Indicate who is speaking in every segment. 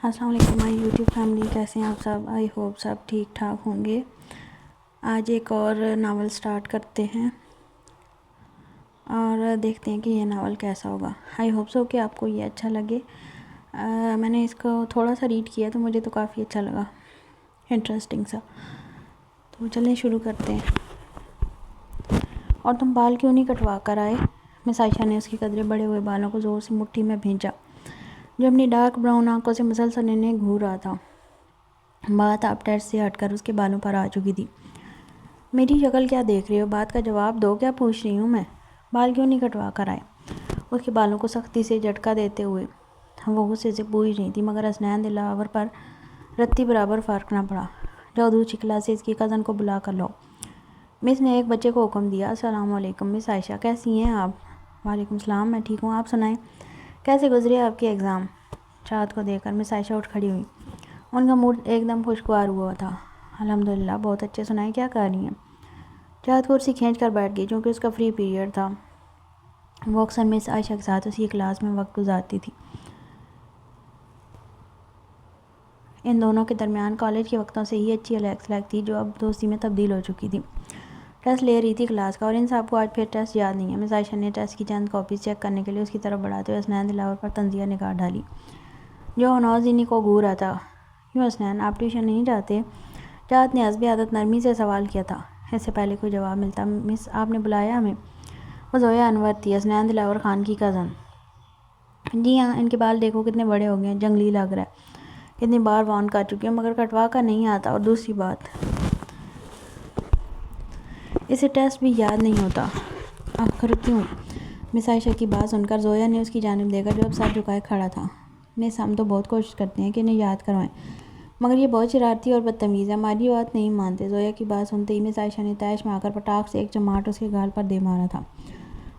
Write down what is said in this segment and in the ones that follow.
Speaker 1: السلام علیکم مائی YouTube family, کیسے ہیں آپ سب؟ آئی ہوپ سب ٹھیک ٹھاک ہوں گے۔ آج ایک اور ناول سٹارٹ کرتے ہیں اور دیکھتے ہیں کہ یہ ناول کیسا ہوگا۔ آئی ہوپ سو کہ آپ کو یہ اچھا لگے۔ میں نے اس کو تھوڑا سا ریڈ کیا تو مجھے تو کافی اچھا لگا، انٹرسٹنگ سا۔ تو چلیں شروع کرتے ہیں۔ اور تم بال کیوں نہیں کٹوا کر آئے؟ مس عائشہ نے اس کے قدرے بڑے ہوئے بالوں کو زور سے مٹھی میں بھینچا جو اپنی ڈارک براؤن آنکھوں سے مسلسل انہیں گھور رہا تھا۔ بات آپ ٹیسٹ سے ہٹ کر اس کے بالوں پر آ چکی تھی۔ میری شکل کیا دیکھ رہی ہو؟ بات کا جواب دو، کیا پوچھ رہی ہوں میں؟ بال کیوں نہیں کٹوا کر آئے؟ اس کے بالوں کو سختی سے جھٹکا دیتے ہوئے وہ غصے سے پوچھ رہی تھی، مگر حسنین دلاور پر رتی برابر فرق نہ پڑا۔ جاؤ دوسری کلاس سے اس کی کزن کو بلا کر لاؤ۔ مس نے ایک بچے کو حکم دیا۔ السلام علیکم مس عائشہ، کیسی ہیں آپ؟ وعلیکم السلام، میں ٹھیک ہوں، آپ سنائیں کیسے گزرے آپ کے ایگزام؟ چاہت کو دیکھ کر مس عائشہ اٹھ کھڑی ہوئی۔ ان کا موڈ ایک دم خوشگوار ہوا تھا۔ الحمدللہ، بہت اچھے، سنائیں کیا کر رہی ہیں؟ چاہت کرسی کھینچ کر بیٹھ گئی چونکہ اس کا فری پیریڈ تھا۔ وہ اکثر مس عائشہ کے ساتھ اسی کلاس میں وقت گزارتی تھی۔ ان دونوں کے درمیان کالج کے وقتوں سے ہی اچھی سلیک تھی جو اب دوستی میں تبدیل ہو چکی تھی۔ ٹیسٹ لے رہی تھی کلاس کا، اور ان سب کو آج پھر ٹیسٹ یاد نہیں ہے۔ مس عائشہ نے ٹیسٹ کی چند کاپیز چیک کرنے کے لیے اس کی طرف بڑھاتے ہوئے حسنین دلاور پر طنزیہ نگاہ ڈالی جو حنوز انہی کو گھور رہا تھا۔ کیوں حسنین، آپ ٹیوشن نہیں جاتے؟ چاہت نے حسب عادت نرمی سے سوال کیا تھا۔ اس سے پہلے کوئی جواب ملتا، مس آپ نے بلایا ہمیں؟ وہ زویا انور تھی، حسنین دلاور خان کی کزن۔ جی ہاں، ان کے بال دیکھو کتنے بڑے ہو گئے ہیں، جنگلی لگ رہا ہے۔ کتنی بار وارن کر چکی ہوں مگر کٹوا کر نہیں آتا، اور دوسری بات اسے ٹیسٹ بھی یاد نہیں ہوتا۔ آخر کیوں؟ مس عائشہ کی بات سن کر زویا نے اس کی جانب دیکھا جو اب سر جھکائے کھڑا تھا۔ مس، ہم تو بہت کوشش کرتے ہیں کہ انہیں یاد کروائیں مگر یہ بہت شرارتی اور بدتمیز ہے، ہماری بات نہیں مانتے۔ زویا کی بات سنتے ہی مس عائشہ نے طیش میں آ کر پٹاخ سے ایک چماٹ اس کے گال پر دے مارا تھا۔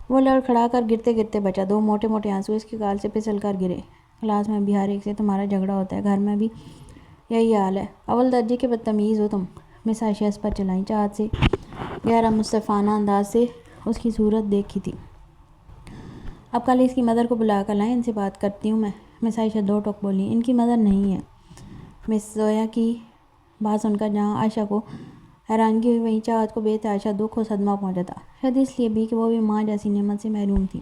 Speaker 1: وہ لڑکھڑا کر گرتے گرتے بچا، دو موٹے موٹے آنسو اس کے گال سے پھسل کر گرے۔ کلاس میں بھی ہر ایک سے تمہارا جھگڑا ہوتا ہے، گھر میں بھی یہی حال ہے، اول درجے کے بدتمیز ہو تم۔ مس عائشہ اس پر چلائیں۔ چاہت سے گہرا منصفانہ انداز سے اس کی صورت دیکھی تھی۔ اب کل اس کی مدر کو بلا کر لائیں، ان سے بات کرتی ہوں میں۔ مس عائشہ دو ٹوک بولی، ان کی مدر نہیں ہے۔ مس زویا کی بات سن کر جہاں عائشہ کو حیرانگی ہوئی وہیں چاہت کو بے تحاشا دکھ و صدمہ پہنچا تھا، شاید اس لیے بھی کہ وہ بھی ماں جیسی نعمت سے محروم تھی۔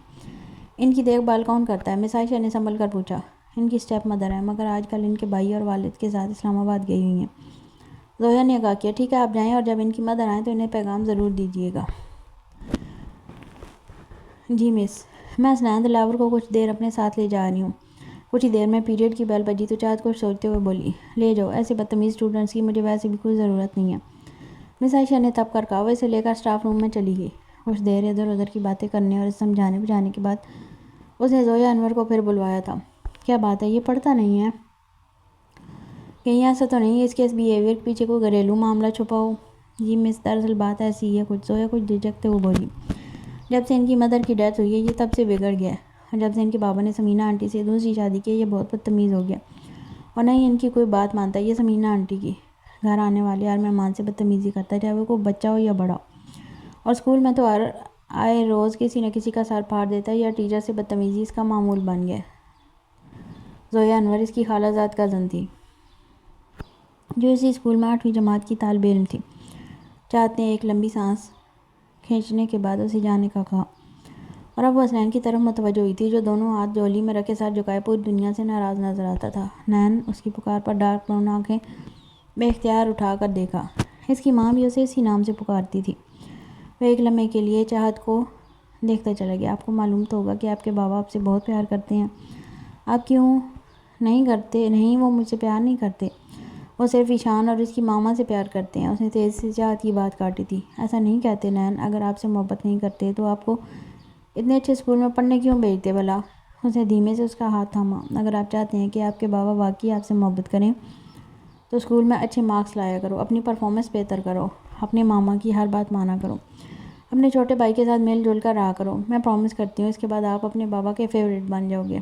Speaker 1: ان کی دیکھ بھال کون کرتا ہے؟ مس عائشہ نے سنبھل کر پوچھا۔ ان کی اسٹیپ مدر ہے، مگر آج کل ان کے بھائی اور والد کے ساتھ اسلام آباد گئی ہوئی ہیں۔ زویا نے آگاہ کیا۔ ٹھیک ہے، آپ جائیں اور جب ان کی مدر آئیں تو انہیں پیغام ضرور دیجیے گا۔ جی مس، میں حسنین دلاور کو کچھ دیر اپنے ساتھ لے جا رہی ہوں۔ کچھ ہی دیر میں پیریڈ کی بیل بجی تو چاہت کچھ سوچتے ہوئے بولی، لے جاؤ، ایسے بدتمیز اسٹوڈنٹس کی مجھے ویسے بھی کوئی ضرورت نہیں ہے۔ مس عائشہ نے تب کر کہا۔ وہ اسے لے کر اسٹاف روم میں چلی گئی۔ کچھ دیر ادھر ادھر کی باتیں کرنے اور سمجھانے بجھانے کے بعد اس نے زویا انور کو پھر بلوایا تھا۔ کیا بات ہے، یہ پڑھتا نہیں ہے؟ کہیں ایسا تو نہیں اس کے اس بیہیویئر کے پیچھے کوئی گھریلو معاملہ چھپا ہو؟ جی مس، دراصل بات ایسی ہی ہے کچھ۔ زویا کچھ جھجکتے ہوئے بولی، جب سے ان کی مدر کی ڈیتھ ہوئی ہے یہ تب سے بگڑ گیا ہے، اور جب سے ان کے بابا نے سمینہ آنٹی سے دوسری شادی کی یہ بہت بدتمیز ہو گیا، اور نہ ہی ان کی کوئی بات مانتا ہے۔ یہ سمینہ آنٹی کی گھر آنے والے ہر مہمان سے بدتمیزی کرتا ہے، چاہے وہ کوئی بچہ ہو یا بڑا ہو، اور اسکول میں تو ہر آئے روز کسی نہ کسی کا سر پھاڑ دیتا ہے، یا ٹیچر سے بدتمیزی اس کا معمول بن گیا ہے۔ زویا انور اس کی خالہ زاد کزن تھی جو اسی اسکول میں 8ویں جماعت کی طالب علم تھی۔ چاہت نے ایک لمبی سانس کھینچنے کے بعد اسے جانے کا کہا، اور اب وہ حسنین کی طرف متوجہ ہوئی تھی جو دونوں ہاتھ جولی میں رکھے سر جھکائے پوری دنیا سے ناراض نظر آتا تھا۔ نین، اس کی پکار پر ڈارک براؤن آنکھیں بے اختیار اٹھا کر دیکھا۔ اس کی ماں بھی اسے اسی نام سے پکارتی تھی۔ وہ ایک لمحے کے لیے چاہت کو دیکھتا چلا گیا۔ آپ کو معلوم تو ہوگا کہ آپ کے بابا آپ سے بہت پیار کرتے ہیں۔ آپ کیوں نہیں کرتے؟ نہیں، وہ مجھ سے پیار نہیں کرتے، وہ صرف ایشان اور اس کی ماما سے پیار کرتے ہیں۔ اس نے تیزی سے چاہت کی بات کاٹی تھی۔ ایسا نہیں کہتے نین، اگر آپ سے محبت نہیں کرتے تو آپ کو اتنے اچھے اسکول میں پڑھنے کیوں بھیجتے بھلا؟ اس نے دھیمے سے اس کا ہاتھ تھاما۔ اگر آپ چاہتے ہیں کہ آپ کے بابا واقعی آپ سے محبت کریں تو اسکول میں اچھے مارکس لایا کرو، اپنی پرفارمنس بہتر کرو، اپنے ماما کی ہر بات مانا کرو، اپنے چھوٹے بھائی کے ساتھ مل جل کر رہا کرو۔ میں پرامس کرتی ہوں اس کے بعد آپ اپنے بابا کے فیورٹ بن جاؤ گے۔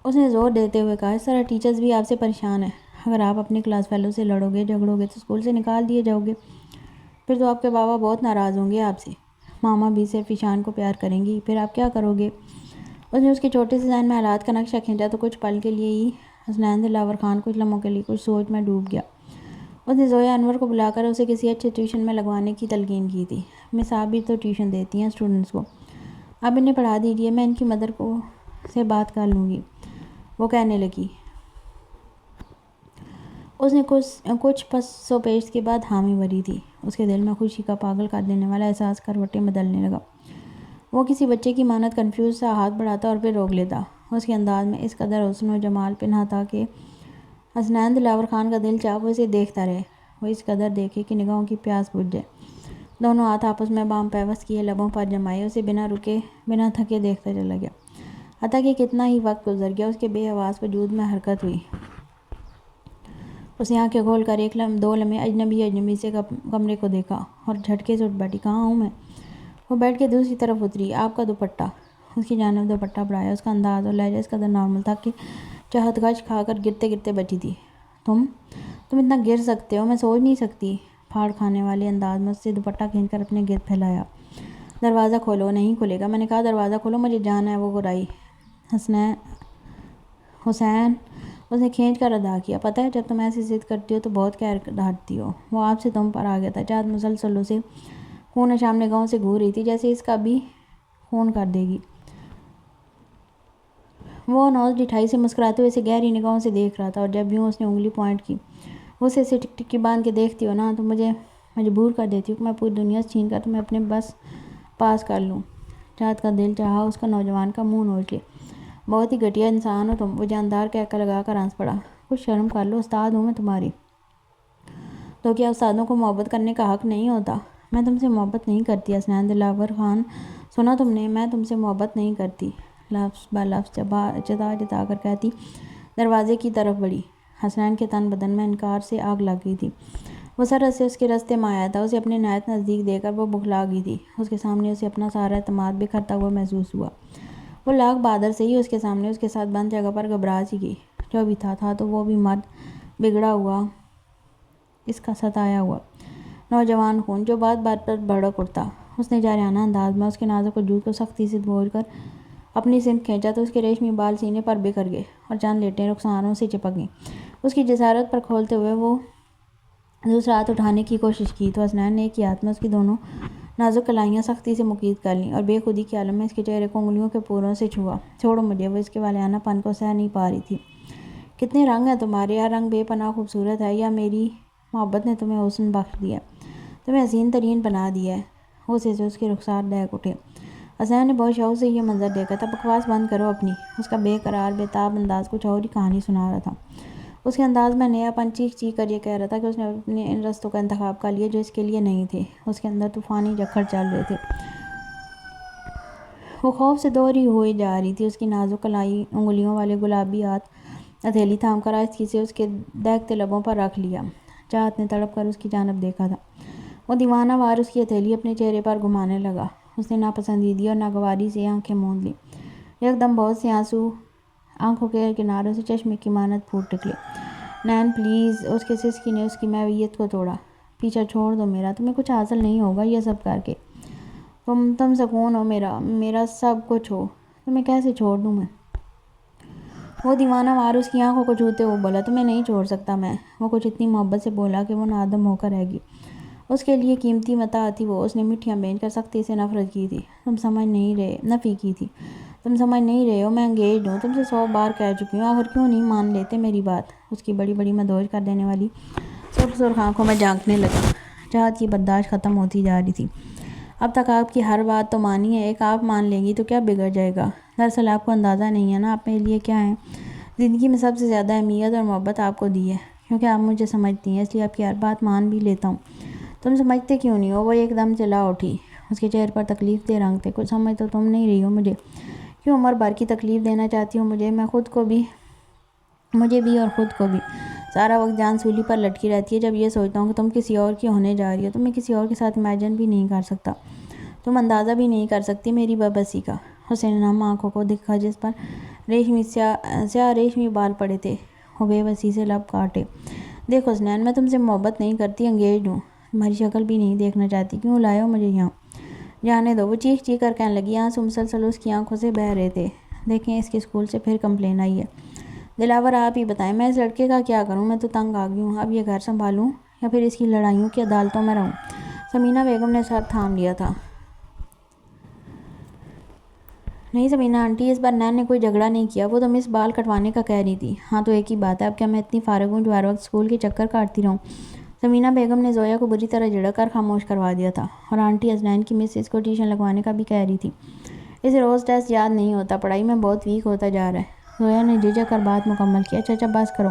Speaker 1: اس نے زور دیتے ہوئے کہا، اس طرح ٹیچرز بھی آپ سے پریشان ہیں۔ اگر آپ اپنے کلاس فیلو سے لڑو گے جھگڑو گے تو اسکول سے نکال دیے جاؤ گے، پھر تو آپ کے بابا بہت ناراض ہوں گے آپ سے۔ ماما بھی صرف ایشان کو پیار کریں گی، پھر آپ کیا کرو گے؟ اس نے اس کے چھوٹے سے ذہن میں حالات کا نقشہ کھینچا تو کچھ پل کے لیے ہی حسنین دلاور خان کچھ لمحوں کے لیے کچھ سوچ میں ڈوب گیا۔ اس نے زویا انور کو بلا کر اسے کسی اچھے ٹیوشن میں لگوانے کی تلقین کی تھی۔ مس آپ بھی تو ٹیوشن دیتی ہیں اسٹوڈنٹس کو، آپ انہیں پڑھا دیجیے، میں ان کی مدر کو سے بات کر لوں گی، وہ کہنے لگی۔ اس نے کچھ پس و پیش کے بعد حامی بھری تھی۔ اس کے دل میں خوشی کا پاگل کر دینے والا احساس کروٹیں بدلنے لگا۔ وہ کسی بچے کی مانند کنفیوز سا ہاتھ بڑھاتا اور پھر روک لیتا۔ اس کے انداز میں اس قدر حسن و جمال پنہاں تھا کہ حسنین دلاور خان کا دل چاہا وہ اسے دیکھتا رہے، وہ اس قدر دیکھے کہ نگاہوں کی پیاس بجھ جائے۔ دونوں ہاتھ آپس میں بام پیوست کیے، لبوں پر جمائے، اسے بنا رکے بنا تھکے دیکھتا چلا گیا، حتیٰ کہ کتنا ہی وقت گزر گیا۔ اس کے بے حواس وجود میں حرکت ہوئی۔ اس نے آنکھیں کھول کر دو لمحے اجنبی سے کمرے کو دیکھا اور جھٹکے سے اٹھ بیٹھی۔ کہاں ہوں میں؟ وہ بیڈ کے دوسری طرف اتری۔ آپ کا دوپٹہ۔ اس کی جانب دوپٹہ بڑھایا۔ اس کا انداز اور لہجہ اس قدر نارمل تھا کہ چاہت غش کھا کر گرتے گرتے بچی تھی۔ تم اتنا گر سکتے ہو، میں سوچ نہیں سکتی۔ پھاڑ کھانے والے انداز میں اس سے دوپٹہ کھینچ کر اپنے گرد پھیلایا۔ دروازہ کھولو۔ نہیں کھلے گا، میں نے کہا دروازہ کھولو، مجھے جانا ہے۔ وہ گرائی۔ حسین، اس نے کھینچ کر ادا کیا۔ پتہ ہے جب تم ایسی ضد کرتی ہو تو بہت قہر ڈھاٹتی ہو۔ وہ آپ سے تم پر آ گیا تھا۔ چاہت مسلسل اسے خون شام نگاہوں سے گھور رہی تھی، جیسے اس کا بھی خون کر دے گی۔ وہ نوز ڈٹھائی سے مسکراتے ہوئے اسے گہری نگاہوں سے دیکھ رہا تھا، اور جب یوں اس نے انگلی پوائنٹ کی، وہ اسے ٹکی باندھ کے دیکھتی ہو نا تو مجھے مجبور کر دیتی ہوں کہ میں پوری دنیا سے چھین کر تمہیں اپنے بس پاس کر لوں۔ چاہت کا دل چاہا اس کا نوجوان کا منہ نوچ لے۔ بہت ہی گھٹیا انسان ہو تم، وہ جاندار کہکہ لگا کر ہنس پڑا۔ کچھ شرم کر لو، استاد ہوں میں تمہاری، تو کیا استادوں کو محبت کرنے کا حق نہیں ہوتا؟ میں تم سے محبت نہیں کرتی حسنین دلاور خان، سنا تم نے؟ میں تم سے محبت نہیں کرتی، لفظ بہ لفظ چتا چتا کر کہتی دروازے کی طرف بڑھی۔ حسنین کے تن بدن میں انکار سے آگ لگ گئی تھی۔ وہ سرحد سے اس کے راستے میں آیا تھا، اسے اپنے نہایت نزدیک دیکھ کر وہ بکھلا گئی تھی۔ اس کے سامنے اسے اپنا سارا اعتماد بکھرتا ہوا محسوس ہوا۔ وہ لاکھ بہادر سے ہی اس کے سامنے اس کے ساتھ بند جگہ پر گھبرا سی گئی۔ جو بھی تھا تو وہ بھی مرد بگڑا ہوا، اس کا ستایا ہوا نوجوان خون جو بات بات پر بھڑک اٹھتا۔ اس نے جارحانہ انداز میں اس کے نازک وجود کو سختی سے دبوچ کر اپنی سمت کھینچا تو اس کے ریشمی بال سینے پر بکھر گئے اور چند لٹیں رخساروں سے چپک گئیں۔ اس کی جسارت پر کھولتے ہوئے وہ دوسرا ہاتھ اٹھانے کی کوشش کی تو حسنین نے ایک ہی ہاتھ میں اس کی دونوں نازک کلائیاں سختی سے مکید کر لیں اور بے خودی کے عالم میں اس کے چہرے کو انگلیوں کے پوروں سے چھوا۔ چھوڑو مجھے، وہ اس کے والیانہ پن کو سہ نہیں پا رہی تھی۔ کتنے رنگ ہیں تمہارے، ہر رنگ بے پناہ خوبصورت ہے، یا میری محبت نے تمہیں حسن بخش دیا، تمہیں حسین ترین بنا دیا ہے۔ غصے سے اس کے رخسار دہک اٹھے۔ حسین نے بہت شوق سے یہ منظر دیکھا تھا۔ بکواس بند کرو اپنی۔ اس کا بے قرار بے تاب انداز کچھ اور ہی کہانی سنا رہا تھا۔ اس کے انداز میں نیا پن چیخ چیخ کر یہ کہہ رہا تھا کہ اس نے اپنے ان رستوں کا انتخاب کر لیا جو اس کے لیے نہیں تھے۔ اس کے اندر طوفانی جھکڑ چل رہے تھے۔ وہ خوف سے دوہری ہوئی جا رہی تھی۔ اس کی نازک کلائی انگلیوں والے گلابی ہاتھ ہتھیلی تھام کر آہستگی سے اس کے دہکتے لبوں پر رکھ لیا۔ چاہت نے تڑپ کر اس کی جانب دیکھا تھا۔ وہ دیوانہ وار اس کی ہتھیلی اپنے چہرے پر گھمانے لگا۔ اس نے ناپسندیدگی اور ناگواری سے آنکھیں موند لیں۔ یک دم بہت سے آنسو آنکھوں کے کناروں سے چشمے کی مانند پھوٹ نکلے۔ نین پلیز، اس کے سسکی نے اس کی محویت کو توڑا۔ پیچھا چھوڑ دو میرا، تمہیں کچھ حاصل نہیں ہوگا یہ سب کر کے۔ تم سکون ہو، میرا سب کچھ ہو، تمہیں کیسے چھوڑ دوں میں؟ وہ دیوانہ وار اس کی آنکھوں کو چھوتے ہوئے بولا، تمہیں نہیں چھوڑ سکتا میں۔ وہ کچھ اتنی محبت سے بولا کہ وہ نادم ہو کر رہ گئی۔ اس کے لیے قیمتی متاع تھی وہ۔ اس نے مٹھیاں بھینج کر سختی سے نفرت کی تھی۔ نفی کی تھی۔ تم سمجھ نہیں رہے ہو، میں انگیجڈ ہوں، تم سے 100 بار کہہ چکی ہوں، آخر کیوں نہیں مان لیتے میری بات؟ اس کی بڑی بڑی مدہوش کر دینے والی سرخ سرخ آنکھوں میں جھانکنے لگا۔ چاہت کی برداشت ختم ہوتی جا رہی تھی۔ اب تک آپ کی ہر بات تو مانی ہے، ایک آپ مان لیں گی تو کیا بگڑ جائے گا؟ دراصل آپ کو اندازہ نہیں ہے نا آپ میرے لیے کیا ہیں۔ زندگی میں سب سے زیادہ اہمیت اور محبت آپ کو دی ہے، کیونکہ آپ مجھے سمجھتی ہیں، اس لیے آپ کی ہر بات مان بھی لیتا ہوں۔ تم سمجھتے کیوں نہیں ہو؟ وہ ایک دم چلا اٹھی۔ اس کے چہرے پر تکلیف دہ رنگ تھے۔ کچھ سمجھ تو تم نہیں رہی ہو مجھے، کیوں عمر بھر کی تکلیف دینا چاہتی ہو مجھے بھی اور خود کو بھی۔ سارا وقت جان سولی پر لٹکی رہتی ہے جب یہ سوچتا ہوں کہ تم کسی اور کی ہونے جا رہی ہو۔ تم میں کسی اور کے ساتھ امیجن بھی نہیں کر سکتا، تم اندازہ بھی نہیں کر سکتی میری بے بسی کا۔ حسین نے نم آنکھوں کو دیکھا جس پر سیاہ ریشمی بال پڑے تھے۔ وہ بے بسی سے لب کاٹے۔ دیکھو حسنین، میں تم سے محبت نہیں کرتی، انگیجڈ ہوں، تمہاری شکل بھی نہیں دیکھنا چاہتی، کیوں لائے ہو مجھے یہاں؟ جانے دو، وہ چیخ چیخ کر کہنے لگی۔ آنسو مسلسل اس کی آنکھوں سے بہہ رہے تھے۔ دیکھیں اس کے اسکول سے پھر کمپلین آئی ہے، دلاور آپ ہی بتائیں میں اس لڑکے کا کیا کروں؟ میں تو تنگ آ گئی ہوں، اب یہ گھر سنبھالوں یا پھر اس کی لڑائیوں کی عدالتوں میں رہوں؟ سمینہ بیگم نے سر تھام لیا تھا۔ نہیں سمینہ آنٹی، اس بار نین نے کوئی جھگڑا نہیں کیا، وہ تو مس بال کٹوانے کا کہہ رہی تھی۔ ہاں تو ایک ہی بات ہے، اب کیا میں اتنی فارغ ہوں جو ہر وقت اسکول کے چکر کاٹتی رہوں؟ سمینہ بیگم نے زویا کو بری طرح جھڑک کر خاموش کروا دیا تھا۔ اور آنٹی حسنین کی مس اس کو ٹیوشن لگوانے کا بھی کہہ رہی تھی، اسے روز ٹیسٹ یاد نہیں ہوتا، پڑھائی میں بہت ویک ہوتا جا رہا ہے۔ زویا نے جھجک کر بات مکمل کی۔ اچھا بس کرو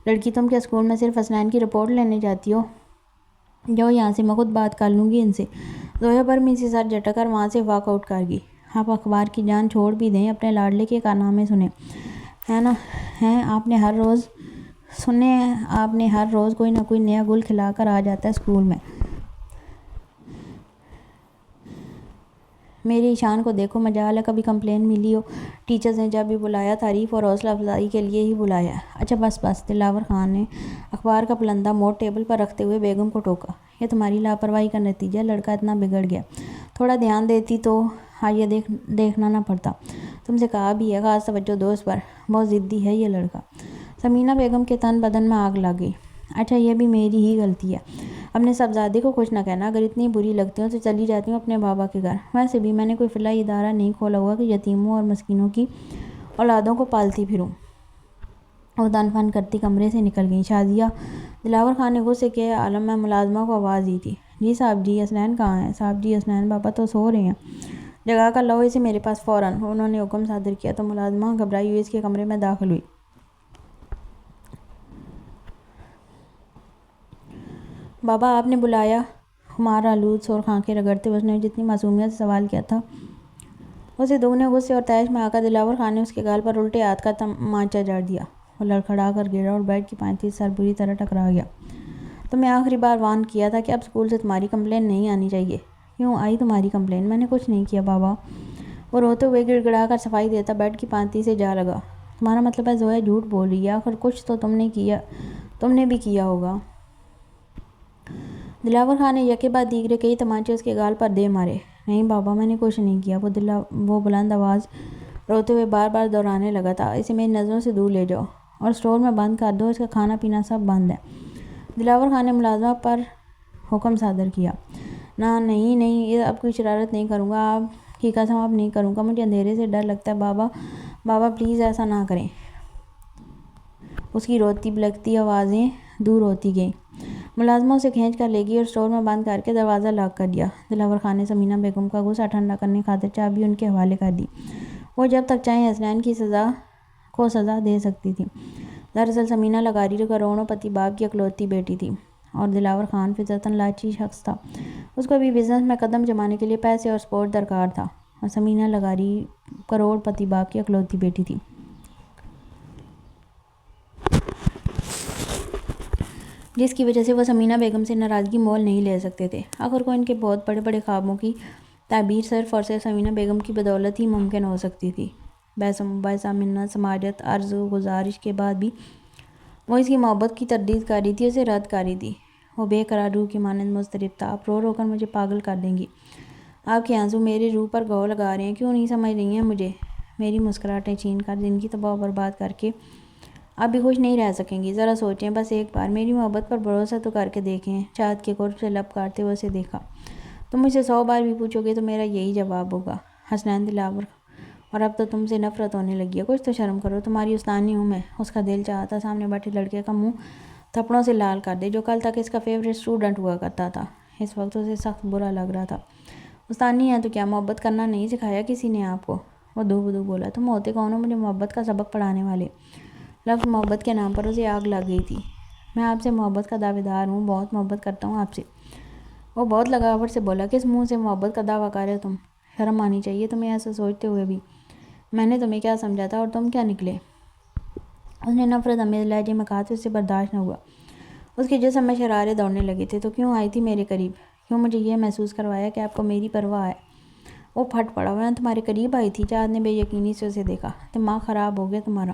Speaker 1: لڑکی، تم کیا اسکول میں صرف حسنین کی رپورٹ لینے جاتی ہو؟ جاؤ یہاں سے، میں خود بات کر لوں گی ان سے۔ زویا برمی سے سر جھٹک کر وہاں سے واک آؤٹ کر گئی۔ آپ اخبار کی جان چھوڑ بھی دیں، اپنے لاڈلے کے کارنامے سنیں ہے نا، ہیں آپ نے ہر روز کوئی نہ کوئی نیا گل کھلا کر آ جاتا ہے اسکول میں۔ میری ایشان کو دیکھو، مجال ہے کبھی کمپلین ملی ہو، ٹیچرز نے جب بھی بلایا تعریف اور حوصلہ افزائی کے لیے ہی بلایا ہے۔ اچھا بس، دلاور خان نے اخبار کا پلندہ موڑ ٹیبل پر رکھتے ہوئے بیگم کو ٹوکا۔ یہ تمہاری لاپرواہی کا نتیجہ، لڑکا اتنا بگڑ گیا، تھوڑا دھیان دیتی تو آج یہ دیکھنا نہ پڑتا۔ تم سے کہا بھی ہے خاص توجہ دو اس پر، بہت ضدی ہے یہ لڑکا۔ سمینہ بیگم کے تن بدن میں آگ لگ گئی۔ اچھا یہ بھی میری ہی غلطی ہے، اپنے صاحبزادے کو کچھ نہ کہنا، اگر اتنی بری لگتی ہوں تو چلی جاتی ہوں اپنے بابا کے گھر۔ ویسے بھی میں نے کوئی فلاحی ادارہ نہیں کھولا ہوا کہ یتیموں اور مسکینوں کی اولادوں کو پالتی پھروں۔ وہ دن فن کرتی کمرے سے نکل گئیں۔ شازیہ، دلاور خان نے غصے کے عالم میں ملازمہ کو آواز دی تھی۔ جی صاحب جی، حسنین کہاں ہے؟ صاحب جی حسنین بابا تو سو رہے ہیں، جگا کر لاؤ اسے میرے پاس فوراً۔ انہوں نے حکم صادر کیا تو ملازمہ گھبرائی ہوئی اس کے کمرے میں داخل ہوئی۔ بابا آپ نے بلایا؟ خمار آلود سرخ آنکھیں رگڑتے ہوئے اس نے جتنی معصومیت سے سوال کیا تھا، اسے دوگنے غصے اور طیش میں آ کر دلاور خان نے اس کے گال پر الٹے ہاتھ کا تمانچہ جڑ دیا۔ وہ لڑکھڑا کر گرا اور بیڈ کی پائنتی سے سر بری طرح ٹکرا گیا۔ تمہیں آخری بار وارن کیا تھا کہ اب اسکول سے تمہاری کمپلین نہیں آنی چاہیے۔ کیوں آئی تمہاری کمپلین؟ میں نے کچھ نہیں کیا بابا۔ وہ روتے ہوئے گڑ گڑا کر صفائی دیتا بیڈ کی پائنتی سے جا لگا۔ تمہارا مطلب ہے زویا جھوٹ بول رہی ہے؟ آخر کچھ تو تم نے بھی کیا ہوگا۔ دلاور خان نے یکے بعد دیگرے کئی تمانچے اس کے گال پر دے مارے۔ نہیں بابا میں نے کچھ نہیں کیا، وہ بلند آواز روتے ہوئے بار بار دہرانے لگا تھا۔ اسے میری نظروں سے دور لے جاؤ اور اسٹور میں بند کر دو، اس کا کھانا پینا سب بند ہے۔ دلاور خان نے ملازمہ پر حکم صادر کیا۔ نہیں، اب کوئی شرارت نہیں کروں گا، آپ کی قسم اب نہیں کروں گا، مجھے اندھیرے سے ڈر لگتا ہے بابا پلیز ایسا نہ کریں۔ اس کی روتی بلکتی آوازیں دور ہوتی گئیں۔ ملازمہ اسے کھینچ کر لے گئی اور اسٹور میں بند کر کے دروازہ لاک کر دیا۔ دلاور خان نے سمینہ بیگم کا غصہ ٹھنڈا کرنے خاطر چابی ان کے حوالے کر دی۔ وہ جب تک چاہیں حسنین کی سزا دے سکتی تھی۔ دراصل سمینہ لغاری کروڑوں پتی باپ کی اکلوتی بیٹی تھی اور دلاور خان فطرتاً لاچی شخص تھا۔ اس کو بھی بزنس میں قدم جمانے کے لیے پیسے اور سپورٹ درکار تھا، اور سمینہ لغاری کروڑ پتی باپ کی اکلوتی بیٹی تھی، جس کی وجہ سے وہ سمینہ بیگم سے ناراضگی مول نہیں لے سکتے تھے۔ آخر کو ان کے بہت بڑے بڑے خوابوں کی تعبیر صرف اور صرف سمینہ بیگم کی بدولت ہی ممکن ہو سکتی تھی۔ بحث منت سماجت عرض و گزارش کے بعد بھی وہ اس کی محبت کی تردید کر رہی تھی، اسے رد کر رہی تھی۔ وہ بے قرار روح کی مانند مضطرب تھا۔ آپ رو رو کر مجھے پاگل کر دیں گی، آپ کے آنسو میرے روح پر گھاؤ لگا رہے ہیں، کیوں نہیں سمجھ رہی ہیں مجھے؟ میری مسکراہٹیں چھین کر زندگی تباہ و برباد کر کے آپ بھی خوش نہیں رہ سکیں گی۔ ذرا سوچیں، بس ایک بار میری محبت پر بھروسہ تو کر کے دیکھیں۔ چاہت کے قرب سے لب کاٹتے ہوئے اسے دیکھا۔ تم مجھ سے 100 بار بھی پوچھو گے تو میرا یہی جواب ہوگا، حسنین دلاور، اور اب تو تم سے نفرت ہونے لگی ہے۔ کچھ تو شرم کرو، تمہاری استانی ہوں میں۔ اس کا دل چاہتا سامنے بیٹھے لڑکے کا منہ تھپڑوں سے لال کر دے، جو کل تک اس کا فیورٹ اسٹوڈنٹ ہوا کرتا تھا۔ اس وقت اسے سخت برا لگ رہا تھا۔ استانی ہے تو کیا محبت کرنا نہیں سکھایا کسی نے آپ کو؟ وہ دو بدو بولا۔ تم ہوتے کون ہو مجھے محبت کا سبق پڑھانے والے؟ لفظ محبت کے نام پر اسے آگ لگ گئی تھی۔ میں آپ سے محبت کا دعوے دار ہوں، بہت محبت کرتا ہوں آپ سے۔ وہ بہت لگاوٹ سے بولا۔ کس منہ سے محبت کا دعویٰ کر رہے تم؟ شرم آنی چاہیے تمہیں ایسا سوچتے ہوئے بھی۔ میں نے تمہیں کیا سمجھا تھا اور تم کیا نکلے؟ اس نے نفرت آمیز لہجے میں کہا تو اس سے برداشت نہ ہوا۔ اس کے جسم میں شرارے دوڑنے لگے تھے۔ تو کیوں آئی تھی میرے قریب؟ کیوں مجھے یہ محسوس کروایا کہ آپ کو میری پرواہ ہے؟ وہ پھٹ پڑا۔ میں تمہارے قریب آئی تھی؟ چاہت نے بے یقینی سے اسے دیکھا۔ دماغ خراب ہو گیا تمہارا،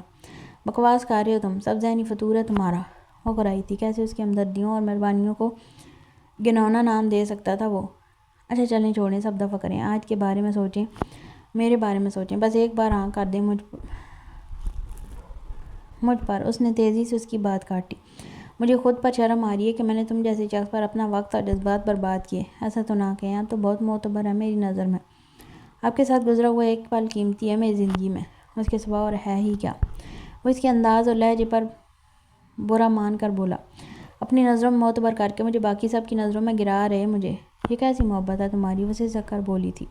Speaker 1: بکواس کر رہے ہو تم، سب ذہنی فطور ہے تمہارا۔ وہ کرائی تھی، کیسے اس کی ہمدردیوں اور مہربانیوں کو گنونا نام دے سکتا تھا وہ؟ اچھا چلیں چھوڑیں، سب دفع کریں، آج کے بارے میں سوچیں، میرے بارے میں سوچیں، بس ایک بار ہاں کر دیں مجھ پر۔ اس نے تیزی سے اس کی بات کاٹی۔ مجھے خود پر شرم آ رہی ہے کہ میں نے تم جیسے شخص پر اپنا وقت اور جذبات برباد کیے۔ ایسا تو نہ کہیں، آپ تو بہت معتبر ہے میری نظر میں۔ آپ کے ساتھ گزرا ہوا ایک پل قیمتی ہے میری زندگی میں، اس کے سوا اور ہے ہی کیا؟ وہ اس کے انداز اور لہجے پر برا مان کر بولا۔ اپنی نظروں میں معتبر کر کے مجھے باقی سب کی نظروں میں گرا رہے مجھے۔ یہ کیسی محبت ہے تمہاری؟ وہ سسک کر بولی تھی۔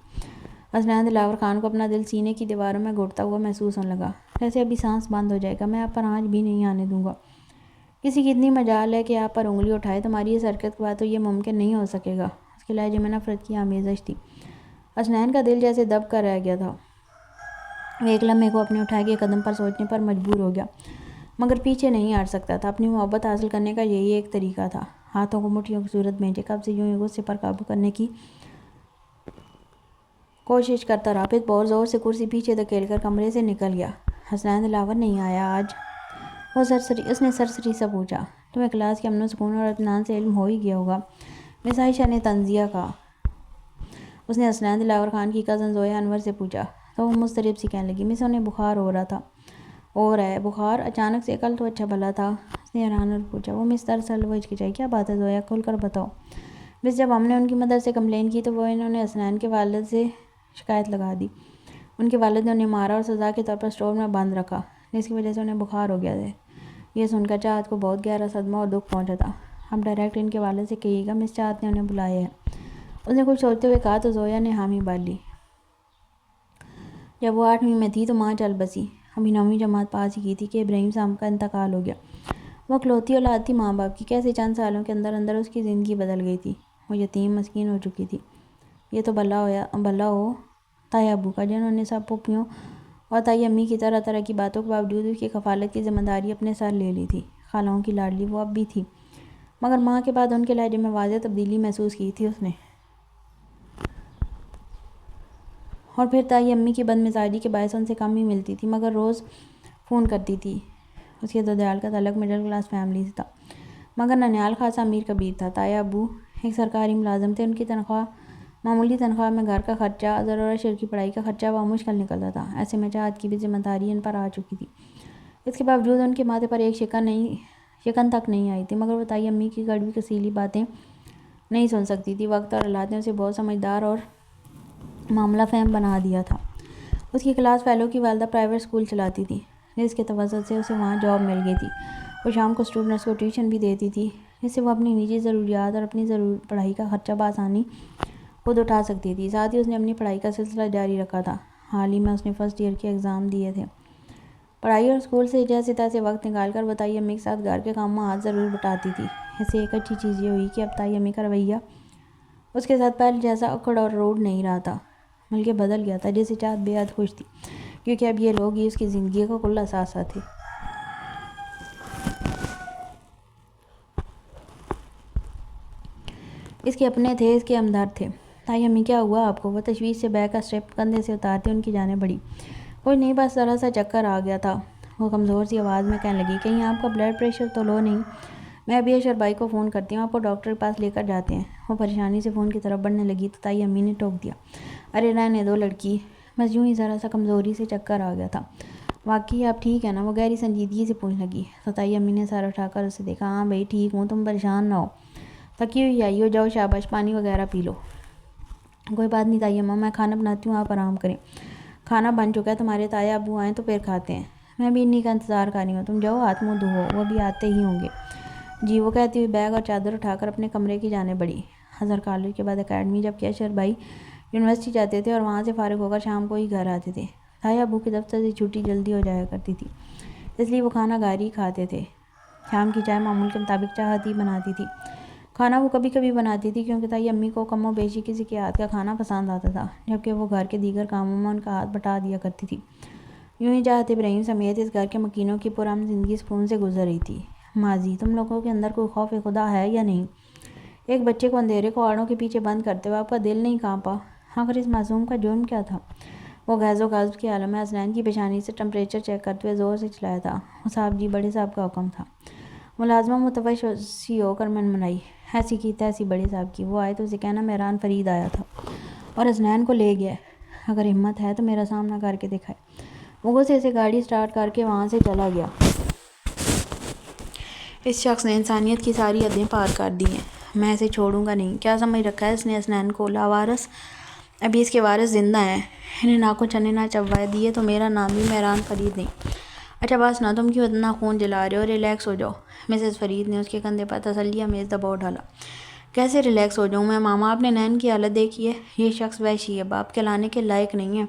Speaker 1: حسنین دلاور خان کو اپنا دل سینے کی دیواروں میں گھٹتا ہوا محسوس ہونے لگا، جیسے ابھی سانس بند ہو جائے گا۔ میں آپ پر آنچ بھی نہیں آنے دوں گا۔ کسی کی اتنی مجال ہے کہ آپ پر انگلی اٹھائے؟ تمہاری اس حرکت کے بعد تو یہ ممکن نہیں ہو سکے گا۔ اس کے لہجے میں نفرت کی آمیزش تھی۔ حسنین کا دل جیسے دب کر رہ گیا تھا۔ وہ ایک لمحے کو اپنے اٹھائے گئے قدم پر سوچنے پر مجبور ہو گیا، مگر پیچھے نہیں ہٹ سکتا تھا۔ اپنی محبت حاصل کرنے کا یہی ایک طریقہ تھا۔ ہاتھوں کو مٹھیوں کی صورت بھیجے قبض سے یوں ہی غصے پر قابو کرنے کی کوشش کرتا رہا، پھر بہت زور سے کرسی پیچھے دھکیل کر کمرے سے نکل گیا۔ حسنین دلاور نہیں آیا آج؟ اس نے سرسری سا پوچھا۔ تمہیں کلاس کے امن و سکون اور اطمینان سے علم ہو ہی گیا ہوگا، مس عائشہ نے طنزیہ کہا۔ اس نے حسنین دلاور خان کی کزن زویا انور سے پوچھا تو وہ مضطرب سی کہنے لگی، مس انہیں بخار ہو رہا تھا۔ ہو رہا ہے بخار اچانک سے؟ کل تو اچھا بھلا تھا۔ اس نے حیران ہو کر پوچھا۔ وہ مس دراصل وہ ہچکچائی۔ کیا بات ہے زویا؟ کھل کر بتاؤ۔ بس جب ہم نے ان کی مدر سے کمپلین کی تو وہ انہوں نے حسنین کے والد سے شکایت لگا دی۔ ان کے والد نے انہیں مارا اور سزا کے طور پر اسٹور میں بند رکھا، جس کی وجہ سے انہیں بخار ہو گیا ہے۔ یہ سن کر چاہت کو بہت گہرا صدمہ اور دکھ پہنچا تھا۔ اب ڈائریکٹ ان کے والد سے کہیے گا مس چاہت نے انہیں بلایا ہے۔ اس نے کچھ سوچتے ہوئے کہا تو زویا نے حامی بھر لی۔ جب وہ 8ویں میں تھی تو ماں چل بسی۔ ابھی 9ویں جماعت پاس ہی کی تھی کہ ابراہیم صاحب کا انتقال ہو گیا۔ وہ اکلوتی اولاد تھی ماں باپ کی، کیسے چند سالوں کے اندر اندر اس کی زندگی بدل گئی تھی۔ وہ یتیم مسکین ہو چکی تھی۔ یہ تو بھلا ہو تائی ابو کا، جنہوں نے سب پھوپھیوں اور تائی امی کی طرح طرح کی باتوں کے باوجود اس کی کفالت کی ذمہ داری اپنے سر لے لی تھی۔ خالوں کی لاڈلی وہ اب بھی تھی، مگر ماں کے بعد ان کے لہجے میں واضح تبدیلی محسوس کی تھی اس نے۔ اور پھر تائی امی کی بدمزاجی کے باعث ان سے کم ہی ملتی تھی، مگر روز فون کرتی تھی۔ اس کے دادیال کا تعلق مڈل کلاس فیملی سے تھا، مگر ننیال خاصا امیر کبیر تھا۔ تائی ابو ایک سرکاری ملازم تھے۔ ان کی تنخواہ معمولی تنخواہ میں گھر کا خرچہ، ضرورت شر کی پڑھائی کا خرچہ مشکل نکلتا تھا۔ ایسے میں چاہت کی بھی ذمہ داری ان پر آ چکی تھی۔ اس کے باوجود ان کے ماتھے پر ایک شکن تک نہیں آئی تھی، مگر وہ تائی امی کی کڑوی کسیلی باتیں نہیں سن سکتی تھی۔ وقت اور حالات نے اسے بہت سمجھدار اور معاملہ فہم بنا دیا تھا۔ اس کی کلاس فیلو کی والدہ پرائیویٹ اسکول چلاتی تھی، جس کے توسط سے اسے وہاں جاب مل گئی تھی۔ وہ شام کو اسٹوڈنٹس کو ٹیوشن بھی دیتی تھی، جس سے وہ اپنی نجی ضروریات اور اپنی پڑھائی کا خرچہ بآسانی خود اٹھا سکتی تھی۔ ساتھ ہی اس نے اپنی پڑھائی کا سلسلہ جاری رکھا تھا۔ حال ہی میں اس نے فرسٹ ایئر کے ایگزام دیے تھے۔ پڑھائی اور اسکول سے جیسے تیسے وقت نکال کر وہ تائی امی کے ساتھ گھر کے کام میں ہاتھ ضرور بٹاتی تھی۔ اس سے ایک اچھی چیز یہ ہوئی کہ اب تائی امی کا رویہ اس کے ساتھ پہلے جیسا اکڑ اور روڈ نہیں رہا تھا، بلکہ بدل گیا تھا، جس سے چاہت بے حد خوش تھی، کیونکہ اب یہ لوگ ہی اس کی زندگی کا کل اثاثہ تھے۔ اس کے اپنے تھے، اس کے ہمدرد تھے۔ تائی امی کیا ہوا آپ کو؟ وہ تشویش سے بیگ کا اسٹریپ کندھے سے اتارتے ان کی جانب بڑھی۔ کچھ نہیں، بس ذرا سا چکر آ گیا تھا، وہ کمزور سی آواز میں کہنے لگی۔ کہیں آپ کا بلڈ پریشر تو لو نہیں؟ میں ابھی اشر بھائی کو فون کرتی ہوں، آپ کو ڈاکٹر کے پاس لے کر جاتے ہیں۔ وہ پریشانی سے فون کی طرف بڑھنے لگی تو تائی امی نے ٹوک دیا، ارے رہنے دو لڑکی، بس یوں ہی ذرا سا کمزوری سے چکر آ گیا تھا۔ واقعی آپ ٹھیک ہے نا؟ وہ گہری سنجیدگی سے پوچھنے لگی تو تائی امی نے سر اٹھا کر اسے دیکھا۔ ہاں بھائی ٹھیک ہوں، تم پریشان نہ ہو، تھکی ہوئی آئی ہو، جاؤ شاباش پانی وغیرہ پی لو۔ کوئی بات نہیں تائی اماں، میں کھانا بناتی ہوں، آپ آرام کریں۔ کھانا بن چکا ہے، تمہارے تایا ابو آئیں تو پھر کھاتے ہیں۔ میں بھی انہی کا انتظار کر رہی ہوں، تم جاؤ ہاتھ منہ دھوؤ، وہ بھی آتے ہی ہوں گے۔ جی، وہ کہتی ہوئی بیگ اور چادر اٹھا کر اپنے کمرے کی جانب بڑھی۔ اظہر کالج کے بعد اکیڈمی، جبکہ اشر بھائی یونیورسٹی جاتے تھے اور وہاں سے فارغ ہو کر شام کو ہی گھر آتے تھے۔ تایا ابو کے دفتر سے چھٹی جلدی ہو جایا کرتی تھی، اس لیے وہ کھانا گھر ہی کھاتے تھے۔ شام کی چائے معمول کے مطابق چاہت ہی بناتی تھی۔ کھانا وہ کبھی کبھی بناتی تھی، کیونکہ تائی امی کو کم و بیشی کسی کے ہاتھ کا کھانا پسند آتا تھا، جبکہ وہ گھر کے دیگر کاموں میں ان کا ہاتھ بٹا دیا کرتی تھی۔ یوں ہی چاہت ابراہیم سمیت اس گھر کے مکینوں کی پرامن زندگی سکون سے گزر رہی تھی۔ ماضی، تم لوگوں کے اندر کوئی خوف خدا ہے یا نہیں؟ ایک بچے کو اندھیرے کو آڑوں کے پیچھے بند کرتے ہوئے آپ کا دل نہیں کانپا؟ آخر اس معصوم کا جرم کیا تھا؟ وہ غیظ و غضب کے عالم میں حسنین کی پیشانی سے ٹمپریچر چیک کرتے ہوئے زور سے چلایا تھا۔ صاحب جی، بڑے صاحب کا حکم تھا۔ ملازمہ متوش سی ہو کر منمنائی، ایسی کی تیسی بڑے صاحب کی، وہ آئے تو اسے کہنا مہران فرید آیا تھا اور حسنین کو لے گیا، اگر ہمت ہے تو میرا سامنا کر کے دکھائے۔ وہ غصے سے گاڑی سٹارٹ کر کے وہاں سے چلا گیا۔ اس شخص نے انسانیت کی ساری حدیں پار کر دی ہیں، میں اسے چھوڑوں گا نہیں۔ کیا سمجھ رکھا ہے اس نے حسنین کو؟ لاوارث؟ ابھی اس کے وارث زندہ ہیں، انہیں نہ کو چنے نہ چبوائے دیے تو میرا نام بھی مہران فرید نہیں۔ اچھا بس نا، تم کیوں اتنا خون جلا رہے ہو؟ ریلیکس ہو جاؤ۔ مسز فرید نے اس کے کندھے پر تسلی آمیز دباؤ ڈالا۔ کیسے ریلیکس ہو جاؤں میں ماما؟ آپ نے نین کی حالت دیکھی ہے؟ یہ شخص وحشی ہے، باپ کہلانے کے لائق نہیں ہے۔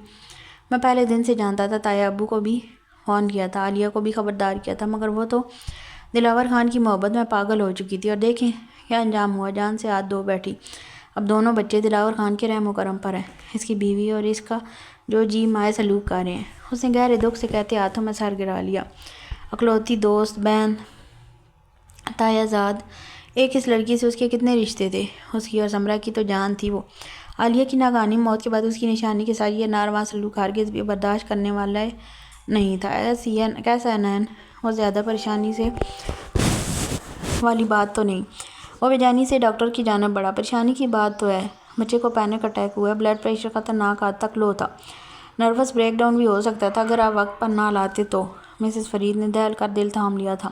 Speaker 1: میں پہلے دن سے جانتا تھا، تایا ابو کو بھی فون کیا تھا، عالیہ کو بھی خبردار کیا تھا، مگر وہ تو دلاور خان کی محبت میں پاگل ہو چکی تھی، اور دیکھیں کیا انجام ہوا، جان سے ہاتھ دھو بیٹھی۔ اب دونوں بچے دلاور خان کے رحم و کرم پر ہیں، اس کی بیوی اور اس کا جو جی مائع سلوک کر رہے ہیں۔ اس نے گہرے دکھ سے کہتے ہاتھوں میں سر گرا لیا۔ اکلوتی دوست بہن تایا زاد، ایک اس لڑکی سے اس کے کتنے رشتے تھے، اس کی اور سمرہ کی تو جان تھی وہ۔ عالیہ کی ناگہانی موت کے بعد اس کی نشانی کے ساتھ یہ ناروا سلوک ہرگز بھی برداشت کرنے والا نہیں تھا۔ ایسی ہے کیسا ہے نین؟ وہ زیادہ پریشانی سے والی بات تو نہیں، وہ بے چینی سے ڈاکٹر کی جانب بڑھا۔ پریشانی کی بات تو ہے، بچے کو پینک اٹیک ہوا ہے، بلڈ پریشر خطرناک حد تک لو تھا، نروس بریک ڈاؤن بھی ہو سکتا تھا اگر آپ وقت پر نہ لاتے تو۔ مسز فرید نے دہل کر دل تھام لیا تھا۔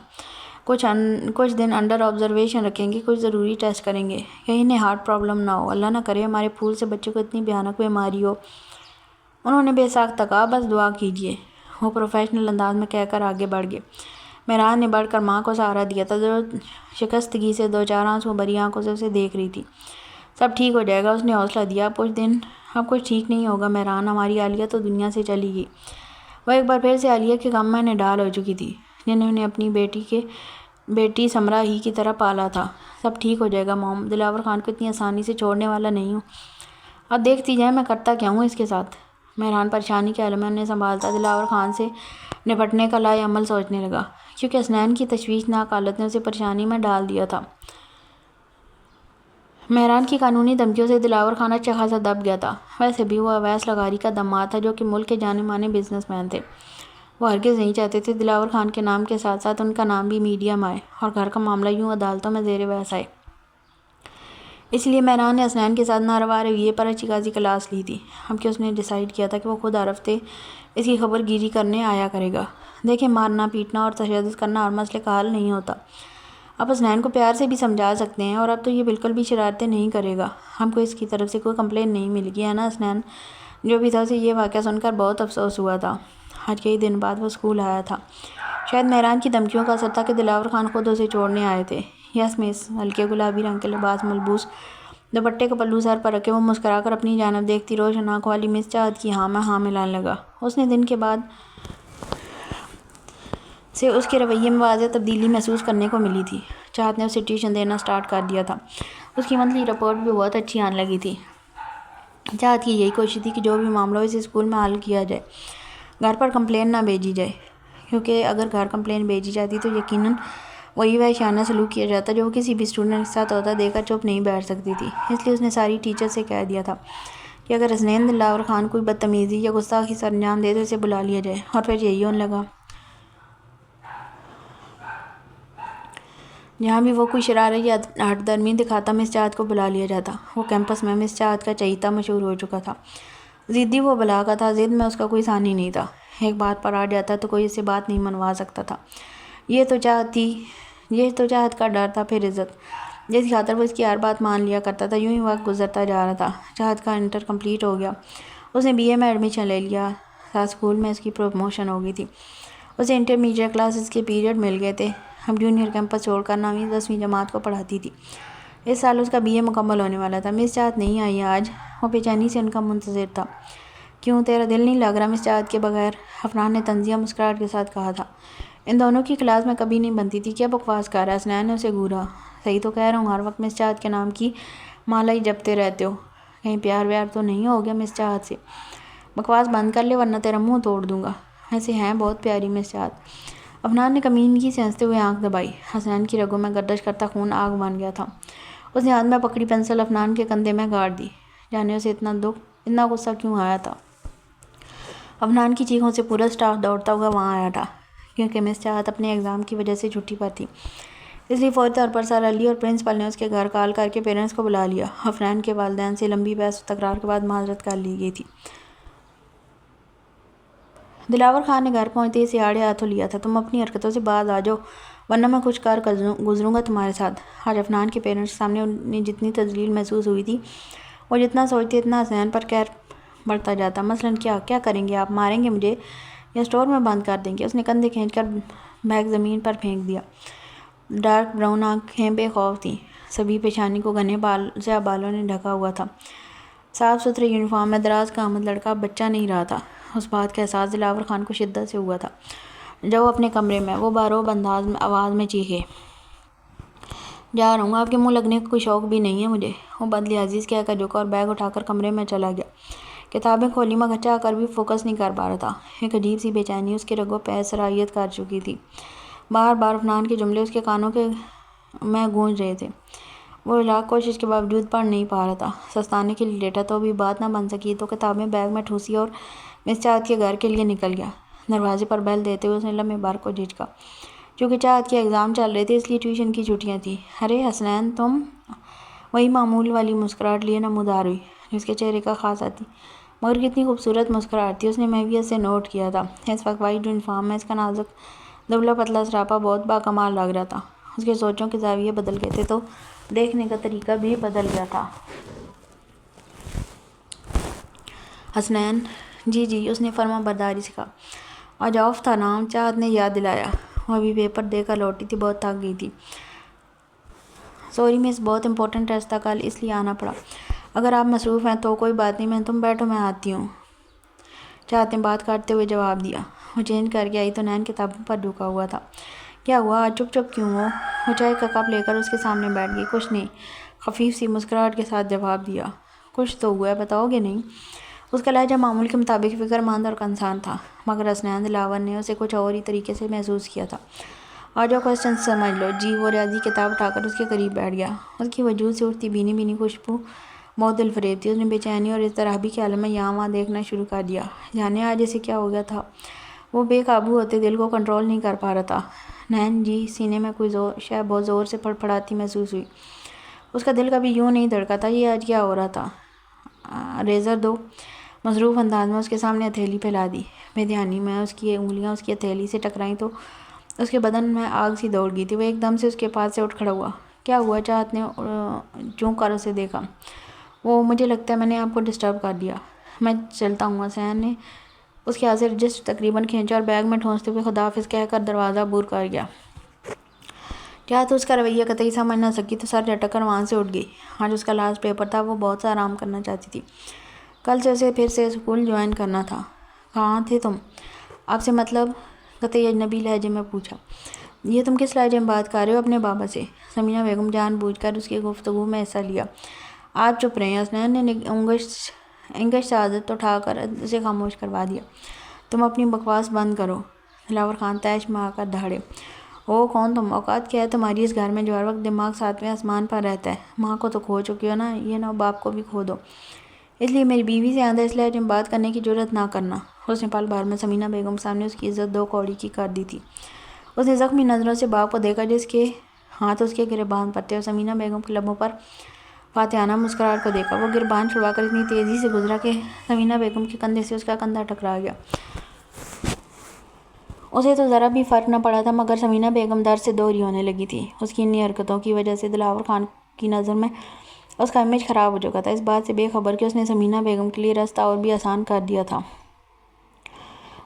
Speaker 1: کچھ دن انڈر آبزرویشن رکھیں گے، کچھ ضروری ٹیسٹ کریں گے، کہیں انہیں ہارٹ پرابلم نہ ہو، اللہ نہ کرے ہمارے پھول سے بچے کو اتنی بھیانک بیماری ہو۔ انہوں نے بے ساختہ کہا، بس دعا کیجیے، وہ پروفیشنل انداز میں کہہ کر آگے بڑھ گئے۔ مہران نے بڑھ کر ماں کو سہارا دیا تھا، جو شکستگی سے دو چار آنسو بھری آنکھوں سے اسے دیکھ رہی تھی۔ سب ٹھیک ہو جائے گا، اس نے حوصلہ دیا، اب کچھ ٹھیک نہیں ہوگا مہران، ہماری عالیہ تو دنیا سے چلی گئی۔ وہ ایک بار پھر سے عالیہ کے غم میں نڈال ہو چکی تھی، جنہوں نے اپنی بیٹی سمرہ ہی کی طرح پالا تھا۔ سب ٹھیک ہو جائے گا موم، دلاور خان کو اتنی آسانی سے چھوڑنے والا نہیں ہوں۔ اب دیکھتی جائیں میں کرتا کیا ہوں اس کے ساتھ۔ مہران پریشانی کے عالم میں انہیں سنبھالتا دلاور خان سے نپٹنے کا لائے عمل سوچنے لگا، کیونکہ حسنین کی تشویشناک حالت نے اسے پریشانی میں ڈال دیا تھا۔ مہران کی قانونی دھمکیوں سے دلاور خان اچھا خاصا دب گیا تھا۔ ویسے بھی وہ اویس لغاری کا داماد تھا، جو کہ ملک کے جانے مانے بزنس مین تھے۔ وہ ہرگز نہیں چاہتے تھے دلاور خان کے نام کے ساتھ ساتھ ان کا نام بھی میڈیا میں آئے اور گھر کا معاملہ یوں عدالتوں میں زیر بحث آئے۔ اس لیے مہران نے حسنین کے ساتھ ناروا رویے پر اچھی خاصی کلاس لی تھی، اب کہ اس نے ڈیسائیڈ کیا تھا کہ وہ خود ہر ہفتے اس کی خبر گیری کرنے آیا کرے گا۔ دیکھیں مارنا پیٹنا اور تشدد کرنا ہر مسئلے کا حل نہیں ہوتا، آپ حسنین کو پیار سے بھی سمجھا سکتے ہیں، اور اب تو یہ بالکل بھی شرارتیں نہیں کرے گا، ہم کو اس کی طرف سے کوئی کمپلین نہیں ملے گی، ہے نا حسنین؟ جو بھی تھا اسے یہ واقعہ سن کر بہت افسوس ہوا تھا۔ آج کئی دن بعد وہ اسکول آیا تھا۔ شاید مہران کی دھمکیوں کا اثر تھا کہ دلاور خان خود اسے چھوڑنے آئے تھے۔ یس مس، ہلکے گلابی رنگ کے لباس ملبوس، دوپٹے کا پلو سر پر رکھے، وہ مسکرا کر اپنی جانب دیکھتی روشن آنکھوں والی مس چاہت کی ہاں میں ہاں ملانے لگا۔ اس نے دن کے بعد سے اس کے رویے میں واضح تبدیلی محسوس کرنے کو ملی تھی۔ چاہت نے اسے ٹیوشن دینا سٹارٹ کر دیا تھا، اس کی منتھلی رپورٹ بھی بہت اچھی آنے لگی تھی۔ چاہت کی یہی کوشش تھی کہ جو بھی معاملہ ہو اسے اسکول میں حل کیا جائے، گھر پر کمپلین نہ بھیجی جائے، کیونکہ اگر گھر کمپلین بھیجی جاتی تو یقیناً وہی وحشیانہ سلوک کیا جاتا جو وہ کسی بھی اسٹوڈنٹ کے ساتھ ہوتا، دیکھ کر چپ نہیں بیٹھ سکتی تھی۔ اس لیے اس نے ساری ٹیچر سے کہہ دیا تھا کہ اگر حسنین دلاور خان کوئی بدتمیزی یا گستاخی سر انجام دے تو اسے بلا لیا جائے، اور پھر یہی ہونے لگا۔ جہاں بھی وہ کوئی شرارت یا ہٹ درمی دکھاتا مس چاہت کو بلا لیا جاتا۔ وہ کیمپس میں مس چاہت کا چہیتا مشہور ہو چکا تھا۔ ضدی وہ بلا کا تھا، ضد میں اس کا کوئی ثانی نہیں تھا، ایک بات پر اڑ جاتا تو کوئی اس سے بات نہیں منوا سکتا تھا۔ یہ تو چاہت کا ڈر تھا، پھر عزت، جس کی خاطر وہ اس کی ہر بات مان لیا کرتا تھا۔ یوں ہی وقت گزرتا جا رہا تھا، چاہت کا انٹر کمپلیٹ ہو گیا، اس نے BA میں ایڈمیشن لے لیا تھا، اسکول میں اس کی پروموشن ہو گئی تھی، اسے انٹرمیڈیٹ کلاسز کے پیریڈ مل گئے تھے، اب جونیئر کیمپس چھوڑ کر 9ویں 10ویں جماعت کو پڑھاتی تھی۔ اس سال اس کا BA مکمل ہونے والا تھا۔ مس چاہت نہیں آئی آج، وہ بے چینی سے ان کا منتظر تھا۔ کیوں تیرا دل نہیں لگ رہا مس چاہت کے بغیر؟ افنان نے طنزیہ مسکراہٹ کے ساتھ کہا تھا۔ ان دونوں کی کلاس میں کبھی نہیں بنتی تھی، کیا بکواس کر رہا ہے؟ حسنین نے اسے گھورا۔ صحیح تو کہہ رہا ہوں، ہر وقت مس چاہت کے نام کی مالا ہی جپتے رہتے ہو، کہیں پیار ویار تو نہیں ہو گیا مس چاہت سے؟ بکواس بند کر لے ورنہ تیرا منہ توڑ دوں گا، ویسے ہیں بہت پیاری مس چاہت۔ افنان نے کمینگی سے ہنستے ہوئے آنکھ دبائی، حسنین کی رگوں میں گردش کرتا خون آگ بن گیا تھا۔ اس نے ہاتھ میں پکڑی پنسل افنان کے کندھے میں گاڑ دی، جانے اسے اتنا غصہ کیوں آیا تھا۔ افنان کی چیخوں سے پورا سٹاف دوڑتا ہوا وہاں آیا تھا، کیونکہ مس چاہت اپنے ایگزام کی وجہ سے چھٹی پر تھی، اس لیے فوری طور پر سر علی اور پرنسپل نے اس کے گھر کال کر کے پیرنٹس کو بلا لیا۔ افنان کے والدین سے لمبی بحث و تکرار کے بعد معذرت کر لی گئی تھی۔ دلاور خان نے گھر پہنچتے ہی اسے آڑے ہاتھوں لیا تھا۔ تم اپنی حرکتوں سے باز آ جاؤ، ورنہ میں کچھ کر گزروں گا تمہارے ساتھ۔ آج عفنان کے پیرنٹس کے سامنے انہیں جتنی تذلیل محسوس ہوئی تھی، وہ جتنا سوچتی اتنا حسنین پر قہر بڑھتا جاتا۔ مثلاً کیا کریں گے آپ؟ ماریں گے مجھے یا اسٹور میں بند کر دیں گے؟ اس نے کندھے کھینچ کر بیگ زمین پر پھینک دیا۔ ڈارک براؤن آنکھیں بے خوف تھیں، سبھی پیشانی کو گھنے سیاہ بالوں نے ڈھکا ہوا تھا۔ صاف ستھرے یونیفارم میں دراز قامت لڑکا بچہ نہیں رہا تھا۔ اس بات کا احساس دلاور خان کو شدت سے ہوا تھا۔ جاؤ اپنے کمرے میں، وہ باروب آواز میں چیخے۔ جا رہا ہوں، آپ کے منہ لگنے کا کوئی شوق بھی نہیں ہے مجھے۔ وہ بدلہذی کہہ کر جھکا اور بیگ اٹھا کر کمرے میں چلا گیا۔ کتابیں کھولی مگر چاہ کر بھی فوکس نہیں کر پا رہا تھا۔ ایک عجیب سی بے چینی اس کے رگوں پہ سرایت کر چکی تھی۔ بار بار عفنان کے جملے اس کے کانوں میں گونج رہے تھے۔ وہ لاکھ کوشش کے باوجود پڑھ نہیں پا رہا تھا۔ سستانے کے لیے لیٹا تو بھی بات نہ بن سکی تو کتابیں بیگ میں ٹھوسی اور مس چاہت کے گھر کے لیے نکل گیا۔ دروازے پر بیل دیتے ہوئے اس نے لمحے بھر کو جھجکا۔ چونکہ چاہت کے ایگزام چل رہے تھے اس لیے ٹیوشن کی چھٹیاں تھیں۔ ارے حسنین تم؟ وہی معمول والی مسکراہٹ لیے نمودار ہوئی جس کے چہرے کا خاصہ تھی، مگر کتنی خوبصورت مسکراہٹ تھی اس نے محویت سے نوٹ کیا تھا۔ اس وقت وائٹ یونیفارم میں اس کا نازک دبلا پتلا سراپا بہت باکمال لگ رہا تھا۔ اس کے سوچوں کے زاویے بدل گئے تھے تو دیکھنے کا طریقہ بھی بدل گیا تھا۔ حسنین؟ جی اس نے فرما برداری سے کہا۔ آج آف تھا نا؟ چاہت نے یاد دلایا۔ وہ ابھی پیپر دے کر لوٹی تھی، بہت تھک گئی تھی۔ سوری مس، بہت امپورٹنٹ ٹیسٹ تھا کل، اس لیے آنا پڑا۔ اگر آپ مصروف ہیں تو کوئی بات نہیں، تم بیٹھو میں آتی ہوں، چاہت نے بات کاٹتے ہوئے جواب دیا۔ وہ چینج کر کے آئی تو نین کتابوں پر جھکا ہوا تھا۔ کیا ہوا؟ آج چپ کیوں ہو؟ وہ چائے کا کپ لے کر اس کے سامنے بیٹھ گئی۔ کچھ نہیں، خفیف سی مسکراہٹ کے ساتھ جواب دیا۔ کچھ تو ہوا ہے، بتاؤ گے نہیں؟ اس کا لہجہ معمول کے مطابق فکر مند اور کنسرن تھا، مگر حسنین دلاور نے اسے کچھ اور ہی طریقے سے محسوس کیا تھا۔ آ جاؤ کوسچن سمجھ لو۔ جی۔ وہ ریاضی کتاب اٹھا کر اس کے قریب بیٹھ گیا۔ اس کی وجود سے اٹھتی بھینی بھینی خوشبو بہت دل فریب تھی۔ اس نے بے چینی اور اضطرابی کے عالم میں یہاں وہاں دیکھنا شروع کر دیا۔ جانے آج اسے کیا ہو گیا تھا؟ وہ بے قابو ہوتے دل کو کنٹرول نہیں کر پا رہا تھا۔ نین جی؟ سینے میں کوئی شے بہت زور سے پھڑپڑاتی محسوس ہوئی۔ اس کا دل کبھی یوں نہیں دھڑکا تھا۔ یہ آج کیا ہو رہا تھا؟ ریزر دو؟ مصروف انداز میں اس کے سامنے ہتھیلی پھیلا دی۔ بے دھیانی میں اس کی انگلیاں اس کی ہتھیلی سے ٹکرائیں تو اس کے بدن میں آگ سی دوڑ گئی تھی۔ وہ ایک دم سے اس کے پاس سے اٹھ کھڑا ہوا۔ کیا ہوا؟ چاہت نے چونک کر اسے دیکھا۔ وہ مجھے لگتا ہے میں نے آپ کو ڈسٹرب کر دیا، میں چلتا ہوں۔ حسین نے اس کے ہاتھ سے رجسٹر تقریباً کھینچا اور بیگ میں ٹھونستے ہوئے خدا حافظ کہہ کر دروازہ عبور کر گیا۔ چاہت اس کا رویہ قطعی سمجھ نہ سکی تو سر جھٹک کر وہاں سے اٹھ گئی۔ آج اس کا لاسٹ پیپر تھا، وہ بہت سا آرام کرنا چاہتی تھی۔ کل سے اسے پھر سے اسکول جوائن کرنا تھا۔ کہاں تھے تم؟ آپ سے مطلب؟ قطعی اجنبی لہجے میں پوچھا۔ یہ تم کس لہجے میں بات کر رہے ہو اپنے بابا سے؟ سمینہ بیگم جان بوجھ کر اس کی گفتگو میں حصہ لیا۔ آپ چپ رہیں۔ حسنین نے انگش سعادت اٹھا کر اسے خاموش کروا دیا۔ تم اپنی بکواس بند کرو۔ دلاور خان طیش میں آ کر دہاڑے۔ او کون تم؟ اوقات کیا ہے تمہاری اس گھر میں جو ہر وقت دماغ ساتویں آسمان پر رہتا ہے؟ ماں کو تو کھو چکی ہو نا، یہ نہ باپ کو بھی کھو دو، اس لیے میری بیوی سے آندھا اس لہجے میں بات کرنے کی جرات نہ کرنا۔ اس نے پل بھر میں سمینہ بیگم سامنے اس کی عزت دو کوڑی کی کر دی تھی۔ اس نے زخمی نظروں سے باپ کو دیکھا جس کے ہاتھ اس کے گریبان پر تھے، اور سمینہ بیگم کے لبوں پر فاتحانہ مسکراہٹ کو دیکھا۔ وہ گریبان چھڑوا کر اتنی تیزی سے گزرا کہ سمینہ بیگم کے کندھے سے اس کا کندھا ٹکرا گیا۔ اسے تو ذرا بھی فرق نہ پڑا تھا، مگر سمینہ بیگم درد سے دوہری ہونے لگی تھی۔ اس کی انہی حرکتوں کی وجہ سے دلاور خان کی نظر میں اس کا امیج خراب ہو چکا تھا، اس بات سے بے خبر کہ اس نے سمینہ بیگم کے لیے راستہ اور بھی آسان کر دیا تھا۔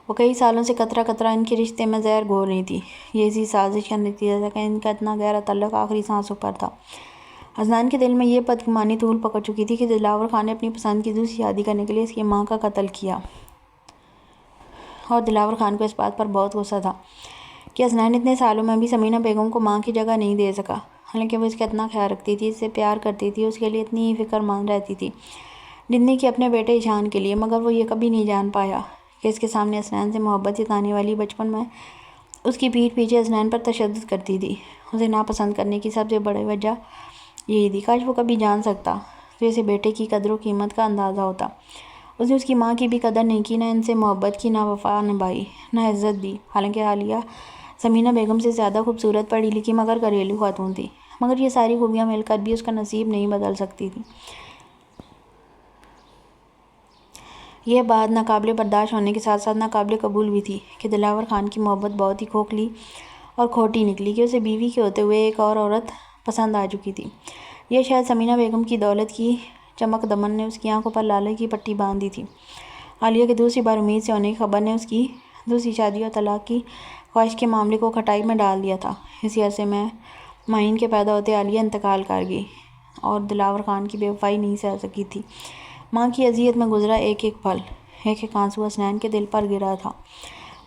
Speaker 1: وہ کئی سالوں سے قطرہ قطرہ ان کے رشتے میں زہر گھول رہی تھی۔ یہ اسی سازش کا نتیجہ تھا کہ ان کا اتنا گہرا تعلق آخری سانسوں پر تھا۔ حسنین کے دل میں یہ بدگمانی طول پکڑ چکی تھی کہ دلاور خان نے اپنی پسند کی دوسری شادی کرنے کے لیے اس کی ماں کا قتل کیا، اور دلاور خان کو اس بات پر بہت غصہ تھا کہ حسنین اتنے سالوں میں بھی سمینہ بیگم کو ماں کی جگہ نہیں دے سکا، حالانکہ وہ اس کا اتنا خیال رکھتی تھی، اس سے پیار کرتی تھی، اس کے لیے اتنی ہی فکر مند رہتی تھی جتنی کہ اپنے بیٹے ایشان کے لیے، مگر وہ یہ کبھی نہیں جان پایا کہ اس کے سامنے حسنین سے محبت جتانے والی بچپن میں اس کی پیٹھ پیچھے حسنین پر تشدد کرتی تھی، اسے ناپسند کرنے کی سب سے بڑی وجہ یہی تھی۔ کاش وہ کبھی جان سکتا تو اسے بیٹے کی قدر و قیمت کا اندازہ ہوتا۔ اس نے اس کی ماں کی بھی قدر نہیں کی، نہ ان سے محبت کی، نہ وفا نبھائی، نہ عزت دی، حالانکہ عالیہ سمینہ بیگم سے زیادہ خوبصورت، پڑھی لکھی مگر گھریلو خاتون تھی، مگر یہ ساری خوبیاں مل کر بھی اس کا نصیب نہیں بدل سکتی تھی۔ یہ بات ناقابل برداشت ہونے کے ساتھ ساتھ ناقابل قبول بھی تھی کہ دلاور خان کی محبت بہت ہی کھوکھلی اور کھوٹی نکلی کہ اسے بیوی کے ہوتے ہوئے ایک اور عورت پسند آ چکی تھی۔ یہ شاید ثمینہ بیگم کی دولت کی چمک دمن نے اس کی آنکھوں پر لالے کی پٹی باندھ دی تھی۔ عالیہ کے دوسری بار امید سے ہونے کی خبر نے اس کی دوسری شادی اور طلاق کی خواہش کے معاملے کو کھٹائی میں ڈال دیا تھا۔ اسی عرصے میں معین کے پیدا ہوتے عالیہ انتقال کر گئی اور دلاور خان کی بے وفائی نہیں سہ سکی تھی۔ ماں کی اذیت میں گزرا ایک ایک پل، ایک ایک آنسو حسنین کے دل پر گرا تھا،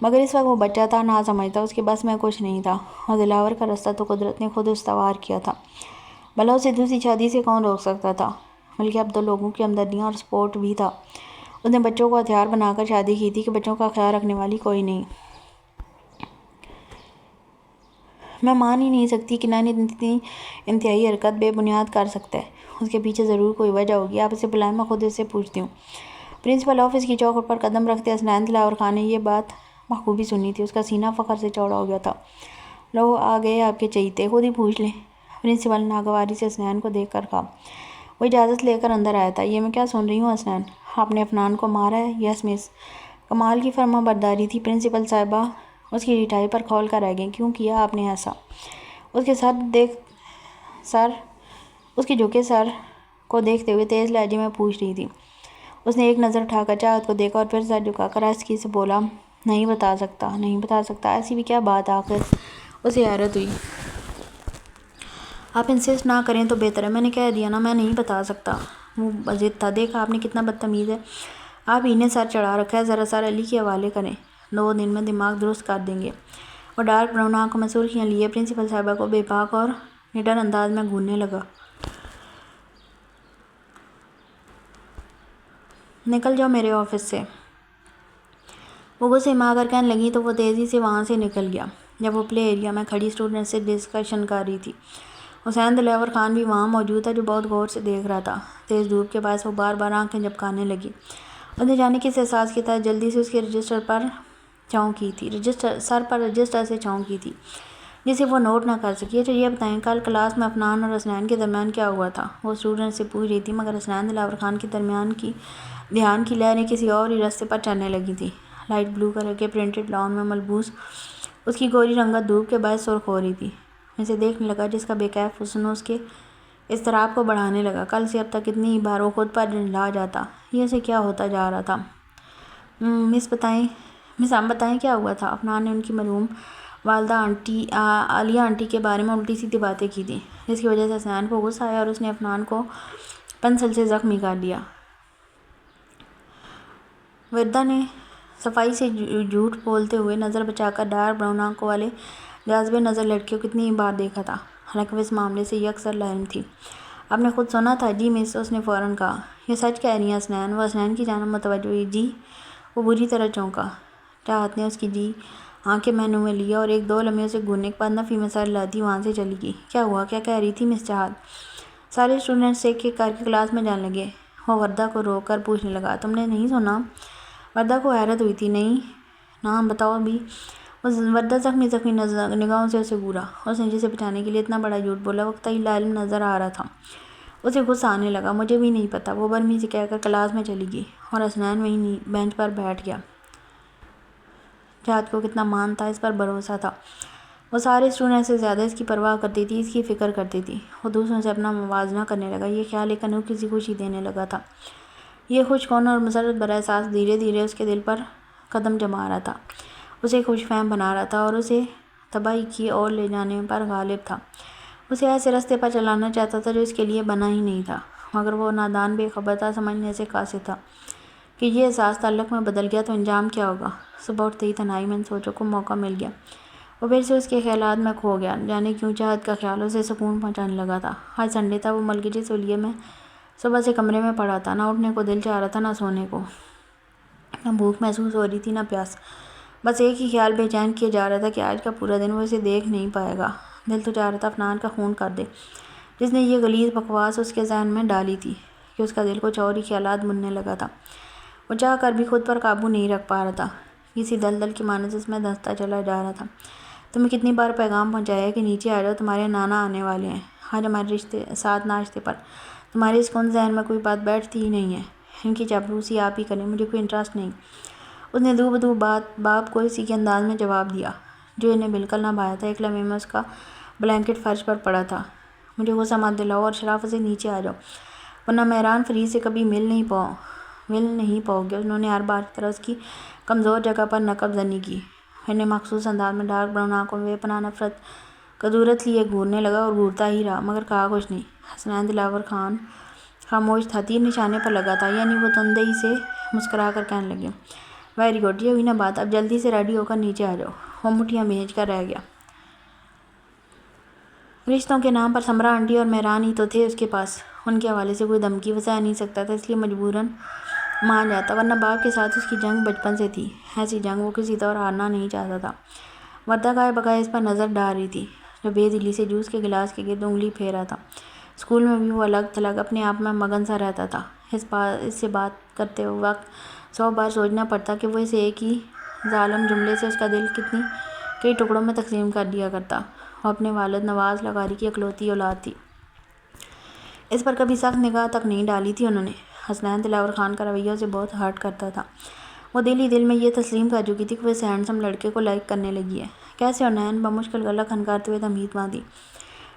Speaker 1: مگر اس وقت وہ بچہ تھا، نہ سمجھتا، اس کے بس میں کچھ نہیں تھا، اور دلاور کا رستہ تو قدرت نے خود استوار کیا تھا۔ بھلا اسے دوسری شادی سے کون روک سکتا تھا؟ بلکہ اب تو لوگوں کی ہمدردیاں اور سپورٹ بھی تھا۔ اس نے بچوں کو ہتھیار بنا کر شادی کی تھی کہ بچوں کا خیال رکھنے والی کوئی نہیں۔ میں مان ہی نہیں سکتی کہ نین اتنی انتہائی حرکت بے بنیاد کر سکتا ہے۔ اس کے پیچھے ضرور کوئی وجہ ہوگی، آپ اسے بلائیں، میں خود اس سے پوچھتی ہوں۔ پرنسپل آفس کی چوکھٹ پر قدم رکھتے حسنین دلاور خان نے یہ بات بخوبی سنی تھی۔ اس کا سینہ فخر سے چوڑا ہو گیا تھا۔ لو آ گئے آپ کے چہیتے، خود ہی پوچھ لیں، پرنسپل نے ناگواری سے حسنین کو دیکھ کر کہا۔ وہ اجازت لے کر اندر آیا تھا۔ یہ میں کیا سن رہی ہوں حسنین؟ آپ نے عفنان کو مارا ہے؟ یس مس۔ کمال کی فرما برداری تھی۔ پرنسپل صاحبہ اس کی رٹائی پر کھول کر رہ گئیں۔ کیوں کیا آپ نے ایسا؟ اس کے جھکے سر کو دیکھتے ہوئے تیز لہجے میں پوچھ رہی تھی۔ اس نے ایک نظر اٹھا کر چاہت کو دیکھا اور پھر سر جھکا کر آہستگی سے بولا، نہیں بتا سکتا، نہیں بتا سکتا۔ ایسی بھی کیا بات آخر؟ اسے حیرت ہوئی۔ آپ انسسٹ نہ کریں تو بہتر ہے، میں نے کہہ دیا نا، میں نہیں بتا سکتا۔ وہ ضد تھا۔ دیکھا آپ نے کتنا بدتمیز ہے، آپ ہی نے سر چڑھا رکھا ہے۔ ذرا سر علی کے حوالے کریں، 2 دن میں دماغ درست کر دیں گے۔ وہ ڈارک براؤن آنکھوں میں سرخیاں لیے پرنسپل صاحبہ کو بے باک اور نڈر انداز میں گھورنے لگا۔ نکل جاؤ میرے آفس سے۔ وہ غصے میں آ کر کہنے لگی تو وہ تیزی سے وہاں سے نکل گیا۔ جب وہ پلے ایریا میں کھڑی اسٹوڈنٹ سے ڈسکشن کر رہی تھی، حسین دلاور خان بھی وہاں موجود تھا، جو بہت غور سے دیکھ رہا تھا۔ تیز دھوپ کے باعث وہ بار بار آنکھیں جھپکانے لگی۔ اس نے جانے کس احساس کے تحت جلدی سے اس کے رجسٹر پر چھاؤں کی تھی، سر پر رجسٹر سے چھاؤں کی تھی، جسے وہ نوٹ نہ کر سکی۔ اچھا یہ بتائیں، کل کلاس میں عفنان اور حسنین کے درمیان کیا ہوا تھا؟ وہ اسٹوڈنٹ سے پوچھ رہی تھی، مگر حسنین دلاور خان کے درمیان کی دھیان کی لہریں کسی اور ہی رستے پر چلنے لگی تھیں۔ لائٹ بلو کلر کے پرنٹڈ لاؤن میں ملبوس اس کی گوری رنگت دھوپ کے باعث سرخ ہو رہی تھی۔ اسے دیکھنے لگا جس کا بے کیف حسن اس کے اضطراب کو بڑھانے لگا۔ کل سے اب تک کتنی ہی بار وہ خود پر جھنجلا جاتا، یہ اسے کیا ہوتا جا رہا تھا؟ مس آپ بتائیں کیا ہوا تھا؟ عفنان نے ان کی مرحوم والدہ عالیہ آنٹی کے بارے میں الٹی سیدھی باتیں کی تھیں، جس کی وجہ سے حسنین کو غصہ آیا اور اس نے عفنان کو پنسل سے زخمی کر دیا۔ وردہ نے صفائی سے جھوٹ بولتے ہوئے نظر بچا کر ڈارک براؤن آنکھوں والے جاذب نظر لڑکے کو کتنی ہی بار دیکھا تھا، حالانکہ وہ اس معاملے سے یکسر لاعلم تھی۔ آپ نے خود سنا تھا؟ جی مس، اس نے فوراً کہا۔ یہ سچ کہہ رہی ہیں حسنین؟ وہ حسنین کی جانب متوجہ ہوئی۔ جی۔ وہ بری طرح چونکا۔ چاہت نے اس کی جی آنکھیں منہ میں لیا اور 1-2 لمحے اسے گھورنے کے بعد نفی میں سر ہلاتی وہاں سے چلی گئی۔ کیا ہوا؟ کیا کہہ رہی تھی مس چاہت؟ سارے اسٹوڈنٹس ایک ایک کر کے کلاس میں جانے لگے۔ وہ وردہ کو روک کر پوچھنے لگا، تم نے نہیں سنا؟ وردہ کو حیرت ہوئی تھی۔ نہیں، نہ بتاؤ بھی۔ وردہ زخمی نگاہوں سے اسے گھورا۔ اس نے جسے بچانے کے لیے اتنا بڑا جھوٹ بولا وہ قطعی لاعلم نظر آ رہا تھا۔ اسے غصہ آنے لگا۔ مجھے بھی نہیں پتا، وہ برہمی سے کہہ کر کلاس میں چلی گئی اور حسنین وہیں بینچ پر بیٹھ گیا۔ چاہت کو کتنا مان تھا، اس پر بھروسہ تھا۔ وہ سارے اسٹوڈنٹ سے زیادہ اس کی پرواہ کرتی تھی، اس کی فکر کرتی تھی۔ وہ دوسروں سے اپنا موازنہ کرنے لگا۔ یہ خیال ایک انوکھی سی خوشی دینے لگا تھا۔ یہ خوش کن اور مسرت بھرا احساس دھیرے دھیرے اس کے دل پر قدم جما رہا تھا، اسے خوش فہم بنا رہا تھا اور اسے تباہی کی اور لے جانے پر غالب تھا۔ اسے ایسے راستے پر چلانا چاہتا تھا جو اس کے لیے بنا ہی نہیں تھا، مگر وہ نادان بے خبر تھا، سمجھنے سے قاصر تھا کہ یہ احساس تعلق میں بدل گیا تو انجام کیا ہوگا۔ صبح اٹھتے ہی تنہائی میں ان سوچوں کو موقع مل گیا۔ وہ پھر سے اس کے خیالات میں کھو گیا۔ جانے کیوں چاہت کا خیال اسے سکون پہنچانے لگا تھا۔ آج سنڈے تھا۔ وہ ملگری تولیے میں صبح سے کمرے میں پڑا تھا، نہ اٹھنے کو دل چاہ رہا تھا، نہ سونے کو، نہ بھوک محسوس ہو رہی تھی، نہ پیاس۔ بس ایک ہی خیال بے چین کیے جا رہا تھا کہ آج کا پورا دن وہ اسے دیکھ نہیں پائے گا۔ دل تو چاہ رہا تھا عفنان کا خون کر دے، جس نے یہ غلیظ بکواس اس کے ذہن میں ڈالی تھی، کہ اس کا دل کچھ اور ہی خیالات بننے لگا تھا۔ وہ چاہ کر بھی خود پر قابو نہیں رکھ پا رہا تھا، کسی دلدل کی مانند اس میں دھنستا چلا جا رہا تھا۔ تمہیں کتنی بار پیغام پہنچایا ہے کہ نیچے آ جاؤ، تمہارے نانا آنے والے ہیں آج ہمارے ساتھ ناشتے پر۔ تمہارے اس کن ذہن میں کوئی بات بیٹھتی ہی نہیں ہے۔ ان کی چاپلوسی آپ ہی کریں، مجھے کوئی انٹرسٹ نہیں۔ اس نے دو بدو باپ کو اسی کے انداز میں جواب دیا جو انہیں بالکل نہ بھایا تھا۔ ایک لمحے میں اس کا بلینکٹ فرش پر پڑا تھا۔ مجھے غصہ مت دلاؤ اور شرافت سے نیچے آ جاؤ، ورنہ مہران فرید سے کبھی مل نہیں پاؤ گے۔ انہوں نے ہر بار کی طرح اس کی کمزور جگہ پر نقب زنی کی۔ پھر مخصوص انداز میں ڈارک براؤن آنکھوں میں بے پناہ نفرت کا صورت لیے گھورنے لگا اور گھورتا ہی رہا، مگر کہا کچھ نہیں۔ حسنین دلاور خان خاموش تھا۔ تیر نشانے پر لگا تھا، یعنی وہ تندئی سے مسکرا کر کہنے لگے، ویری گڈ، یہ ہوئی نا بات، اب جلدی سے ریڈی ہو کر نیچے آ جاؤ۔ وہ مٹھیاں بھیج کر رہ گیا۔ رشتوں کے نام پر سمرا آنٹی اور مہران ہی تو تھے اس کے پاس۔ ان کے حوالے سے کوئی دھمکی وہ سہ نہیں سکتا تھا، اس لیے مجبوراً مان جاتا، ورنہ باپ کے ساتھ اس کی جنگ بچپن سے تھی۔ ایسی جنگ وہ کسی طور ہارنا نہیں چاہتا تھا۔ وردہ گائے بگائے اس پر نظر ڈال رہی تھی، جو بے دلی سے جوس کے گلاس کے گرد انگلی پھیر رہا تھا۔ اسکول میں بھی وہ الگ تھلگ اپنے آپ میں مگن سا رہتا تھا۔ اس سے بات کرتے وقت 100 بار سوچنا پڑتا کہ وہ اس ایک ہی ظالم جملے سے اس کا دل کئی ٹکڑوں میں تقسیم کر دیا کرتا۔ وہ اپنے والد نواز لغاری کی اکلوتی اولاد تھی۔ اس پر کبھی سخت نگاہ تک نہیں ڈالی تھی انہوں نے۔ حسنین دلاور خان کا رویہ اسے بہت ہرٹ کرتا تھا۔ وہ دل ہی دل میں یہ تسلیم کر چکی تھی کہ وہ اس ہینڈسم لڑکے کو لائک کرنے لگی ہے۔ کیسے؟ اور نین بمشکل گلہ کھنکارتے ہوئے تمہید باندھی۔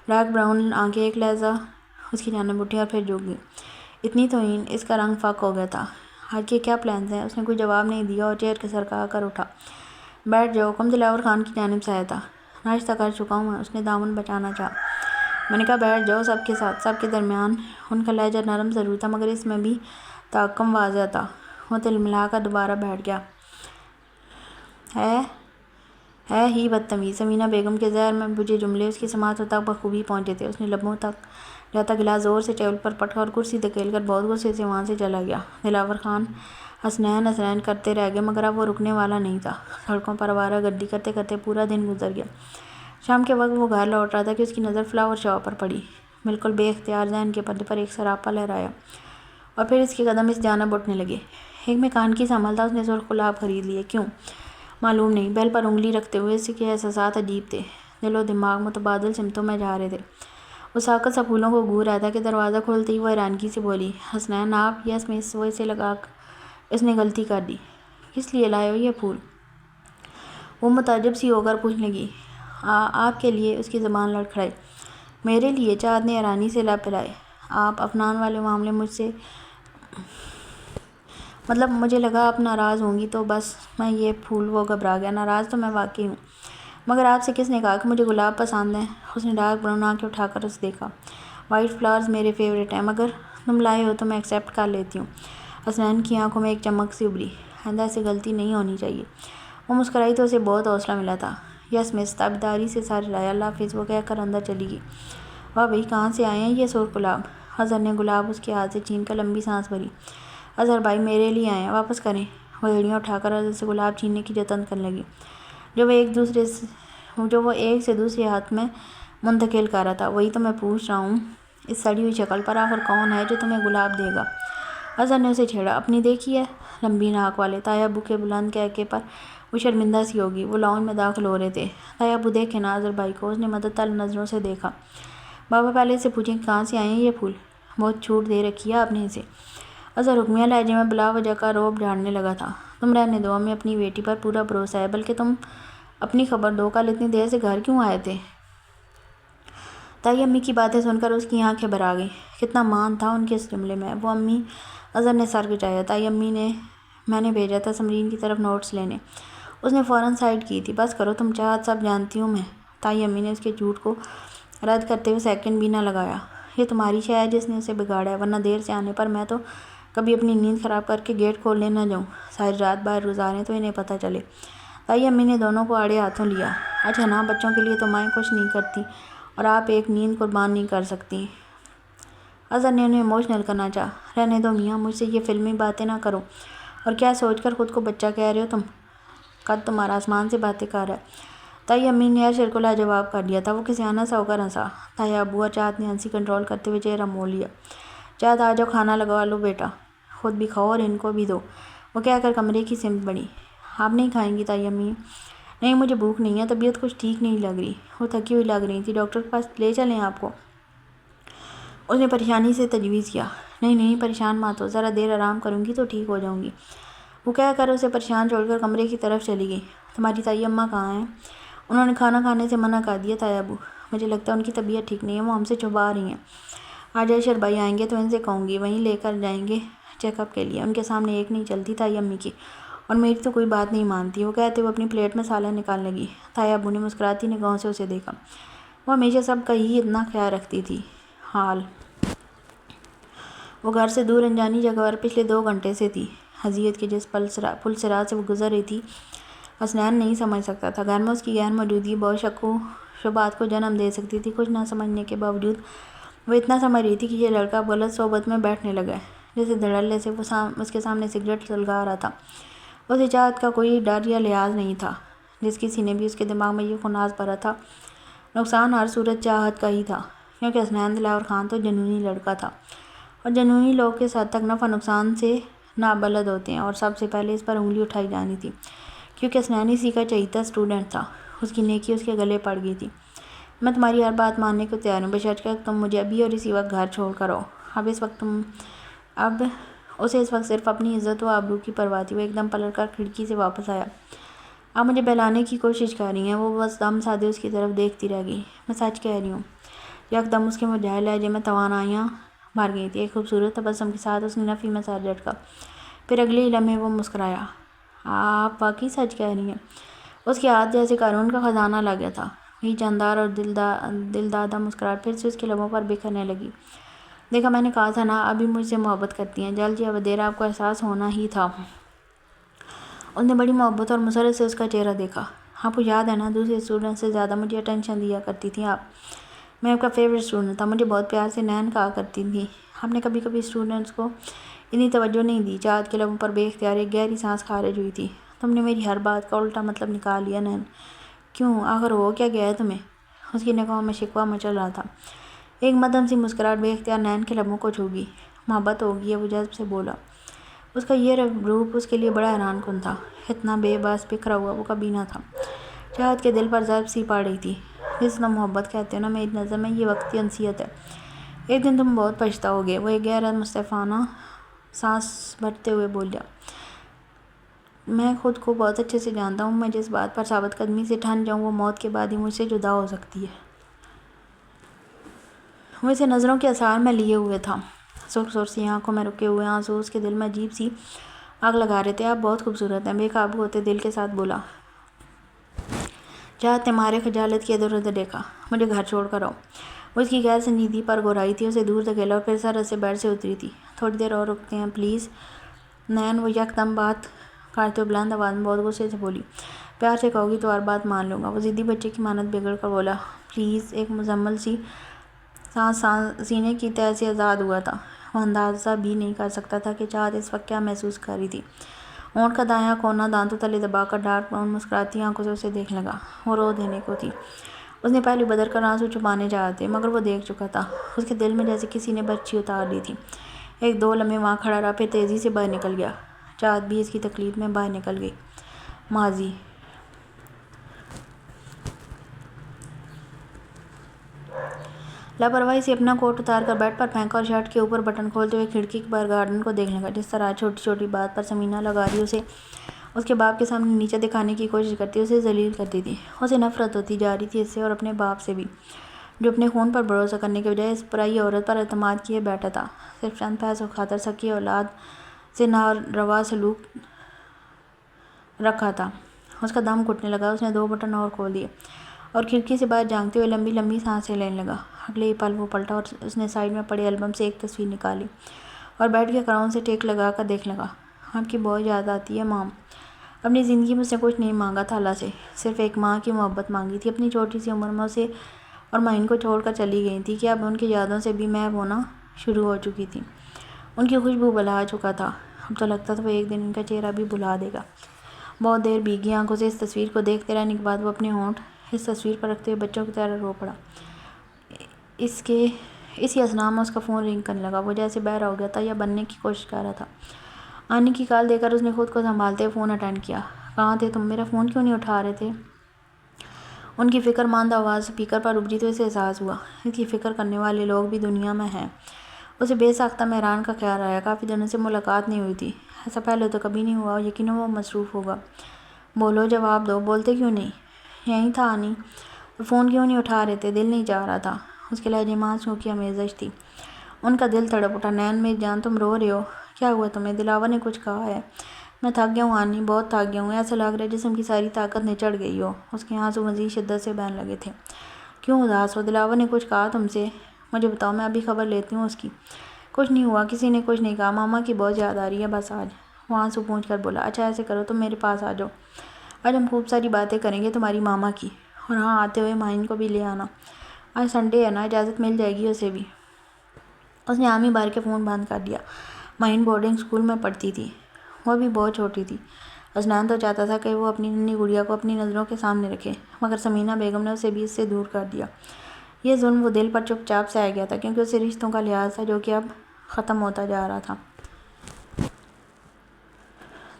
Speaker 1: ڈارک براؤن آنکھیں ایک لحظہ اس کی جانب اٹھیں اور پھر جھک گئیں۔ اتنی توہین! اس کا رنگ فاق ہو گیا تھا۔ آج کے کیا پلانز ہیں؟ اس نے کوئی جواب نہیں دیا اور چیئر کے سرکا کر اٹھا۔ بیٹھ جاؤ، حکم دلاور خان کی جانب سے آیا تھا۔ ناشتہ کر چکا ہوں میں، اس نے دامن بچانا چاہا۔ میں نے کہا بیٹھ جاؤ، سب کے ساتھ، سب کے درمیان۔ ان کا لہجہ نرم ضرور تھا، مگر اس میں بھی تحکم واضح تھا۔ وہ تلملا کر دوبارہ بیٹھ گیا۔ ہے ہی بدتمیز۔ سمینہ بیگم کے زہر میں بجھے جملے اس کی سماعتوں تک بخوبی پہنچے تھے۔ اس نے لبوں تک جاتا گلاس زور سے ٹیبل پر پٹکا اور کرسی دھکیل کر بہت غصے سے وہاں سے چلا گیا۔ دلاور خان حسنین کرتے رہ گئے، مگر اب وہ رکنے والا نہیں تھا۔ سڑکوں پر آوارہ گردی کرتے کرتے پورا دن گزر گیا۔ شام کے وقت وہ گھر لوٹ رہا تھا کہ اس کی نظر فلاور شاپ پر پڑی۔ بالکل بے اختیار ذہن کے پردے پر ایک سراپا لہرایا اور پھر اس کے قدم اس جانب اٹھنے لگے۔ ایک میں کانکی سے عمل تھا، اس نے سرخ گلاب خرید لیے۔ کیوں؟ معلوم نہیں۔ بیل پر انگلی رکھتے ہوئے اس کے احساسات عجیب تھے۔ دل و دماغ متبادل سمتوں میں جا رہے تھے۔ وہ ساکت سا پھولوں کو گھور رہا تھا کہ دروازہ کھولتے ہی وہ حیرانگی سے بولی، حسنین آپ؟ یس مس۔ وہ اسے لگا اس نے غلطی کر دی۔ کس لیے لائے ہو یہ پھول؟ وہ متعجب سی ہو کر پوچھنے لگی۔ آپ کے لیے؟ اس کی زبان لڑکھڑائی۔ میرے لیے؟ چاند نے حیرانی سے لب پھیلائے۔ آپ افنان والے معاملے مجھ سے مطلب مجھے لگا آپ ناراض ہوں گی تو بس میں یہ پھول۔ وہ گھبرا گیا۔ ناراض تو میں واقعی ہوں، مگر آپ سے کس نے کہا کہ مجھے گلاب پسند ہیں؟ اس نے ڈارک براؤن آنکھیں اٹھا کر اسے دیکھا۔ وائٹ فلاورز میرے فیورٹ ہیں، مگر تم لائے ہو تو میں ایکسیپٹ کر لیتی ہوں۔ حسنین کی آنکھوں میں ایک چمک سی ابھری۔ آئندہ ایسی غلطی نہیں ہونی چاہیے۔ وہ مسکرائی تو اسے بہت حوصلہ ملا تھا۔ یس مس۔ تابعداری سے سر ہلایا۔ اللہ حافظ، وہ کہہ کر اندر چلی گئی۔ واہ بھئی، کہاں سے آئے ہیں یہ سرخ گلاب؟ اظہر نے گلاب اس کے ہاتھ سے چھین کر لمبی سانس بھری۔ اظہر بھائی میرے لیے آئے ہیں، واپس کریں۔ وہ ایڑیاں اٹھا کر اظہر سے گلاب چھیننے کی جتن کرنے لگی، جو وہ ایک سے دوسرے ہاتھ میں منتقل کر رہا تھا۔ وہی تو میں پوچھ رہا ہوں، اس سڑی ہوئی شکل پر آخر کون ہے جو تمہیں گلاب دے گا؟ اظہر نے اسے چھیڑا۔ اپنی دیکھی ہے لمبی ناک والے تایا ابو کے بلند کہکے پر وہ شرمندہ سی ہوگی۔ وہ لاؤنج میں داخل ہو رہے تھے۔ تایا ابو دیکھیں نا اظہر بھائی کو۔ اس نے مدد طلب نظروں سے دیکھا۔ بابا پہلے سے پوچھیں کہ کہاں سے آئے ہیں یہ پھول؟ بہت چھوٹ دے رکھی ہے آپ نے اسے۔ اظہر حکمیہ لہجے میں بلا وجہ کا رعب جھاڑنے لگا تھا۔ تم رہنے دو، ہمیں اپنی بیٹی پر پورا بھروسہ ہے، بلکہ تم اپنی خبر دو، کل اتنی دیر سے گھر کیوں آئے تھے؟ تائی امی کی باتیں سن کر اس کی آنکھیں بھر آ گئیں۔ کتنا مان تھا ان کے اس جملے میں۔ وہ امی؟ اظہر نے سر کھچایا۔ تائی امی نے میں نے بھیجا تھا سمرین کی طرف نوٹس لینے۔ اس نے فوراً سائڈ کی تھی۔ بس کرو تم چاہت، سب جانتی ہوں میں۔ تائی امی نے اس کے جھوٹ کو رد کرتے ہوئے سیکنڈ بھی نہ لگایا۔ یہ تمہاری شے ہے جس نے اسے بگاڑا ہے، ورنہ دیر سے آنے پر میں تو کبھی اپنی نیند خراب کر کے گیٹ کھولنے نہ جاؤں۔ ساری رات باہر گزاریں تو انہیں پتہ چلے۔ تائی امی نے دونوں کو آڑے ہاتھوں لیا۔ اچھا نا، بچوں کے لیے تو مائیں کچھ نہیں کرتی اور آپ ایک نیند قربان نہیں کر سکتی۔ اظہر نے انہیں ایموشنل کرنا چاہا۔ رہنے دو میاں، مجھ سے یہ فلمی باتیں نہ کرو۔ اور کیا سوچ کر خود کو بچہ کہہ رہے ہو تم؟ قد تمہارا آسمان سے باتیں کر رہا ہے۔ تائی امی نے اشر کو لاجواب کر دیا تھا۔ وہ کسی آنا سا ہو کر ہنسا۔ تایا ابو اور چاہت نے ہنسی کنٹرول کرتے ہوئے چہرہ موڑ لیا۔ چاہت آ جاؤ، کھانا لگوا لو بیٹا، خود بھی کھاؤ اور ان کو بھی دو، وہ کہہ کر کمرے کی سمت بڑھی۔ آپ نہیں کھائیں گی تائی امی؟ نہیں، مجھے بھوک نہیں ہے، طبیعت کچھ ٹھیک نہیں لگ رہی۔ وہ تھکی ہوئی لگ رہی تھی، ڈاکٹر کے پاس لے چلیں آپ کو؟ اس نے پریشانی سے تجویز کیا۔ نہیں، پریشان مت ہو، ذرا دیر آرام کروں گی تو ٹھیک ہو جاؤں گی، وہ کہہ کر اسے پریشان چھوڑ کر کمرے کی طرف چلی گئی۔ تمہاری تائی اماں کہاں ہیں؟ انہوں نے کھانا کھانے سے منع کر دیا تھا ابو، مجھے لگتا ہے ان کی طبیعت ٹھیک نہیں ہے، وہ ہم سے چھپا رہی ہیں۔ آج عائشہ بھائی آئیں گے تو ان سے کہوں گی، وہیں لے کر جائیں گے چیک اپ کے لیے۔ ان کے سامنے ایک نہیں چلتی تائی امی کی، اور میری تو کوئی بات نہیں مانتی، وہ کہتے ہوئے اپنی پلیٹ میں سالن نکالنے لگی۔ تائی ابو نے مسکراتی نگاہوں سے اسے دیکھا۔ وہ ہمیشہ سب کا ہی اتنا خیال رکھتی تھی۔ حال وہ گھر سے دور انجانی جگہ پر پچھلے 2 گھنٹے سے تھی۔ اذیت کے جس پل صراط سے وہ گزر رہی تھی، حسنین نہیں سمجھ سکتا تھا۔ گھر میں اس کی غیر موجودگی بہت شک و شبہات کو جنم دے سکتی تھی۔ کچھ نہ سمجھنے کے باوجود وہ اتنا سمجھ رہی تھی کہ یہ لڑکا اب غلط صحبت میں بیٹھنے لگا ہے۔ جیسے دھڑلے سے وہ اس کے سامنے سگریٹ سلگا رہا تھا۔ اسے چاہت کا کوئی ڈر یا لحاظ نہیں تھا۔ جس کسی نے بھی اس کے دماغ میں یہ خناس بھرا تھا، نقصان ہر صورت چاہت کا ہی تھا، کیونکہ حسنین دلاور خان تو جنونی لڑکا تھا، اور جنونی لوگ کس حد تک نفع نقصان سے نابلد ہوتے ہیں، اور سب سے پہلے اس پر انگلی اٹھائی جانی تھی، کیونکہ حسنین اسی کا چہیتا اسٹوڈنٹ تھا۔ اس کی نیکی اس کے گلے پڑ گئی تھی۔ میں تمہاری ہر بات ماننے کو تیار ہوں، بشرطیکہ تم مجھے ابھی اور اسی وقت گھر چھوڑ کر آؤ۔ اب اسے اس وقت صرف اپنی عزت و آبرو کی پرواہ تھی۔ وہ ایک دم پلٹ کر کھڑکی سے واپس آیا۔ آپ مجھے بہلانے کی کوشش کر رہی ہیں؟ وہ بس دم سادے اس کی طرف دیکھتی رہ گئی۔ میں سچ کہہ رہی ہوں۔ یکدم اس کے مجاہر لہجے میں توانائیاں بھر گئی تھیں۔ ایک خوبصورت تبسم کے ساتھ اس نے نفی میں سر جھٹکا، پھر اگلے ہی لمحے وہ مسکرایا۔ آپ واقعی سچ کہہ رہی ہیں؟ اس کے ہاتھ جیسے قارون کا خزانہ لگا تھا۔ وہی جاندار اور دلدادہ مسکراہٹ پھر سے اس کے لبوں پر بکھرنے لگی۔ دیکھا، میں نے کہا تھا نا، ابھی مجھ سے محبت کرتی ہیں، جلد یا بدیر آپ کو احساس ہونا ہی تھا۔ اس نے بڑی محبت اور مسرت سے اس کا چہرہ دیکھا۔ آپ کو یاد ہے نا، دوسرے اسٹوڈنٹ سے زیادہ مجھے اٹینشن دیا کرتی تھیں آپ۔ میں آپ کا فیوریٹ اسٹوڈنٹ تھا، مجھے بہت پیار سے نین کہا کرتی تھیں۔ آپ نے کبھی کبھی اسٹوڈنٹس کو اتنی توجہ نہیں دی۔ چاہت کے لبوں پر بے اختیار ایک گہری سانس خارج ہوئی تھی۔ تم نے میری ہر بات کا الٹا مطلب نکال لیا نین۔ کیوں؟ آخر ہو کیا گیا ہے تمہیں؟ اس کی نگاہوں میں شکوہ مچل رہا تھا۔ ایک مدھم سی مسکراہٹ بے اختیار نین کے لبوں کو چھو گئی۔ محبت ہوگی ہے، وہ جذب سے بولا۔ اس کا یہ روپ اس کے لیے بڑا حیران کن تھا۔ اتنا بے بس بکھرا ہوا وہ کبھی نہ تھا۔ چاہت کے دل پر ضرب سی پڑ رہی تھی۔ جس طرح محبت کہتے ہو نا، میری نظر میں یہ وقتی انسیت ہے، ایک دن تم بہت پچھتاؤ گے۔ وہ ایک گہرا مستعفانہ سانس بھرتے ہوئے بولا۔ میں خود کو بہت اچھے سے جانتا ہوں، میں جس بات پر ثابت قدمی سے ٹھن جاؤں وہ موت کے بعد ہی مجھ سے جدا ہو سکتی ہے۔ وہ اسے نظروں کے اثار میں لیے ہوئے تھا۔ سرخ سی آنکھوں میں رکے ہوئے آنسو اس کے دل میں عجیب سی آگ لگا رہے تھے۔ آپ بہت خوبصورت ہیں، بے قابو ہوتے دل کے ساتھ بولا۔ چاہت نے مارے خجالت کے ادھر ادھر دیکھا۔ مجھے گھر چھوڑ کر آؤ۔ وہ اس کی غیر سنجیدگی پر گھبرائی تھی، اسے دور دھکیلا اور پھر سرعت سے بیڈ سے اتری تھی۔ تھوڑی دیر اور رکتے ہیں پلیز نین، وہ یکدم بات کرتے ہوئے بلند آواز میں بہت غصے سے بولی۔ پیار سے کہو گی تو ہر بات مان لوں گا۔ وہ ضدی بچے کی مانند بگڑ کر بولا، پلیز۔ ایک مزمل سی سانس سینے کی تہہ سے آزاد ہوا تھا۔ وہ اندازہ بھی نہیں کر سکتا تھا کہ چاہت اس وقت کیا محسوس کر رہی تھی۔ ہونٹ کا دایاں کونا دانتوں تلے دبا کر ڈارک براؤن مسکراتی آنکھوں سے اسے دیکھنے لگا۔ وہ رو دینے کو تھی۔ اس نے پہلو بدر کر آنسو چھپانے چاہے مگر وہ دیکھ چکا تھا۔ اس کے دل میں جیسے کسی نے برچھی اتار لی تھی۔ ایک 2 لمحے وہاں کھڑا رہا، پھر تیزی سے باہر نکل گیا۔ چاہت بھی اس کی تکلیف میں باہر نکل گئی۔ ماضی لاپرواہی سے اپنا کوٹ اتار کر بیڈ پر پھینکا اور شرٹ کے اوپر بٹن کھولتے ہوئے کھڑکی کے باہر گارڈن کو دیکھنے لگا۔ جس طرح چھوٹی چھوٹی بات پر سمینہ لغاری اسے اس کے باپ کے سامنے نیچا دکھانے کی کوشش کرتی، اسے ذلیل کرتی تھی۔ اسے نفرت ہوتی جا رہی تھی اس سے اور اپنے باپ سے بھی، جو اپنے خون پر بھروسہ کرنے کے بجائے اس پرائی عورت پر اعتماد کیے بیٹھا تھا، صرف چند پیسوں کی خاطر سکی اولاد سے ناروا سلوک رکھا تھا۔ اس کا دم گھٹنے لگا۔ اس نے 2 بٹن اور کھول دیے اور کھڑکی سے باہر جھانکتے ہوئے لمبی لمبی سانسیں لینے لگا۔ اگلے ہی پل وہ پلٹا اور اس نے سائیڈ میں پڑے البم سے ایک تصویر نکالی اور بیڈ کے کراؤن سے ٹیک لگا کر دیکھنے لگا۔ آپ کی بہت یاد آتی ہے مام۔ اپنی زندگی میں اس نے کچھ نہیں مانگا تھا اللہ سے، صرف ایک ماں کی محبت مانگی تھی۔ اپنی چھوٹی سی عمر میں اسے اور معین کو چھوڑ کر چلی گئی تھی کہ اب ان کی یادوں سے بھی محو ہونا شروع ہو چکی تھی۔ ان کی خوشبو بھلا چکا تھا۔ اب تو لگتا تھا وہ ایک دن ان کا چہرہ بھی بھلا دے گا۔ بہت دیر بھیگی آنکھوں سے اس تصویر کو دیکھتے رہنے کے بعد وہ اپنے ہونٹ اس تصویر پر رکھتے ہوئے بچوں کی طرح رو پڑا۔ اسی اثنا میں اس کا فون رنگ کرنے لگا۔ وہ جیسے بہرا ہو گیا تھا یا بننے کی کوشش کر رہا تھا۔ آنے کی کال دے کر اس نے خود کو سنبھالتے ہوئے فون اٹینڈ کیا۔ کہاں تھے تم؟ میرا فون کیوں نہیں اٹھا رہے تھے؟ ان کی فکر ماندہ آواز اسپیکر پر ابھری تو اسے احساس ہوا اس کی فکر کرنے والے لوگ بھی دنیا میں ہیں۔ اسے بے ساختہ مہران کا خیال آیا۔ کافی دنوں سے ملاقات نہیں ہوئی تھی، ایسا پہلے تو کبھی نہیں ہوا، یقیناً وہ مصروف ہوگا۔ بولو، جواب دو، بولتے کیوں نہیں؟ یہیں تھا آنی، تو فون کیوں نہیں اٹھا رہے تھے؟ دل نہیں چاہ رہا تھا۔ اس کے لہجے ماسوں کی آمیزش تھی۔ ان کا دل تڑپ اٹھا۔ نین میری جان تم رو رہے ہو، کیا ہوا تمہیں؟ دلاور نے کچھ کہا ہے؟ میں تھک گیا ہوں آنی، بہت تھک گیا ہوں، ایسا لگ رہا ہے جسم کی ساری طاقت نچڑ گئی ہو۔ اس کے آنسو مزید شدت سے بہنے لگے تھے۔ کیوں اداس ہو؟ دلاور نے کچھ کہا تم سے؟ مجھے بتاؤ، میں ابھی خبر لیتی ہوں اس کی۔ کچھ نہیں ہوا، کسی نے کچھ نہیں کہا، ماما کی بہت یاد آ رہی ہے بس آج۔ وہ آنسو پونچھ کر بولا، اچھا ایسے کرو، تم میرے پاس آ جاؤ، آج ہم خوب ساری باتیں کریں گے تمہاری ماما کی، اور ہاں آتے ہوئے ماہین کو بھی لے آنا، آج سنڈے ہے نا، اجازت مل جائے گی اسے بھی۔ اس نے آمی بھر کے فون بند کر دیا۔ ماہین بورڈنگ اسکول میں پڑھتی تھی، وہ بھی بہت چھوٹی تھی۔ حسنین تو چاہتا تھا کہ وہ اپنی ننھی گڑیا کو اپنی نظروں کے سامنے رکھے، مگر سمینہ بیگم نے اسے بھی اس سے دور کر دیا۔ یہ ظلم وہ دل پر چپ چاپ سے آ گیا تھا، کیونکہ اسے رشتوں کا لحاظ تھا جو کہ اب ختم ہوتا جا رہا تھا۔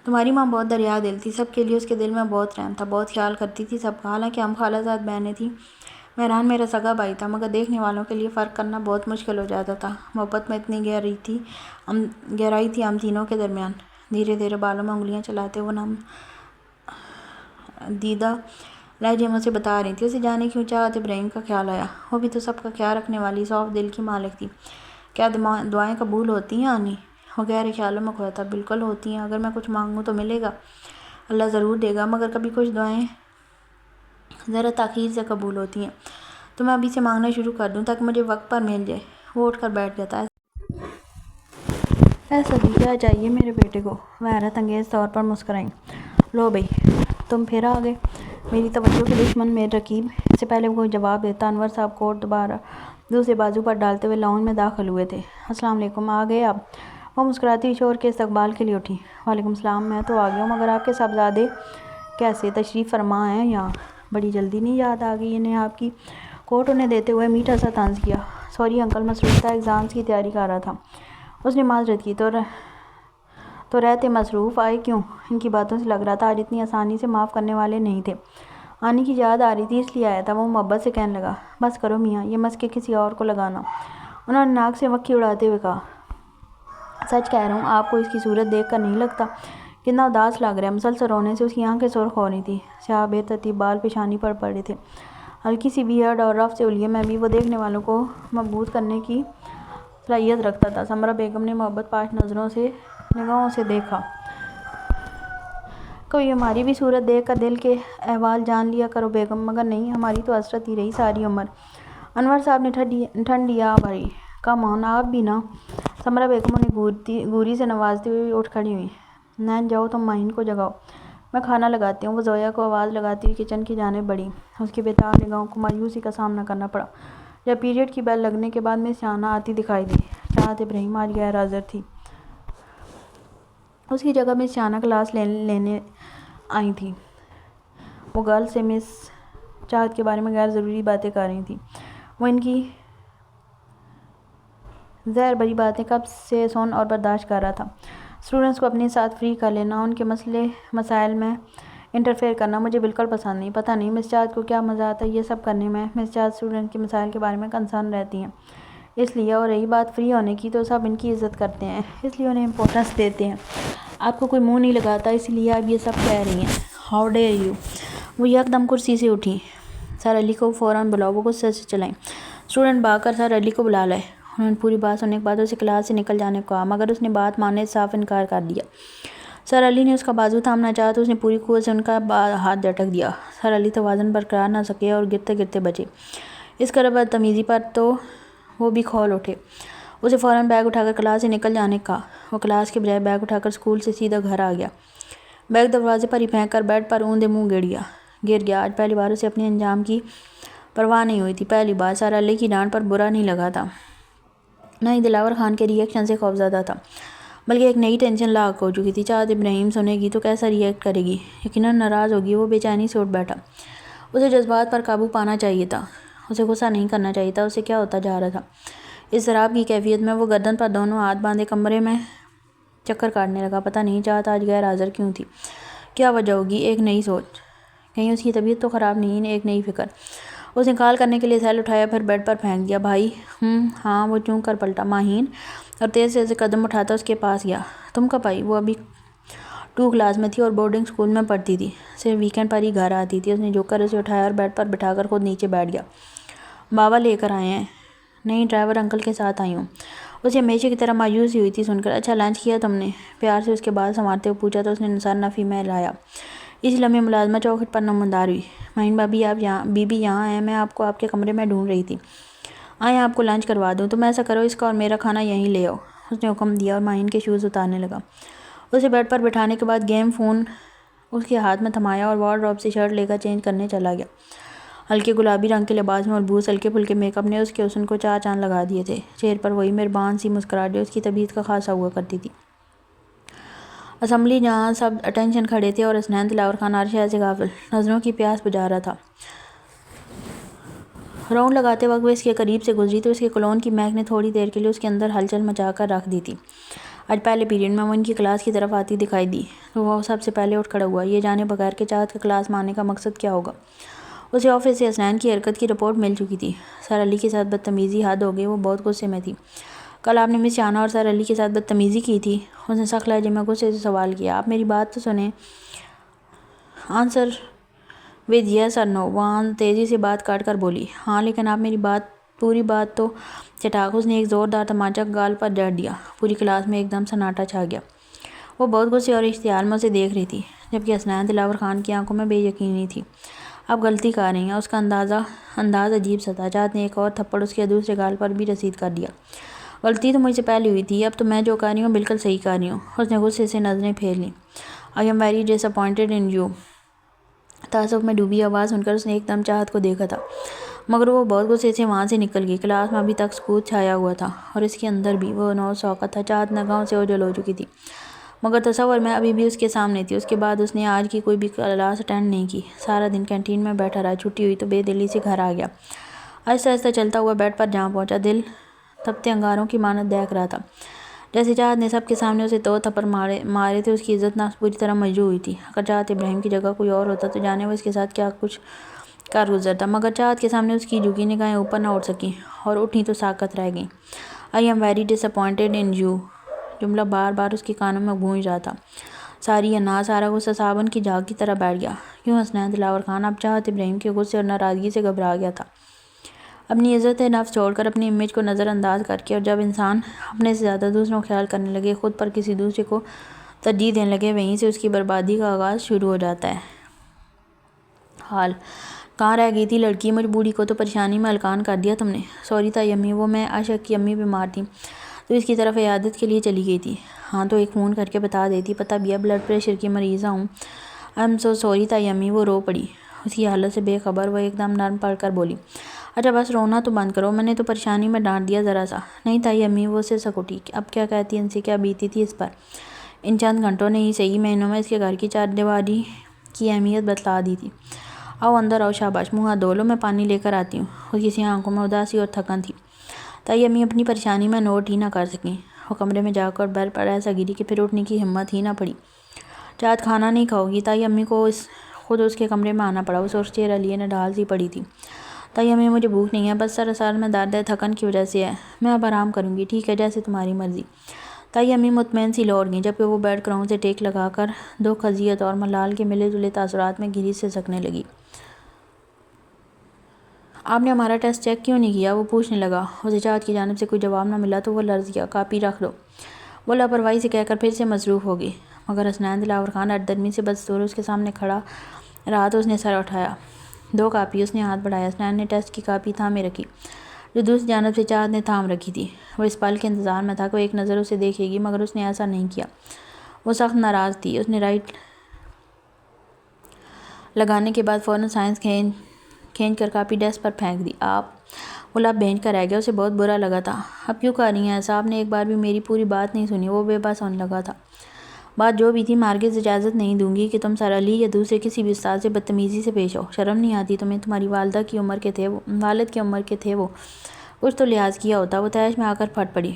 Speaker 1: تمہاری ماں بہت دریا دل تھی، سب کے لیے اس کے دل میں بہت رحم تھا، بہت خیال کرتی تھی سب کا۔ حالانکہ ہم خالہ زاد بہنیں تھیں، مہران میرا سگا بھائی تھا، مگر دیکھنے والوں کے لیے فرق کرنا بہت مشکل ہو جاتا تھا۔ محبت میں اتنی گہرائی تھی ہم تینوں کے درمیان۔ دھیرے دھیرے بالوں میں انگلیاں چلاتے وہ نم دیدہ لہجے میں اسے بتا رہی تھی۔ اسے جانے کیوں چاہت ابراہیم کا خیال آیا، وہ بھی تو سب کا خیال رکھنے والی صاف دل کی مالک تھی۔ کیا دعائیں قبول ہوتی ہیں آنی؟ وہ گہرے خیالوں میں کھویا تھا۔ بالکل ہوتی ہیں، اگر میں کچھ مانگوں تو ملے گا، اللہ ضرور دے گا، مگر کبھی کچھ دعائیں ذرا تاخیر سے قبول ہوتی ہیں، تو میں ابھی سے مانگنا شروع کر دوں تاکہ مجھے وقت پر مل جائے۔ وہ اٹھ کر بیٹھ گیا تھا۔ ایسا بھی کیا چاہیے میرے بیٹے کو؟ وہ حیرت انگیز طور پر مسکرائیں۔ لو بھئی، تم پھر آ گئے، میری توجہ کے دشمن میرے رقیب۔ اس سے پہلے وہ کوئی جواب دیتا، انور صاحب کوٹ دوبارہ دوسرے بازو پر ڈالتے ہوئے لاؤنج میں داخل ہوئے تھے۔ السلام علیکم، آ گئے آپ؟ وہ مسکراتی ہوئی شوہر کے استقبال کے لیے اٹھی۔ وعلیکم السلام، میں تو آ گیا ہوں، مگر آپ کے صاحبزادے کیسے تشریف فرما ہیں یہاں؟ بڑی جلدی نہیں یاد آ گئی انہیں آپ کی؟ کوٹ انہیں دیتے ہوئے میٹھا سا طنز کیا۔ سوری انکل، مصروف تھا، ایگزامز کی تیاری کر رہا تھا۔ اس نے معذرت کی۔ تو رہتے مصروف آئے کیوں؟ ان کی باتوں سے لگ رہا تھا آج اتنی آسانی سے معاف کرنے والے نہیں تھے۔ آنی کی یاد آ رہی تھی اس لیے آیا تھا۔ وہ محبت سے کہنے لگا، بس کرو میاں، یہ مسئلے کسی اور کو لگانا۔ انہوں نے ناک سے مکھی اڑاتے ہوئے کہا، سچ کہہ رہا ہوں، آپ کو اس کی صورت دیکھ کر نہیں لگتا کتنا اداس لگ رہا ہے؟ مسلسل رونے سے اس کی آنکھیں سرخ ہو رہی تھیں، سیاہ بے ترتیب بال پیشانی پر پڑے تھے، ہلکی سی بیئرڈ اور رف سے حلیے میں بھی وہ دیکھنے والوں کو مبہوت کرنے کی صلاحیت رکھتا تھا۔ سمرہ بیگم نے محبت پاش نگاہوں سے دیکھا۔ کوئی ہماری بھی صورت دیکھ کر دل کے احوال جان لیا کرو بیگم، مگر نہیں، ہماری تو حسرت ہی رہی ساری عمر۔ انور صاحب نے ٹھنڈی آہ بھری۔ کم آن، آپ بھی نا۔ سمرہ بیگم انہیں گوری سے نوازتے ہوئے اٹھ کھڑی ہوئی۔ نین جاؤ، تم ماہین کو جگاؤ، میں کھانا لگاتی ہوں۔ وہ زویا کو آواز لگاتی ہوئی کچن کی جانب بڑھی۔ اس کی بےتاب نگاہوں کو مایوسی کا سامنا کرنا پڑا جب پیریڈ کی بیل لگنے کے بعد مس شانہ آتی دکھائی دی۔ چاہت ابراہیم آج غیر حاضر تھی۔ اس کی جگہ مس شانہ کلاس لینے آئی تھیں۔ وہ گرلز سے مس چاہت کے بارے میں غیر ضروری باتیں کر رہی تھیں۔ وہ ان کی زہر بھری باتیں کب سے سن اور برداشت کر رہا تھا۔ اسٹوڈنٹس کو اپنے ساتھ فری کر لینا، ان کے مسائل میں انٹرفیئر کرنا مجھے بالکل پسند نہیں۔ پتہ نہیں مس چاہت کو کیا مزہ آتا ہے یہ سب کرنے میں۔ مس چاہت اسٹوڈنٹ کے مسائل کے بارے میں کنسرن رہتی ہیں، اس لیے، اور رہی بات فری ہونے کی، تو سب ان کی عزت کرتے ہیں، اس لیے انہیں امپورٹنس دیتے ہیں۔ آپ کو کوئی منہ نہیں لگاتا، اس لیے آپ یہ سب کہہ رہی ہیں۔ How dare you! وہ یکدم کرسی سے اٹھی۔ سر علی کو فوراً بلاؤ، وہ غصے سے چلائیں۔ اسٹوڈنٹ بھاگ کر سر علی کو بلا لائے۔ انہوں نے پوری بات سننے کے بعد اسے کلاس سے نکل جانے کو کہا، مگر اس نے بات ماننے سے صاف انکار کر دیا۔ سر علی نے اس کا بازو تھامنا چاہا تو اس نے پوری قوت سے ان کا ہاتھ جھٹک دیا۔ سر علی توازن برقرار نہ سکے اور گرتے گرتے بچے۔ اس قدر بدتمیزی پر تو وہ بھی کھول اٹھے۔ اسے فوراً بیگ اٹھا کر کلاس سے نکل جانے کا۔ وہ کلاس کے بجائے بیگ اٹھا کر اسکول سے سیدھا گھر آ گیا۔ بیگ دروازے پر ہی پھینک کر بیڈ پر اوندے منہ گر گیا۔ آج پہلی بار اسے اپنے انجام کی پرواہ نہیں ہوئی تھی۔ پہلی بار سر علی کی ڈانٹ پر برا نہیں لگا تھا، نہ ہی دلاور خان کے ری ایکشن سے خوفزدہ تھا، بلکہ ایک نئی ٹینشن لاحق ہو چکی تھی۔ چاہت ابراہیم سنے گی تو کیسا ری ایکٹ کرے گی؟ یقیناً ناراض ہوگی۔ وہ بے چینی سے اٹھ بیٹھا۔ اسے جذبات پر قابو پانا چاہیے تھا، اسے غصہ نہیں کرنا چاہیے تھا۔ اسے کیا ہوتا جا رہا تھا؟ اضطراب کی کیفیت میں وہ گردن پر دونوں ہاتھ باندھے کمرے میں چکر کاٹنے لگا۔ پتہ نہیں چاہت آج غیر حاضر کیوں تھی؟ کیا وجہ ہوگی؟ ایک نئی سوچ، کہیں اس کی طبیعت تو خراب نہیں؟ ایک نئی فکر۔ اس نے کال کرنے کے لیے سیل اٹھایا، پھر بیڈ پر پھینک دیا۔ بھائی؟ ہاں۔ وہ چونک کر پلٹا۔ ماہین؟ اور تیز سے قدم اٹھاتا اس کے پاس گیا۔ تم کب آئی؟ وہ ابھی 2 کلاس میں تھی اور بورڈنگ اسکول میں پڑھتی تھی، صرف ویکینڈ پر ہی گھر آتی تھی۔ اس نے جھک کر اسے اٹھایا اور بیڈ پر بٹھا کر خود نیچے بیٹھ گیا۔ بابا لے کر آئے ہیں؟ نہیں، ڈرائیور انکل کے ساتھ آئی ہوں۔ اسے ہمیشہ کی طرح مایوسی ہوئی تھی سن کر۔ اچھا لنچ کیا تم نے؟ پیار سے اس کے بال سنوارتے ہوئے پوچھا تو اس نے سر نفی میں ہلایا۔ اس لمحے ملازمہ چوکھٹ پر نمودار ہوئی۔ معین بابی آپ یہاں بی بی یہاں ہیں، میں آپ کو آپ کے کمرے میں ڈھونڈ رہی تھی۔ آئیں آپ کو لنچ کروا دوں۔ تم ایسا کرو اس کا اور میرا کھانا یہیں لے آؤ۔ اس نے حکم دیا اور معین کے شوز اتارنے لگا۔ اسے بیڈ پر بٹھانے کے بعد گیم فون اس کے ہاتھ میں تھمایا اور وارڈروب سے شرٹ لے کر چینج کرنے چلا گیا۔ ہلکے گلابی رنگ کے لباس میں ملبوس ہلکے پھلکے میک اپ نے اس کے حسن کو 4 چاند لگا دیے تھے۔ چہرے پر وہی مہربان سی مسکراہٹ جو اس کی طبیعت کا خاصہ ہوا کرتی تھی۔ اسمبلی جہاں سب اٹینشن کھڑے تھے اور حسنین دلاور خان ہر شے سے غافل نظروں کی پیاس بجھا رہا تھا۔ راؤنڈ لگاتے وقت وہ اس کے قریب سے گزری تو اس کے کولون کی مہک نے تھوڑی دیر کے لیے اس کے اندر ہلچل مچا کر رکھ دی تھی۔ آج پہلے پیریڈ میں وہ ان کی کلاس کی طرف آتی دکھائی دی تو وہ سب سے پہلے اٹھ کھڑا ہوا، یہ جانے بغیر کہ چاہت کا کلاس میں آنے کا مقصد کیا ہوگا۔ اسے آفس سے حسنین کی حرکت کی رپورٹ مل چکی تھی۔ سر علی کے ساتھ بدتمیزی حد ہو گئی، وہ بہت غصے میں تھی۔ کل آپ نے مس شانہ اور سر علی کے ساتھ بدتمیزی کی تھی؟ اس نے سخت لہجے میں غصے سے سوال کیا۔ آپ میری بات تو سنیں۔ آنسر ود یس اور نو، وہ تیزی سے بات کاٹ کر بولی۔ ہاں لیکن آپ میری پوری بات تو۔ چٹاک اس نے ایک زوردار تمانچہ گال پر جڑ دیا۔ پوری کلاس میں ایک دم سناٹا چھا گیا۔ وہ بہت غصے اور اشتعال میں اسے دیکھ رہی تھی، جبکہ حسنین دلاور خان کی آنکھوں میں بے یقینی تھی۔ آپ غلطی کر رہی ہیں۔ اس کا انداز عجیب سا تھا۔ چاہت نے ایک اور تھپڑ اس کے دوسرے گال پر بھی رسید کر دیا۔ غلطی تو مجھ سے پہلے ہوئی تھی، اب تو میں جو کر رہی ہوں بالکل صحیح کر رہی ہوں۔ اس نے غصے سے نظریں پھیر لیں۔ I am very disappointed in you. تعصب میں ڈوبی آواز سن کر اس نے ایک دم چاہت کو دیکھا تھا، مگر وہ بہت غصے سے وہاں سے نکل گئی۔ کلاس میں ابھی تک سکوت چھایا ہوا تھا اور اس کے اندر بھی وہ نور شوقت تھا۔ چاہت نگاہوں سے اوجھل ہو چکی تھی، مگر تصور میں ابھی بھی اس کے سامنے تھی۔ اس کے بعد اس نے آج کی کوئی بھی کلاس اٹینڈ نہیں کی، سارا دن کینٹین میں بیٹھا رہا۔ چھٹی ہوئی تو بے دلی سے گھر آ گیا۔ آہستہ آہستہ چلتا ہوا بیڈ پر جہاں پہنچا، دل تپتے انگاروں کی مانند دہک رہا تھا۔ جیسے چاہت نے سب کے سامنے اسے 2 تھپڑ مارے تھے، اس کی عزت نفس پوری طرح مجروح ہوئی تھی۔ اگر چاہت ابراہیم کی جگہ کوئی اور ہوتا تو جانے وہ اس کے ساتھ کیا کچھ کر گزرتا، مگر چاہت کے سامنے اس کی جھکی نگاہیں اوپر نہ اٹھ سکیں اور اٹھیں تو ساکت رہ گئیں۔ I am very disappointed in you, جملہ بار بار اس کے کانوں میں گونج رہا تھا۔ ساری انا سارا غصہ صابن کی جھاگ کی طرح بیٹھ گیا۔ کیوں حسنین دلاور خان اب چاہت ابراہیم کے غصے اور ناراضگی سے گھبرا گیا تھا۔ اپنی عزت نفس چھوڑ کر، اپنی امیج کو نظر انداز کر کے، اور جب انسان اپنے سے زیادہ دوسروں کا خیال کرنے لگے، خود پر کسی دوسرے کو ترجیح دینے لگے، وہیں سے اس کی بربادی کا آغاز شروع ہو جاتا ہے۔ حال کہاں رہ گئی تھی لڑکی؟ مجھ بوڑھی کو تو پریشانی میں ہلکان کر دیا تم نے۔ سوری تائی امی، وہ میں عاشق کی امی بیمار تھیں تو اس کی طرف عیادت کے لیے چلی گئی تھی۔ ہاں تو ایک فون کر کے بتا دیتی، پتہ بھی ہے بلڈ پریشر کی مریضہ ہوں۔ آئی ایم سو سوری تائی امی۔ وہ رو پڑی، اس کی حالت سے بے خبر۔ وہ ایک دم نرم پڑ کر بولی، اچھا بس رونا تو بند کرو، میں نے تو پریشانی میں ڈانٹ دیا ذرا سا۔ نہیں تائی امی، وہ سے سکوٹی، اب کیا کہتی، ان سے کیا بیتی تھی اس پر؟ ان چند گھنٹوں نے ہی صحیح مہینوں میں اس کے گھر کی 4 دیواری کی اہمیت بتلا دی تھی۔ آؤ اندر آؤ، شاباش، منہ ہاتھ دھو لو، میں پانی لے کر آتی ہوں۔ اس کی سیاہ آنکھوں میں اداسی اور تھکن تھی۔ تائی امی اپنی پریشانی میں نوٹ ہی نہ کر سکیں۔ وہ کمرے میں جا کر بیڈ پر ایسا گری کہ پھر اٹھنے کی ہمت ہی نہ پڑی۔ چاہت کھانا نہیں کھاؤ گی؟ تائی امی کو خود اس کے کمرے میں آنا پڑا۔ وہ سرخ چہرہ لیے نڈھال سی پڑی تھی۔ تائی امی مجھے بھوک نہیں ہے، بس سر میں درد ہے، تھکن کی وجہ سے ہے، میں اب آرام کروں گی۔ ٹھیک ہے، جیسے تمہاری مرضی۔ تائی امی مطمئن سی لوٹ گئیں، جبکہ وہ بیڈ کراؤن سے ٹیک لگا کر دکھ، اذیت اور ملال کے ملے جلے تاثرات میں گھری سے سکنے لگی۔ آپ نے ہمارا ٹیسٹ چیک کیوں نہیں کیا؟ وہ پوچھنے لگا۔ اسے چاہت کی جانب سے کوئی جواب نہ ملا تو وہ لرز گیا۔ کاپی رکھ دو، وہ لاپرواہی سے کہہ کر پھر سے مصروف ہو گئی، مگر حسنین دلاور خان ہردرمی سے بدستور اس کے سامنے کھڑا رہا تو اس نے سر اٹھایا۔ 2 کاپی، اس نے ہاتھ بڑھایا۔ حسنین نے ٹیسٹ کی کاپی تھامے رکھی جو دوسری جانب سے چاہت نے تھام رکھی تھی۔ وہ اس پل کے انتظار میں تھا کہ وہ ایک نظر اسے دیکھے گی، مگر اس نے ایسا نہیں کیا۔ وہ سخت ناراض تھی۔ اس نے رائٹ لگانے کے بعد فوراً سائنس کھینچ کر کاپی ڈیسک پر پھینک دی۔ آپ؟ وہ لب بھینچ کر رہ گیا، اسے بہت برا لگا تھا۔ اب کیوں کر رہی ہیں ایسا؟ آپ نے ایک بار بھی میری پوری بات نہیں سنی۔ وہ بے بس ہونے لگا تھا۔ بات جو بھی تھی، میں ہرگز اجازت نہیں دوں گی کہ تم سر علی یا دوسرے کسی بھی استاد سے بدتمیزی سے پیش آؤ۔ شرم نہیں آتی تمہیں؟ تمہاری والد کی عمر کے تھے وہ، کچھ تو لحاظ کیا ہوتا۔ وہ تیش میں آ کر پھٹ پڑی۔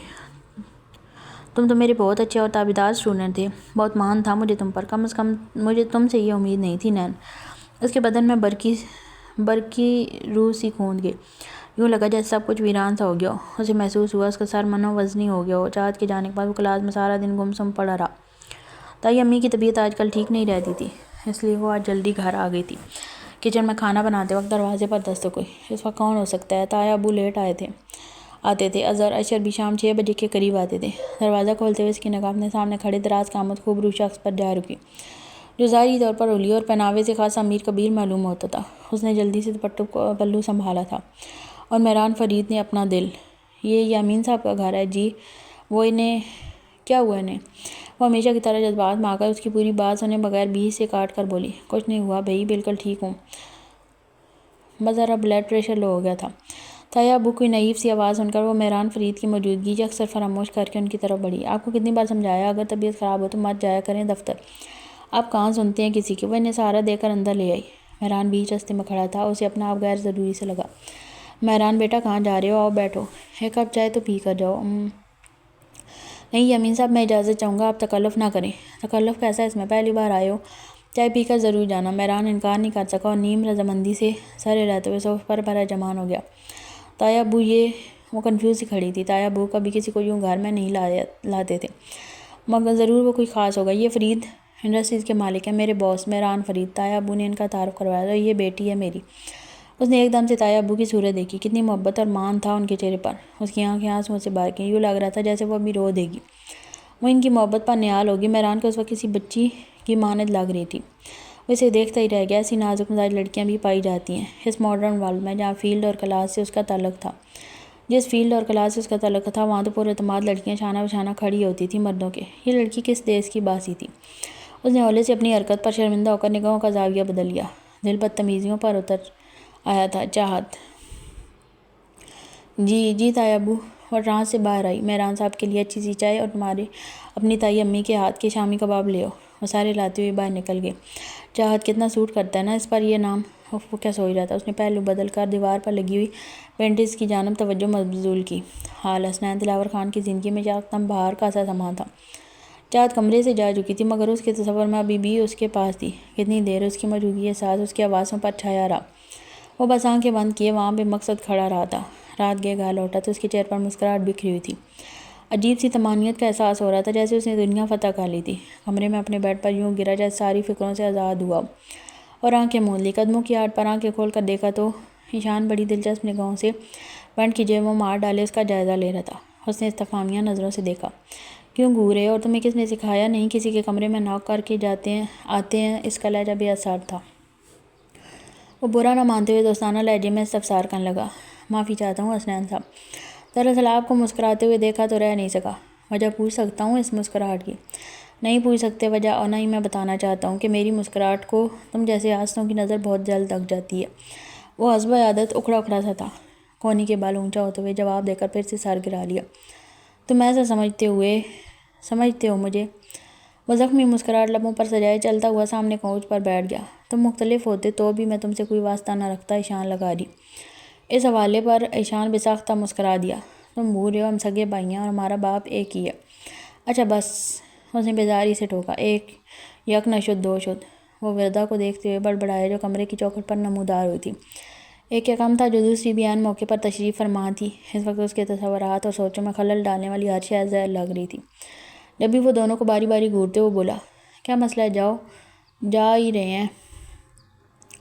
Speaker 1: تم تو میرے بہت اچھے اور تابعدار اسٹوڈنٹ تھے، بہت مان تھا مجھے تم پر، کم از کم مجھے تم سے یہ امید نہیں تھی۔ نین، اس کے بدن میں برقی روح سی کھوند گئی، یوں لگا جیسے سب کچھ ویران سا ہو گیا ہو۔ اسے محسوس ہوا اس کا سر منو وزنی ہو گیا ہو۔ چاہت کے جانے کے بعد وہ کلاس میں سارا دن گم سم پڑا رہا۔ تائی امی کی طبیعت آج کل ٹھیک نہیں رہتی تھی، اس لیے وہ آج جلدی گھر آ گئی تھی۔ کچن میں کھانا بناتے وقت دروازے پر دستک ہوئی۔ اس وقت کون ہو سکتا ہے؟ تایا ابو لیٹ آتے تھے، اظہر اشر بھی شام 6 بجے کے قریب آتے تھے۔ دروازہ کھولتے ہوئے اس کی نگاہ اپنے سامنے کھڑے دراز قامت خوبرو شخص پر جا رکی، جو ظاہری طور پر حلیے اور پہناوے سے خاصا امیر کبیر معلوم ہوتا تھا۔ اس نے جلدی سے پلو سنبھالا تھا، اور مہران فرید نے اپنا دل، یہ امین صاحب کا گھر ہے؟ جی۔ وہ انہیں کیا ہوا انہیں؟ وہ ہمیشہ کی طرح جذبات میں آ کر اس کی پوری بات سنے بغیر بیچ سے کاٹ کر بولی، کچھ نہیں ہوا بھئی، بالکل ٹھیک ہوں، بس ذرا بلڈ پریشر لو ہو گیا تھا۔ تایا ابو کی نائیف سی آواز سن کر وہ مہران فرید کی موجودگی یکسر فراموش کر کے ان کی طرف بڑھی۔ آپ کو کتنی بار سمجھایا، اگر طبیعت خراب ہو تو مت جایا کریں دفتر، آپ کہاں سنتے ہیں کسی کی؟ وہ انہیں سہارا دے کر اندر لے آئی۔ مہران بیچ رستے میں کھڑا تھا، اسے اپنا آپ غیر ضروری سے لگا۔ مہران بیٹا کہاں جا رہے ہو؟ آؤ بیٹھو، ایک کپ چائے تو پی کر جاؤ۔ نہیں امین صاحب، میں اجازت چاہوں گا، آپ تکلف نہ کریں۔ تکلف کیسا؟ اس میں پہلی بار آئے ہو، چائے پی کر ضرور جانا۔ مہران انکار نہیں کر سکا اور نیم رضامندی سے سر ہلاتے ہوئے صوفے پر پرجمان ہو گیا۔ تایا ابو وہ کنفیوز سی کھڑی تھی۔ تایا ابو کبھی کسی کو یوں گھر میں نہیں لاتے تھے، مگر ضرور وہ کوئی خاص ہوگا۔ یہ فرید انڈسٹریز کے مالک ہیں، میرے باس مہران فرید۔ تایا ابو نے ان کا تعارف کروایا، تو یہ بیٹی ہے میری۔ اس نے ایک دم سے تایا ابو کی صورت دیکھی، کتنی محبت اور مان تھا ان کے چہرے پر۔ اس کی آنکھیں آنسوؤں سے بھر گئیں، یوں لگ رہا تھا جیسے وہ ابھی رو دے گی۔ وہ ان کی محبت پر نہال ہوگی۔ مہران کو اس وقت کسی بچی کی مانند لگ رہی تھی۔ وہ اسے دیکھتا ہی رہ گیا۔ ایسی نازک مزاج لڑکیاں بھی پائی جاتی ہیں اس ماڈرن ورلڈ میں، جہاں فیلڈ اور کلاس سے اس کا تعلق تھا۔ جس فیلڈ اور کلاس سے اس کا تعلق تھا، وہاں تو پر اعتماد لڑکیاں شانہ بشانہ کھڑی ہوتی تھیں مردوں کے۔ یہ لڑکی کس دیس کی باسی تھی؟ اس نے ہولے سے اپنی حرکت پر شرمندہ ہو کر نگاہوں کا زاویہ بدل لیا۔ دل بدتمیزیوں پر اتر آیا تھا۔ چاہت؟ جی تایا ابو۔ اور رانچ سے باہر آئی۔ مہران صاحب کے لیے اچھی سی چائے اور تمہارے اپنی تائی امی کے ہاتھ کے شامی کباب لے آؤ۔ وہ سارے لاتے ہوئے باہر نکل گئے۔ چاہت کتنا سوٹ کرتا ہے نا اس پر یہ نام۔ وہ کیا سوچ رہا تھا؟ اس نے پہلو بدل کر دیوار پر لگی ہوئی پینٹنگز کی جانب توجہ مبذول کی۔ حال حسنین دلاور خان کی زندگی میں یکدم بہار کا سا سما تھا۔ چاہت کمرے سے جا چکی تھی، مگر اس کے تصور میں ابھی بھی اس کے پاس تھی۔ کتنی دیر اس کی موجودگی احساس اس کی آوازوں پر چھایا رہا۔ وہ بس آنکھیں بند کیے وہاں بے مقصد کھڑا رہا تھا۔ رات گئے گھر لوٹا تو اس کے چہرے پر مسکراہٹ بکھری ہوئی تھی۔ عجیب سی طمانینت کا احساس ہو رہا تھا، جیسے اس نے دنیا فتح کر لی تھی۔ کمرے میں اپنے بیڈ پر یوں گرا جیسے ساری فکروں سے آزاد ہوا اور آنکھیں موند لی۔ قدموں کی آڑ پر آنکھیں کھول کر دیکھا تو ایشان بڑی دلچسپ نگاہوں سے پینٹ کی جیب میں مار ڈالے اس کا جائزہ لے رہا تھا۔ اس نے استفہامیہ نظروں سے دیکھا۔ کیوں گھورے؟ اور تمہیں کس نے سکھایا؟ نہیں، کسی کے کمرے میں ناک کر کے آتے ہیں۔ اس کا لہجہ بے اثر تھا۔ وہ برا نہ مانتے ہوئے دوستانہ لہجے میں استفسار کرنے لگا۔ معافی چاہتا ہوں حسنین صاحب، دراصل آپ کو مسکراتے ہوئے دیکھا تو رہ نہیں سکا۔ وجہ پوچھ سکتا ہوں اس مسکراہٹ کی؟ نہیں پوچھ سکتے وجہ، اور نہ ہی میں بتانا چاہتا ہوں کہ میری مسکراہٹ کو تم جیسے حاسدوں کی نظر بہت جلد لگ جاتی ہے۔ وہ حسب عادت اکھڑا اکھڑا سا تھا۔ کونی کے بال اونچا ہوتے ہوئے جواب دے کر پھر سے سر گرا لیا۔ تم ایسا سمجھتے ہو مجھے؟ وہ زخمی مسکراہٹ لبوں پر سجائے چلتا ہوا سامنے کوچ پر بیٹھ گیا۔ تم مختلف ہوتے تو بھی میں تم سے کوئی واسطہ نہ رکھتا، ایشان لگا دی۔ اس حوالے پر ایشان بے ساختہ مسکرا دیا۔ تم بھول رہے ہو، ہم سگے بھائی ہیں اور ہمارا باپ ایک ہی ہے۔ اچھا بس، اس نے بیزاری سے ٹوکا۔ یک نہ شد دو شد۔ وہ وردہ کو دیکھتے ہوئے بڑبڑائے جو کمرے کی چوکھٹ پر نمودار ہوئی تھی۔ ایک کیا کم تھا جو دوسری بھی عین موقع پر تشریف فرما تھی۔ اس وقت اس کے تصورات اور سوچوں میں خلل ڈالنے والی ہر شے زہر لگ رہی تھی۔ جب بھی وہ دونوں کو باری باری گھورتے وہ بولا، کیا مسئلہ ہے؟ جا ہی رہے ہیں۔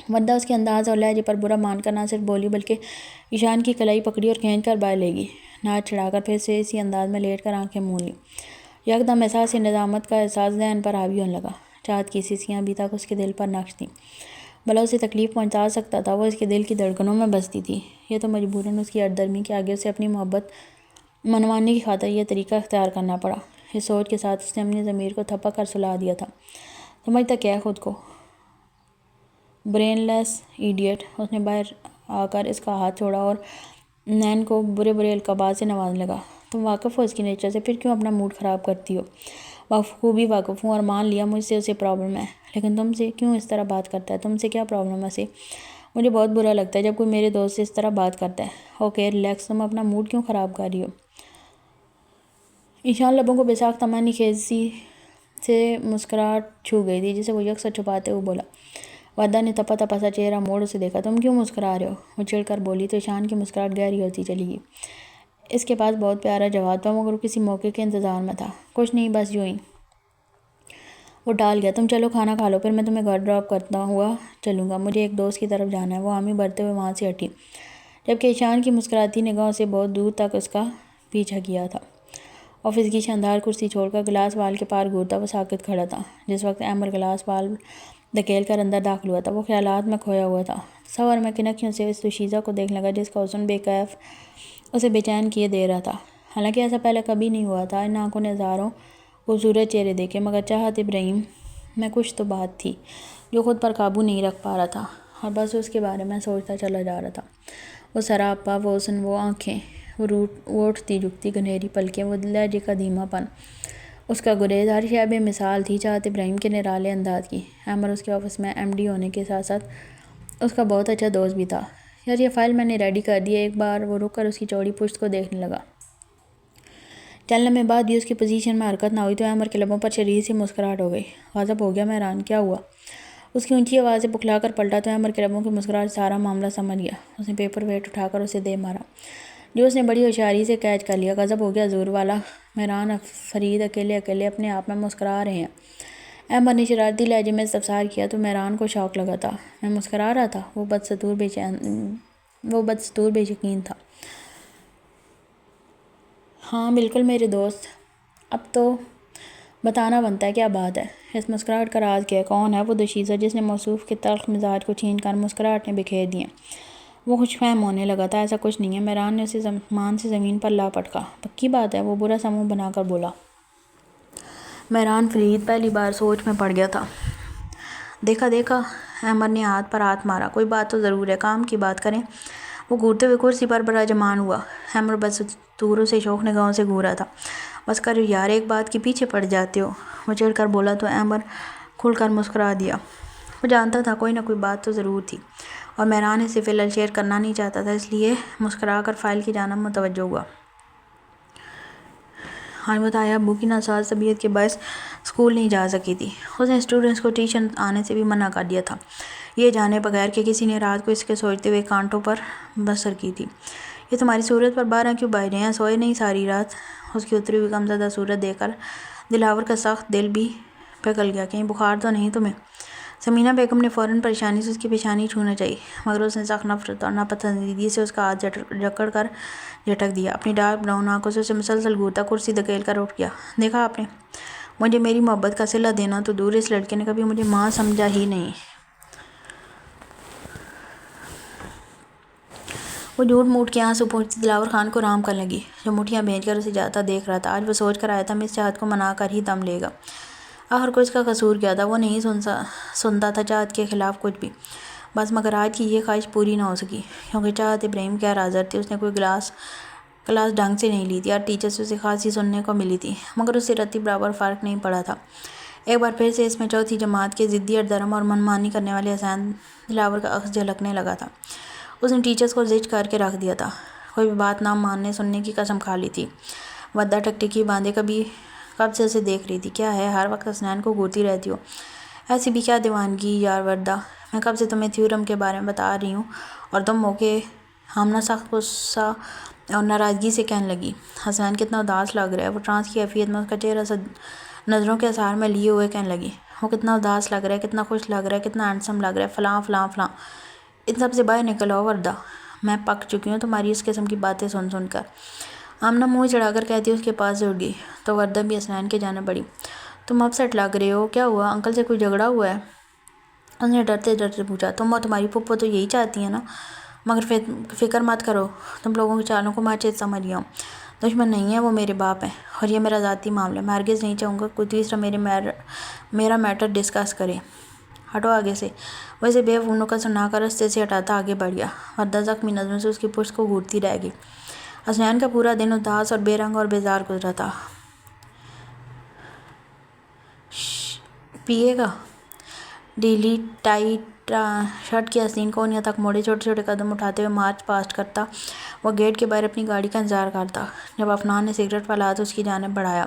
Speaker 1: وردہ اس کے انداز اور لہجے پر برا مان کر نہ صرف بولی بلکہ ایشان کی کلائی پکڑی اور کھینچ کر باہر لے گئی۔ ناچ چھڑا کر پھر سے اسی انداز میں لیٹ کر آنکھیں موند لیں۔ یکدم احساس ندامت کا احساس ذہن پر حاوی ہونے لگا۔ چاہت کی سیسیاں ابھی تک اس کے دل پر نقش تھیں۔ بھلا اسے تکلیف پہنچا سکتا تھا، وہ اس کے دل کی دھڑکنوں میں بستی تھی۔ یہ تو مجبوراً اس کی ہٹ درمی کے آگے اسے اپنی محبت منوانے کی خاطر یہ طریقہ اختیار کرنا پڑا۔ اس سوچ کے ساتھ اس نے اپنی ضمیر کو تھپا کر سلا دیا تھا۔ سمجھتا کیا ہے خود کو؟ برین لیس ایڈیٹ۔ اس نے باہر آ کر اس کا ہاتھ چھوڑا اور نین کو برے برے القابات سے نوازنے لگا۔ تم واقف ہو اس کی نیچر سے، پھر کیوں اپنا موڈ خراب کرتی ہو؟ بخوبی واقف ہوں اور مان لیا مجھ سے اسے پرابلم ہے، لیکن تم سے کیوں اس طرح بات کرتا ہے؟ تم سے کیا پرابلم ہے اسے؟ مجھے بہت برا لگتا ہے جب کوئی میرے دوست سے اس طرح بات کرتا ہے۔ اوکے ریلیکس، تم اپنا موڈ کیوں خراب کر رہی ہو؟ ایشان لبوں کو بے ساختہ معنی خیزی سے مسکراہٹ چھو گئی تھی جسے وہ یکسر چھپاتے ہوئے بولا۔ وردہ نے تپا تپا سا چہرہ موڑ اسے دیکھا۔ تم کیوں مسکرا رہے ہو؟ وہ چڑھ کر بولی تو ایشان کی مسکراہٹ گہری ہوتی چلی گئی۔ اس کے پاس بہت پیارا جواب تھا، مگر وہ کسی موقع کے انتظار میں تھا۔ کچھ نہیں، بس یوں ہی۔ وہ ٹال گیا۔ تم چلو کھانا کھا لو، پھر میں تمہیں گھر ڈراپ کرتا ہوا چلوں گا، مجھے ایک دوست کی طرف جانا ہے۔ وہ آمی بڑھتے ہوئے وہاں سے ہٹی، جبکہ ایشان کی مسکراتی نگاہوں سے بہت دور تک اس کا پیچھا کیا تھا۔ آفس کی شاندار کرسی چھوڑ کر گلاس وال کے پار گھورتا وہ ساکت کھڑا تھا۔ جس وقت احمد گلاس وال دھکیل کر اندر داخل ہوا تھا، وہ خیالات میں کھویا ہوا تھا۔ تصور میں کنکھیوں سے اس دوشیزہ کو دیکھنے لگا جس کا حسن بے کیف اسے بے چین کیے دے رہا تھا۔ حالانکہ ایسا پہلے کبھی نہیں ہوا تھا۔ ان آنکھوں نے ہزاروں خوبصورت چہرے دیکھے، مگر چاہت ابراہیم میں کچھ تو بات تھی جو خود پر قابو نہیں رکھ پا رہا تھا، اور بس اس کے بارے میں سوچتا چلا جا رہا تھا۔ وہ سراپا، وہ حسن، وہ آنکھیں، وہ اٹھتی جھکتی گنہری پلکیں، وہ لہجے کا دھیما پن، اس کا گریز، ہر شے بے مثال تھی چاہت ابراہیم کے نرالے انداز کی۔ احمد اس کے آفس میں ایم ڈی ہونے کے ساتھ ساتھ اس کا بہت اچھا دوست بھی تھا۔ یار یہ فائل میں نے ریڈی کر دی ہے۔ ایک بار وہ رک کر اس کی چوڑی پشت کو دیکھنے لگا۔ چند لمحے بعد بھی اس کی پوزیشن میں حرکت نہ ہوئی تو احمد کے لبوں پر شدید سی مسکراہٹ ہو گئی۔ غضب ہو گیا مہران، کیا ہوا؟ اس کی اونچی آواز سے بکھلا کر پلٹا تو احمد کے لبوں کی مسکراہٹ سارا معاملہ سمجھ گیا۔ اس نے پیپر ویٹ اٹھا کر اسے دے مارا، جو اس نے بڑی ہوشیاری سے کیچ کر لیا۔ غضب ہو گیا حضور والا، مہران فرید اکیلے اپنے آپ میں مسکرا رہے ہیں۔ احمد نے شرارتی لہجے میں استفسار کیا تو مہران کو شوق لگا تھا۔ میں مسکرا رہا تھا؟ وہ بدستور بے یقین تھا۔ ہاں بالکل میرے دوست، اب تو بتانا بنتا ہے کیا بات ہے۔ اس مسکراہٹ کا راز کیا ہے؟ کون ہے وہ دوشیزہ جس نے موصوف کے تلخ مزاج کو چھین کر مسکراہٹیں بکھیر دیں؟ وہ خوش فہم ہونے لگا تھا۔ ایسا کچھ نہیں ہے۔ مہران نے اسے مان سے زمین پر لا پٹکا۔ پکی بات ہے؟ وہ برا سا منہ بنا کر بولا۔ مہران فرید پہلی بار سوچ میں پڑ گیا تھا۔ دیکھا احمد نے ہاتھ پر ہاتھ مارا، کوئی بات تو ضرور ہے، کام کی بات کریں۔ وہ گھورتے ہوئے کرسی پر براجمان ہوا۔ احمد بدستور سے شوق نگاہوں سے گھور رہا تھا۔ بس کرو یار، ایک بات کے پیچھے پڑ جاتے ہو، وہ چڑھ کر بولا تو احمد کھل کر مسکرا دیا۔ وہ جانتا تھا کوئی نہ کوئی بات تو ضرور تھی، اور مہران اسے فی الحال شیئر کرنا نہیں چاہتا تھا، اس لیے مسکرا کر فائل کی جانب متوجہ ہوا۔ آج متعیہ ابو کی ناساز طبیعت کے باعث اسکول نہیں جا سکی تھی۔ اس نے اسٹوڈنٹس کو ٹیوشن آنے سے بھی منع کر دیا تھا، یہ جانے بغیر کہ کسی نے رات کو اس کے سوچتے ہوئے کانٹوں پر بسر کی تھی۔ یہ تمہاری صورت پر 12 کیوں بج رہے ہیں؟ سوئے نہیں ساری رات؟ اس کی اتری ہوئی غمزدہ صورت دیکھ کر دلاور کا سخت دل بھی پگھل گیا۔ کہیں بخار تو نہیں تمہیں؟ سمینہ بیگم نے فوراً پریشانی سے اس کی پیشانی چھونا چاہی، مگر اس نے سخت نفرت اور ناپسندیدگی سے اس کا ہاتھ جکڑ کر جھٹک دیا۔ اپنی ڈارک براؤن آنکھوں سے اسے مسلسل گھورتا کرسی دھکیل کر اٹھ گیا۔ دیکھا آپ نے، مجھے میری محبت کا صلہ دینا تو دور، اس لڑکے نے کبھی مجھے ماں سمجھا ہی نہیں۔ وہ جھوٹ موٹ کے آنسو پوچھتی دلاور خان کو آرام کرنے لگی، جو مٹھیاں بھیج کر اسے جاتا دیکھ رہا تھا۔ آج وہ سوچ کر آیا تھا میں اس چاہت کو منا کر ہی دم لے گا۔ آخر کو اس کا قصور کیا تھا؟ وہ نہیں سنتا تھا چاہت کے خلاف کچھ بھی، بس مگر آج کی یہ خواہش پوری نہ ہو سکی، کیونکہ چاہت ابراہیم غیر حاضر تھی۔ اس نے کوئی کلاس ڈھنگ سے نہیں لی تھی، اور ٹیچر سے اسے خاصی سننے کو ملی تھی، مگر اس سے رتی برابر فرق نہیں پڑا تھا۔ ایک بار پھر سے اس میں چوتھی جماعت کے ضدی اور درم اور منمانی کرنے والے حسین دلاور کا عکس جھلکنے لگا تھا۔ اس نے ٹیچرز کو زج کر کے رکھ دیا تھا، کوئی بھی بات نہ ماننے سننے کی قسم کھا لی تھی۔ ودہ ٹکٹکی باندھے کب سے اسے دیکھ رہی تھی۔ کیا ہے، ہر وقت حسنین کو گھورتی رہتی ہو؟ ایسی بھی کیا دیوانگی یار وردہ، میں کب سے تمہیں تھیورم کے بارے میں بتا رہی ہوں اور تم موقع ہمنا سخت غصہ اور ناراضگی سے کہنے لگی۔ حسنین کتنا اداس لگ رہا ہے۔ وہ ٹرانس کی کیفیت میں اس کا چہرہ نظروں کے اثار میں لیے ہوئے کہنے لگی۔ وہ کتنا اداس لگ رہا ہے، کتنا خوش لگ رہا ہے، کتنا ہینڈسم لگ رہا ہے، فلاں فلاں فلاں۔ ان سب سے باہر نکل آؤ وردہ، میں پک چکی ہوں تمہاری اس قسم کی باتیں سن کر۔ آمنہ منہ چڑھا کر کہتی اس کے پاس سے اٹھ گئی تو وردہ بھی حسنین کے جانب بڑھی۔ تم اپ سیٹ لگ رہے ہو، کیا ہوا؟ انکل سے کوئی جھگڑا ہوا ہے؟ اس نے ڈرتے ڈرتے پوچھا۔ تم اور تمہاری پھپھو تو یہی چاہتی ہیں نا، مگر فکر مت کرو، تم لوگوں کی چالوں کو میں اچھے سے سمجھ گیا ہوں۔ دشمن نہیں ہے، وہ میرے باپ ہیں، اور یہ میرا ذاتی معاملہ ہے۔ میں ہرگز نہیں چاہوں گا کوئی تیسرا میرا میٹر ڈسکس کرے۔ ہٹو آگے سے۔ وہ اسے بے وقوف نکت سنا کر رستے سے ہٹاتا آگے بڑھ گیا۔ وردہ زخمی نظروں سے اس کی پشت کو گھورتی رہ گئی۔ حسنین کا پورا دن اداس اور بے رنگ اور بیزار گزرا تھا۔ پیے گا؟ ڈھیلی ٹائٹ شرٹ کی آستین کونیاں تک موڑے چھوٹے چھوٹے قدم اٹھاتے ہوئے مارچ پاسٹ کرتا وہ گیٹ کے باہر اپنی گاڑی کا انتظار کرتا، جب عفنان نے سگریٹ والا ہاتھ اس کی جانب بڑھایا۔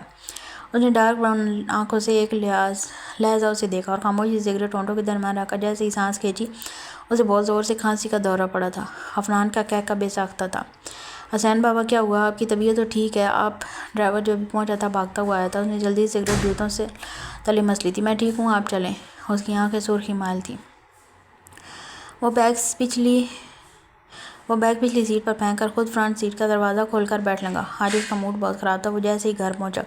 Speaker 1: اس نے ڈارک براؤن آنکھوں سے ایک لہجہ اسے دیکھا اور خاموشی سے سگریٹ ہونٹوں کے درمیان رکھ کر جیسے ہی سانس کھینچی، اسے بہت زور سے کھانسی کا دورہ پڑا تھا۔ عفنان کا کہکہ بے ساختہ تھا۔ حسین بابا کیا ہوا؟ آپ کی طبیعت تو ٹھیک ہے؟ آپ ڈرائیور جو ابھی پہنچا تھا بھاگتا ہوا آیا تھا، اس نے جلدی سے سگریٹ جوتوں سے تلے مس لی تھی۔ میں ٹھیک ہوں، آپ چلیں۔ اس کی آنکھیں سرخی مائل تھیں۔ وہ بیگ پچھلی سیٹ پر پھینک کر خود فرنٹ سیٹ کا دروازہ کھول کر بیٹھ لگا۔ آج اس کا موڈ بہت خراب تھا۔ وہ جیسے ہی گھر پہنچا،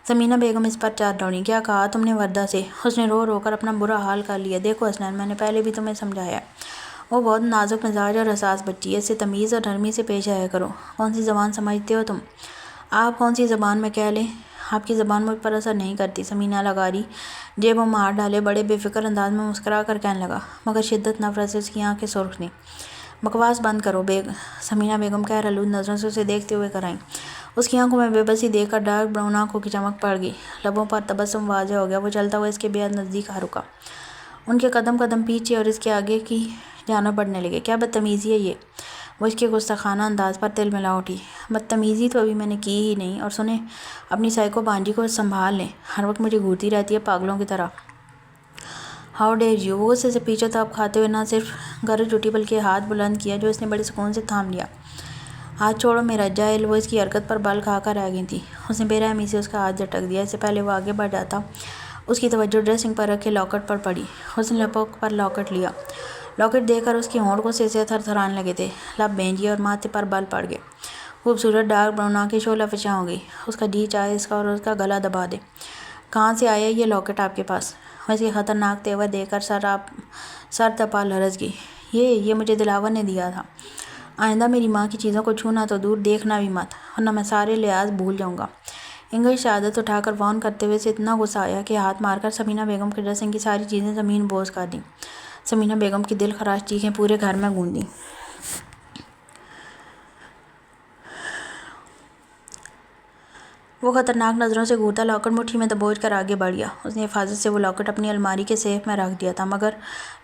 Speaker 1: سمینہ بیگم اس پر چار دوڑیں۔ کیا کہا تم نے وردہ سے؟ اس نے رو رو کر اپنا برا حال کر لیا۔ دیکھو حسنین، میں نے پہلے بھی تمہیں سمجھایا ہے، وہ بہت نازک مزاج اور حساس بچی ہے، اس سے تمیز اور نرمی سے پیش آیا کرو۔ کون سی زبان سمجھتے ہو تم؟ آپ کون سی زبان میں کہہ لیں، آپ کی زبان مجھ پر اثر نہیں کرتی۔ سمینہ لغاری جیبوں میں ہاتھ ڈالے بڑے بے فکر انداز میں مسکرا کر کہنے لگا، مگر شدت نفرت سے اس کی آنکھیں سرخ تھیں۔ بکواس بند کرو سمینہ بیگم خیر آلود نظروں سے اسے دیکھتے ہوئے کر آئیں۔ اس کی آنکھوں میں بے بسی دیکھ کر ڈارک براؤن آنکھوں کی چمک پڑ گئی، لبوں پر تبسم واضح ہو گیا۔ وہ چلتا ہوا اس کے بے حد نزدیک آ رکا، ان کے قدم پیچھے اور اس کے آگے کی جانب بڑھنے لگے۔ کیا بدتمیزی ہے یہ؟ وہ اس کے گستاخانہ انداز پر تل ملا اٹھی۔ بدتمیزی تو ابھی میں نے کی ہی نہیں، اور سنیں، اپنی سائیکو بانجی کو سنبھال لیں، ہر وقت مجھے گھورتی رہتی ہے پاگلوں کی طرح۔ How dare you! وہ غصے سے پیچھے تاپ کھاتے ہوئے نہ صرف گرج اٹھی بلکہ ہاتھ بلند کیا جو اس نے بڑے سکون سے تھام لیا۔ ہاتھ چھوڑو میرا جاہل! وہ اس کی حرکت پر بل کھا کر رہ گئی تھی۔ اس نے بے رحمی سے اس کا ہاتھ جھٹک دیا۔ اس سے پہلے وہ آگے بڑھ جاتا، اس کی توجہ ڈریسنگ پر رکھے لاکٹ پر پڑی۔ اس نے لبوں پر لاکٹ لیا۔ لاکٹ دیکھ کر اس کے ہونٹ غصے سے تھر تھرانے لگے تھے، لب بھینجے اور ماتھے پر بل پڑ گئے۔ خوبصورت ڈارک براؤن آنکھیں شعلہ فشاں ہو گئی۔ اس کا جی چاہے اس کا اور اس کا گلا دبا دے۔ کہاں سے آیا یہ لاکٹ آپ کے پاس؟ وہ اس کے خطرناک تیور دیکھ کر سر تپا لرز گئی۔ یہ مجھے دلاور نے دیا تھا۔ آئندہ میری ماں کی چیزوں کو چھونا تو دور، دیکھنا بھی مت، ورنہ میں سارے لحاظ بھول جاؤں گا۔ انگلش شہادت اٹھا کر وارن کرتے ہوئے اسے اتنا غصہ آیا کہ ہاتھ مار کر سمینہ بیگم کی ڈریسنگ کی ساری چیزیں زمین بوس کر دیں۔ سمینہ بیگم کی دل خراش چیخیں پورے گھر میں گونجیں۔ وہ خطرناک نظروں سے گھورتا لاکٹ مٹھی میں دبوچ کر آگے بڑھ گیا۔ اس نے حفاظت سے وہ لاکٹ اپنی الماری کے سیف میں رکھ دیا تھا، مگر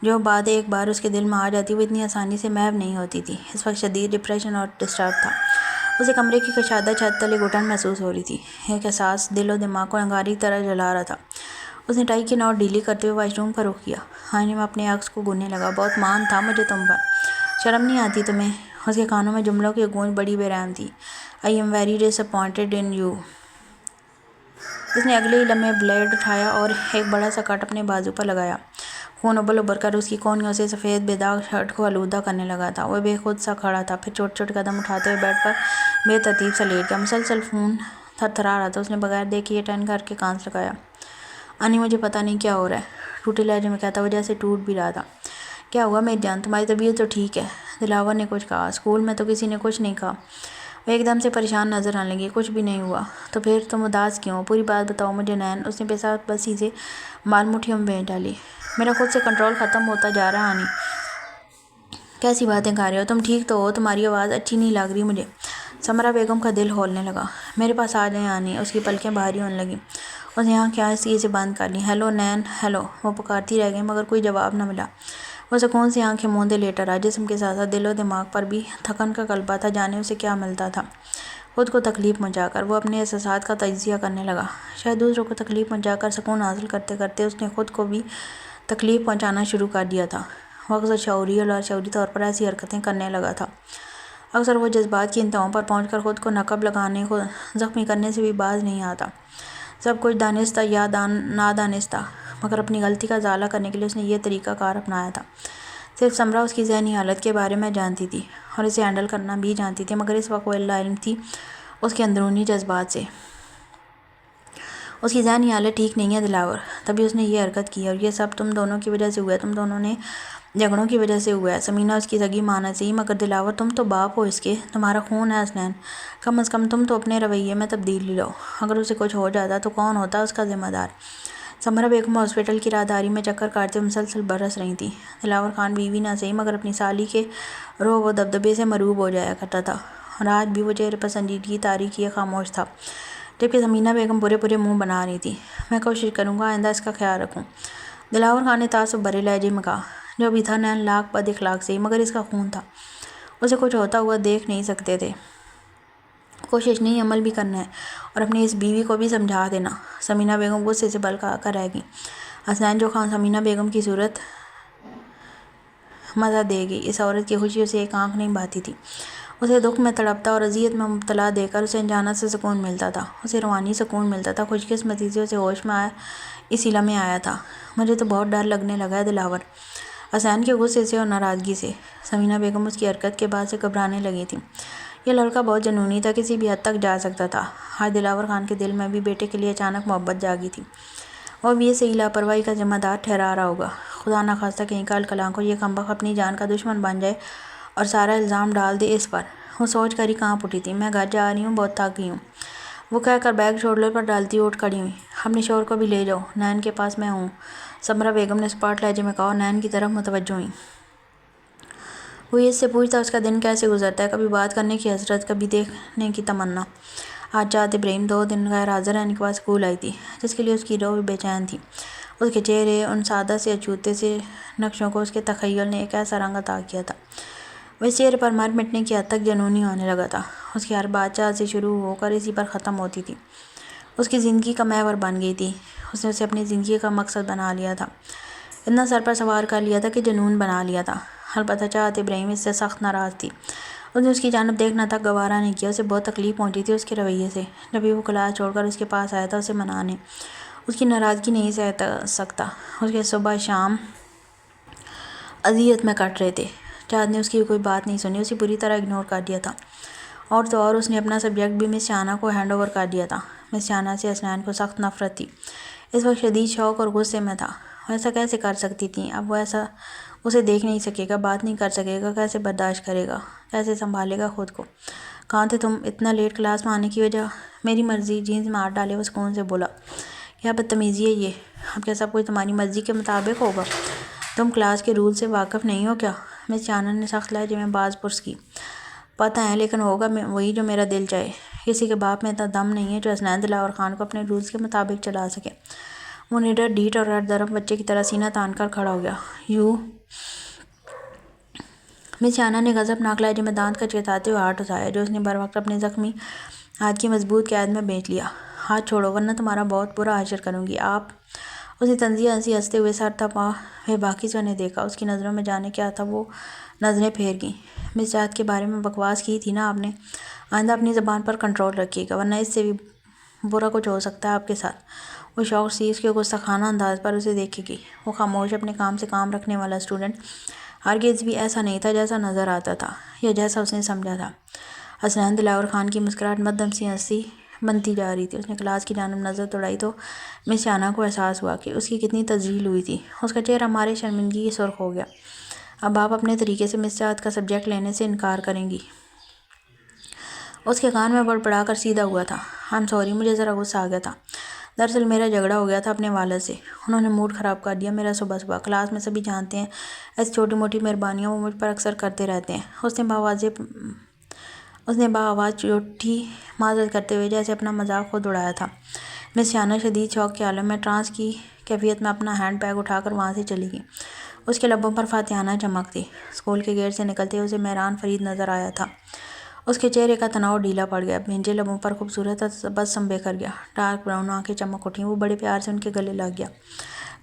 Speaker 1: جو بات ایک بار اس کے دل میں آ جاتی وہ اتنی آسانی سے محو نہیں ہوتی تھی۔ اس وقت شدید ڈپریشن اور ڈسٹرب تھا۔ اسے کمرے کی کشادہ چھت تلے گھٹن محسوس ہو رہی تھی۔ ایک احساس دل و دماغ کو انگاری کی طرح جلا رہا تھا۔ اس نے ٹائی کی نوٹ ڈھیلی کرتے ہوئے واش روم کا رخ کیا۔ آئینے میں اپنے عکس کو گننے لگا۔ بہت مان تھا مجھے تم پر، شرم نہیں آتی تمہیں؟ اس کے کانوں میں جملوں کی گونج بڑی بے رحم تھی۔ I am very disappointed in you۔ اس نے اگلے ہی لمحے بلیڈ اٹھایا اور ایک بڑا سا کٹ اپنے بازو پر لگایا۔ خون ابل ابل کر اس کی کونیوں سے سفید بے داغ شرٹ کو آلودہ کرنے لگا تھا۔ وہ بے خود سا کھڑا تھا، پھر چھوٹے چھوٹے قدم اٹھاتے ہوئے بیڈ پر بے ترتیب سا لیٹ گیا۔ مسلسل خون تھر تھرا رہا تھا۔ اس نے بغیر دیکھے یہ ٹرن کر کے کان سے لگایا۔ انی، مجھے پتہ نہیں کیا ہو رہا ہے، ٹوٹے لہجے میں کہتا وہ جیسے ٹوٹ بھی رہا تھا۔ کیا ہوا میری جان؟ تمہاری طبیعت تو ٹھیک ہے؟ دلاور نے کچھ کہا؟ اسکول میں تو کسی نے کچھ نہیں کہا۔ وہ ایک دم سے پریشان نظر آنے لگی۔ کچھ بھی نہیں ہوا۔ تو پھر تم اداس کیوں؟ پوری بات بتاؤ مجھے نین۔ اس نے بے ساختہ بسی سے مال مٹھیوں میں بھیج ڈالی۔ میرا خود سے کنٹرول ختم ہوتا جا رہا ہے انی۔ کیسی باتیں کر رہے ہو تم؟ ٹھیک تو ہو؟ تمہاری آواز اچھی نہیں لگ رہی مجھے۔ سمرہ بیگم کا دل ہولنے لگا۔ میرے پاس آ جائیں انی۔ اس کی پلکیں بھاری ہونے لگیں۔ اس نے آنکھیں آہستگی سے بند کر لیں۔ ہیلو نین، ہیلو۔ وہ پکارتی رہ گئی مگر کوئی جواب نہ ملا۔ وہ سکون سے آنکھیں موندے لیٹا رہا، جسم کے ساتھ ساتھ دل و دماغ پر بھی تھکن کا غلبہ تھا۔ جانے اسے کیا ملتا تھا خود کو تکلیف پہنچا کر؟ وہ اپنے احساسات کا تجزیہ کرنے لگا۔ شاید دوسروں کو تکلیف پہنچا کر سکون حاصل کرتے کرتے اس نے خود کو بھی تکلیف پہنچانا شروع کر دیا تھا۔ وہ اکثر شعوری اور لاشعوری طور پر ایسی حرکتیں کرنے لگا تھا۔ اکثر وہ جذبات کی انتہاؤں پر پہنچ کر خود کو نقب لگانے، کو زخمی کرنے سے بھی باز نہیں آتا۔ سب کچھ دانستہ یا نادانستہ، مگر اپنی غلطی کا ازالہ کرنے کے لیے اس نے یہ طریقہ کار اپنایا تھا۔ صرف سمرہ اس کی ذہنی حالت کے بارے میں جانتی تھی اور اسے ہینڈل کرنا بھی جانتی تھی، مگر اس وقت وہ لا علم تھی اس کے اندرونی جذبات سے۔ اس کی ذہنی حالت ٹھیک نہیں ہے دلاور، تبھی اس نے یہ حرکت کی ہے، اور یہ سب تم دونوں کی وجہ سے ہوا ہے، تم دونوں نے جھگڑوں کی وجہ سے ہوا ہے۔ سمینہ اس کی سگی ماں نہ سہی، مگر دلاور تم تو باپ ہو اس کے، تمہارا خون ہے حسنین۔ کم از کم تم تو اپنے رویے میں تبدیلی لاؤ۔ اگر اسے کچھ ہو جاتا تو کون ہوتا اس کا ذمہ دار؟ سمرہ بیگم ہاسپٹل کی راہداری میں چکر کاٹتے مسلسل برس رہی تھیں۔ دلاور خان بیوی نہ سہی مگر اپنی سالی کے روب و دبدبے سے مروب ہو جایا کرتا تھا، اور آج بھی وہ چہرے پر سنجیدگی طاری کیے خاموش تھا، جبکہ سمینہ بیگم برے منہ بنا رہی تھی۔ میں کوشش کروں گا آئندہ اس کا خیال رکھوں، دلاور خان نے تعصب بھرے لہجے میں کہا۔ جو بھی تھا نین لاکھ بد اخلاق سہی، مگر اس کا خون تھا، اسے کچھ ہوتا ہوا دیکھ نہیں سکتے تھے۔ کوشش نہیں، عمل بھی کرنا ہے، اور اپنی اس بیوی کو بھی سمجھا دینا۔ سمینہ بیگم غصے سے بلکا کر رہ گئی۔ حسنین جو خان سمینہ بیگم کی صورت مزہ دے گئی۔ اس عورت کی خوشیوں سے ایک آنکھ نہیں بھاتی تھی۔ اسے دکھ میں تڑپتا اور اذیت میں مبتلا دے کر اسے انجانت سے سکون ملتا تھا، اسے روحانی سکون ملتا تھا۔ خوش قسمتی سے اسے ہوش میں اسی لمحے آیا تھا۔ مجھے تو بہت ڈر لگنے لگا ہے دلاور، حسین کے غصے سے اور ناراضگی سے۔ سمینہ بیگم اس کی حرکت کے بعد سے گھبرانے لگی تھی۔ یہ لڑکا بہت جنونی تھا، کسی بھی حد تک جا سکتا تھا۔ آج دلاور خان کے دل میں بھی بیٹے کے لیے اچانک محبت جاگی تھی۔ وہ اب یہ صحیح لاپرواہی کا ذمہ دار ٹھہرا رہا ہوگا۔ خدا نخواستہ کہیں کل کلاں کو یہ کمبخت اپنی جان کا دشمن بن جائے اور سارا الزام ڈال دے اس پر۔ وہ سوچ کر ہی کانپ اٹھی تھی۔ میں گھر جا رہی ہوں، بہت تھک گئی ہوں، وہ کہہ کر بیگ شولڈر پر ڈالتی اٹھ کھڑی ہوئی۔ اپنے شوہر کو بھی لے جاؤ، نین کے پاس میں ہوں، سمرہ بیگم نے سپاٹ لہجے میں کہا اور نین کی طرف متوجہ ہوئیں۔ وہ اس سے پوچھتا اس کا دن کیسے گزرتا ہے، کبھی بات کرنے کی حسرت، کبھی دیکھنے کی تمنا۔ آج چاہت ابراہیم 2 دن غیر حاضر رہنے کے بعد اسکول آئی تھی، جس کے لیے اس کی روح بے چین تھی۔ اس کے چہرے ان سادہ سے اچھوتے سے نقشوں کو اس کے تخیل نے ایک ایسا رنگ عطا کیا تھا، وہ اس چہرے پر مر مٹنے کی حد تک جنونی ہونے لگا تھا۔ اس کی ہر بات چاہت سے شروع ہو کر اسی پر ختم ہوتی تھی۔ اس کی زندگی کا محور بن گئی تھی، اس نے اسے اپنی زندگی کا مقصد بنا لیا تھا، اتنا سر پر سوار کر لیا تھا کہ جنون بنا لیا تھا۔ البتہ چاہت ابراہیم اس سے سخت ناراض تھی۔ اس نے اس کی جانب دیکھنا تک گوارا نہیں کیا، اسے بہت تکلیف پہنچی تھی اس کے رویے سے۔ جب بھی وہ کلاس چھوڑ کر اس کے پاس آیا تھا اسے منانے، اس کی ناراضگی نہیں سہ سکتا۔ اس کے صبح شام اذیت میں کٹ رہے تھے۔ چاہت نے اس کی کوئی بات نہیں سنی، اسے پوری طرح اگنور کر دیا تھا۔ اور تو اور اس نے اپنا سبجیکٹ بھی مس شانہ کو ہینڈ اوور کر دیا تھا۔ مس شانہ سے حسنین کو سخت نفرت تھی، اس وقت شدید شوق اور غصے میں تھا۔ وہ ایسا کیسے کر سکتی تھیں؟ اب وہ ایسا اسے دیکھ نہیں سکے گا، بات نہیں کر سکے گا، کیسے برداشت کرے گا، کیسے سنبھالے گا خود کو؟ کہاں تھے تم؟ اتنا لیٹ کلاس میں آنے کی وجہ؟ میری مرضی، جینس میں ہاتھ ڈالے وہ سکون سے بولا۔ کیا بدتمیزی ہے یہ؟ اب کیا سب کچھ تمہاری مرضی کے مطابق ہوگا؟ تم کلاس کے رول سے واقف نہیں ہو کیا؟ مس شانہ نے سخت لہجے میں باز پرس کی۔ پتہ ہے، لیکن ہوگا وہی جو میرا دل چاہے۔ کسی کے باپ میں اتنا دم نہیں ہے جو حسنین دلاور خان کو اپنے رولز کے مطابق چلا سکے۔ وہ نڈر ڈھیٹ اور ہر درم بچے کی طرح سینہ تان کر کھڑا ہو گیا۔ یو مس شانہ نے غضبناک لہجے میں دانت کچکچاتے ہوئے ہاتھ اٹھایا جو اس نے بروقت اپنے زخمی ہاتھ کی مضبوط قید میں بیٹھ لیا۔ ہاتھ چھوڑو ورنہ تمہارا بہت برا حشر کروں گی۔ آپ اس نے طنزیہ ہنسی ہنستے ہوئے سر تھپا ہوئے باقی سے انہیں دیکھا۔ اس کی نظروں میں جانے کیا تھا، وہ نظریں پھیر گئیں۔ مس چاہت کے بارے میں بکواس کی تھی نا آپ نے؟ آئندہ اپنی زبان پر کنٹرول رکھیے گا ورنہ اس سے بھی برا کچھ ہو سکتا ہے آپ کے ساتھ۔ وہ شوق سے اس کے غصہ انداز پر اسے دیکھے گی۔ وہ خاموش اپنے کام سے کام رکھنے والا اسٹوڈنٹ ہرگز بھی ایسا نہیں تھا جیسا نظر آتا تھا یا جیسا اس نے سمجھا تھا۔ حسنین دلاور خان کی مسکراہٹ مدھم سی ہنسی بنتی جا رہی تھی۔ اس نے کلاس کی جانب نظر دوڑائی تو مس شانہ کو احساس ہوا کہ اس کی کتنی تذلیل ہوئی تھی۔ اس کا چہرہ مارے شرمندگی سرخ ہو گیا۔ اب آپ اپنے طریقے سے مس چاہت کا سبجیکٹ لینے سے انکار کریں گی؟ اس کے کان میں بڑبڑا کر سیدھا ہوا تھا۔ آئی ایم سوری، مجھے ذرا غصہ آ گیا تھا۔ دراصل میرا جھگڑا ہو گیا تھا اپنے والد سے، انہوں نے موڈ خراب کر دیا میرا صبح صبح۔ کلاس میں سبھی جانتے ہیں ایسی چھوٹی موٹی مہربانیاں وہ مجھ پر اکثر کرتے رہتے ہیں۔ اس نے بآواز چوٹی معذرت کرتے ہوئے جیسے اپنا مذاق خود اڑایا تھا۔ مس شانہ شدید شوق کے عالم میں ٹرانس کی کیفیت میں اپنا ہینڈ بیگ اٹھا کر وہاں سے چلی گئی۔ اس کے لبوں پر فاتحانہ چمک تھی۔ اسکول کے گیٹ سے نکلتے ہوئے اسے مہران فرید نظر آیا تھا۔ اس کے چہرے کا تناؤ ڈھیلا پڑ گیا، بھینجے لبوں پر خوبصورت تبسم بکھر گیا، ڈارک براؤن آنکھیں چمک اٹھیں۔ وہ بڑے پیار سے ان کے گلے لگ گیا۔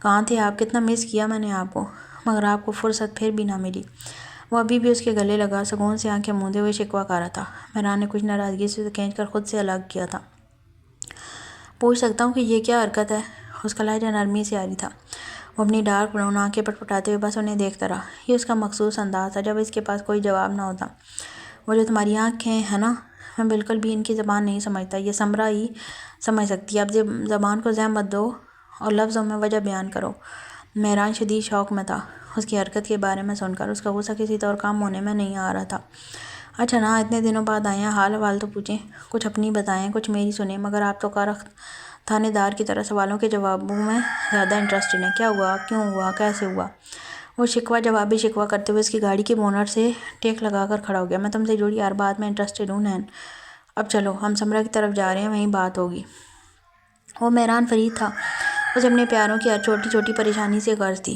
Speaker 1: کہاں تھے آپ؟ کتنا مس کیا میں نے آپ کو، مگر آپ کو فرصت پھر بھی نہ ملی۔ وہ ابھی بھی اس کے گلے لگا سکون سے آنکھیں موندے ہوئے شکوہ کر رہا تھا۔ مہران نے کچھ ناراضگی سے اسے کھینچ کر خود سے الگ کیا تھا۔ پوچھ سکتا ہوں کہ یہ کیا حرکت ہے؟ اس کا لہجہ نرمی سے عاری تھا۔ وہ اپنی ڈارک براؤن آنکھیں پٹپٹاتے ہوئے بس انہیں دیکھتا رہا۔ یہ اس کا مخصوص انداز تھا جب اس کے پاس کوئی جواب نہ ہوتا۔ وہ جو تمہاری آنکھیں ہیں نا، میں بالکل بھی ان کی زبان نہیں سمجھتا، یہ سمرہ ہی سمجھ سکتی ہے۔ اب زبان کو زحمت مت دو اور لفظوں میں وجہ بیان کرو۔ مہران شدید شوق میں تھا۔ اس کی حرکت کے بارے میں سن کر اس کا غصہ کسی طور کم ہونے میں نہیں آ رہا تھا۔ اچھا نا، اتنے دنوں بعد آئے ہیں، حال احوال تو پوچھیں، کچھ اپنی بتائیں، کچھ میری سنیں، مگر آپ تو کارخ تھانے دار کی طرح سوالوں کے جوابوں میں زیادہ انٹرسٹڈ ہیں۔ کیا ہوا؟ کیوں ہوا؟ کیسے ہوا؟ وہ شکوہ جوابی شکوہ کرتے ہوئے اس کی گاڑی کے بونٹ سے ٹیک لگا کر کھڑا ہو گیا۔ میں تم سے جڑی ہر بات میں انٹرسٹڈ ہوں نین۔ اب چلو، ہم سمرہ کی طرف جا رہے ہیں، وہیں بات ہوگی۔ وہ مہران فرید تھا، اسے اپنے پیاروں کی ہر چھوٹی چھوٹی پریشانی سے غرض تھی۔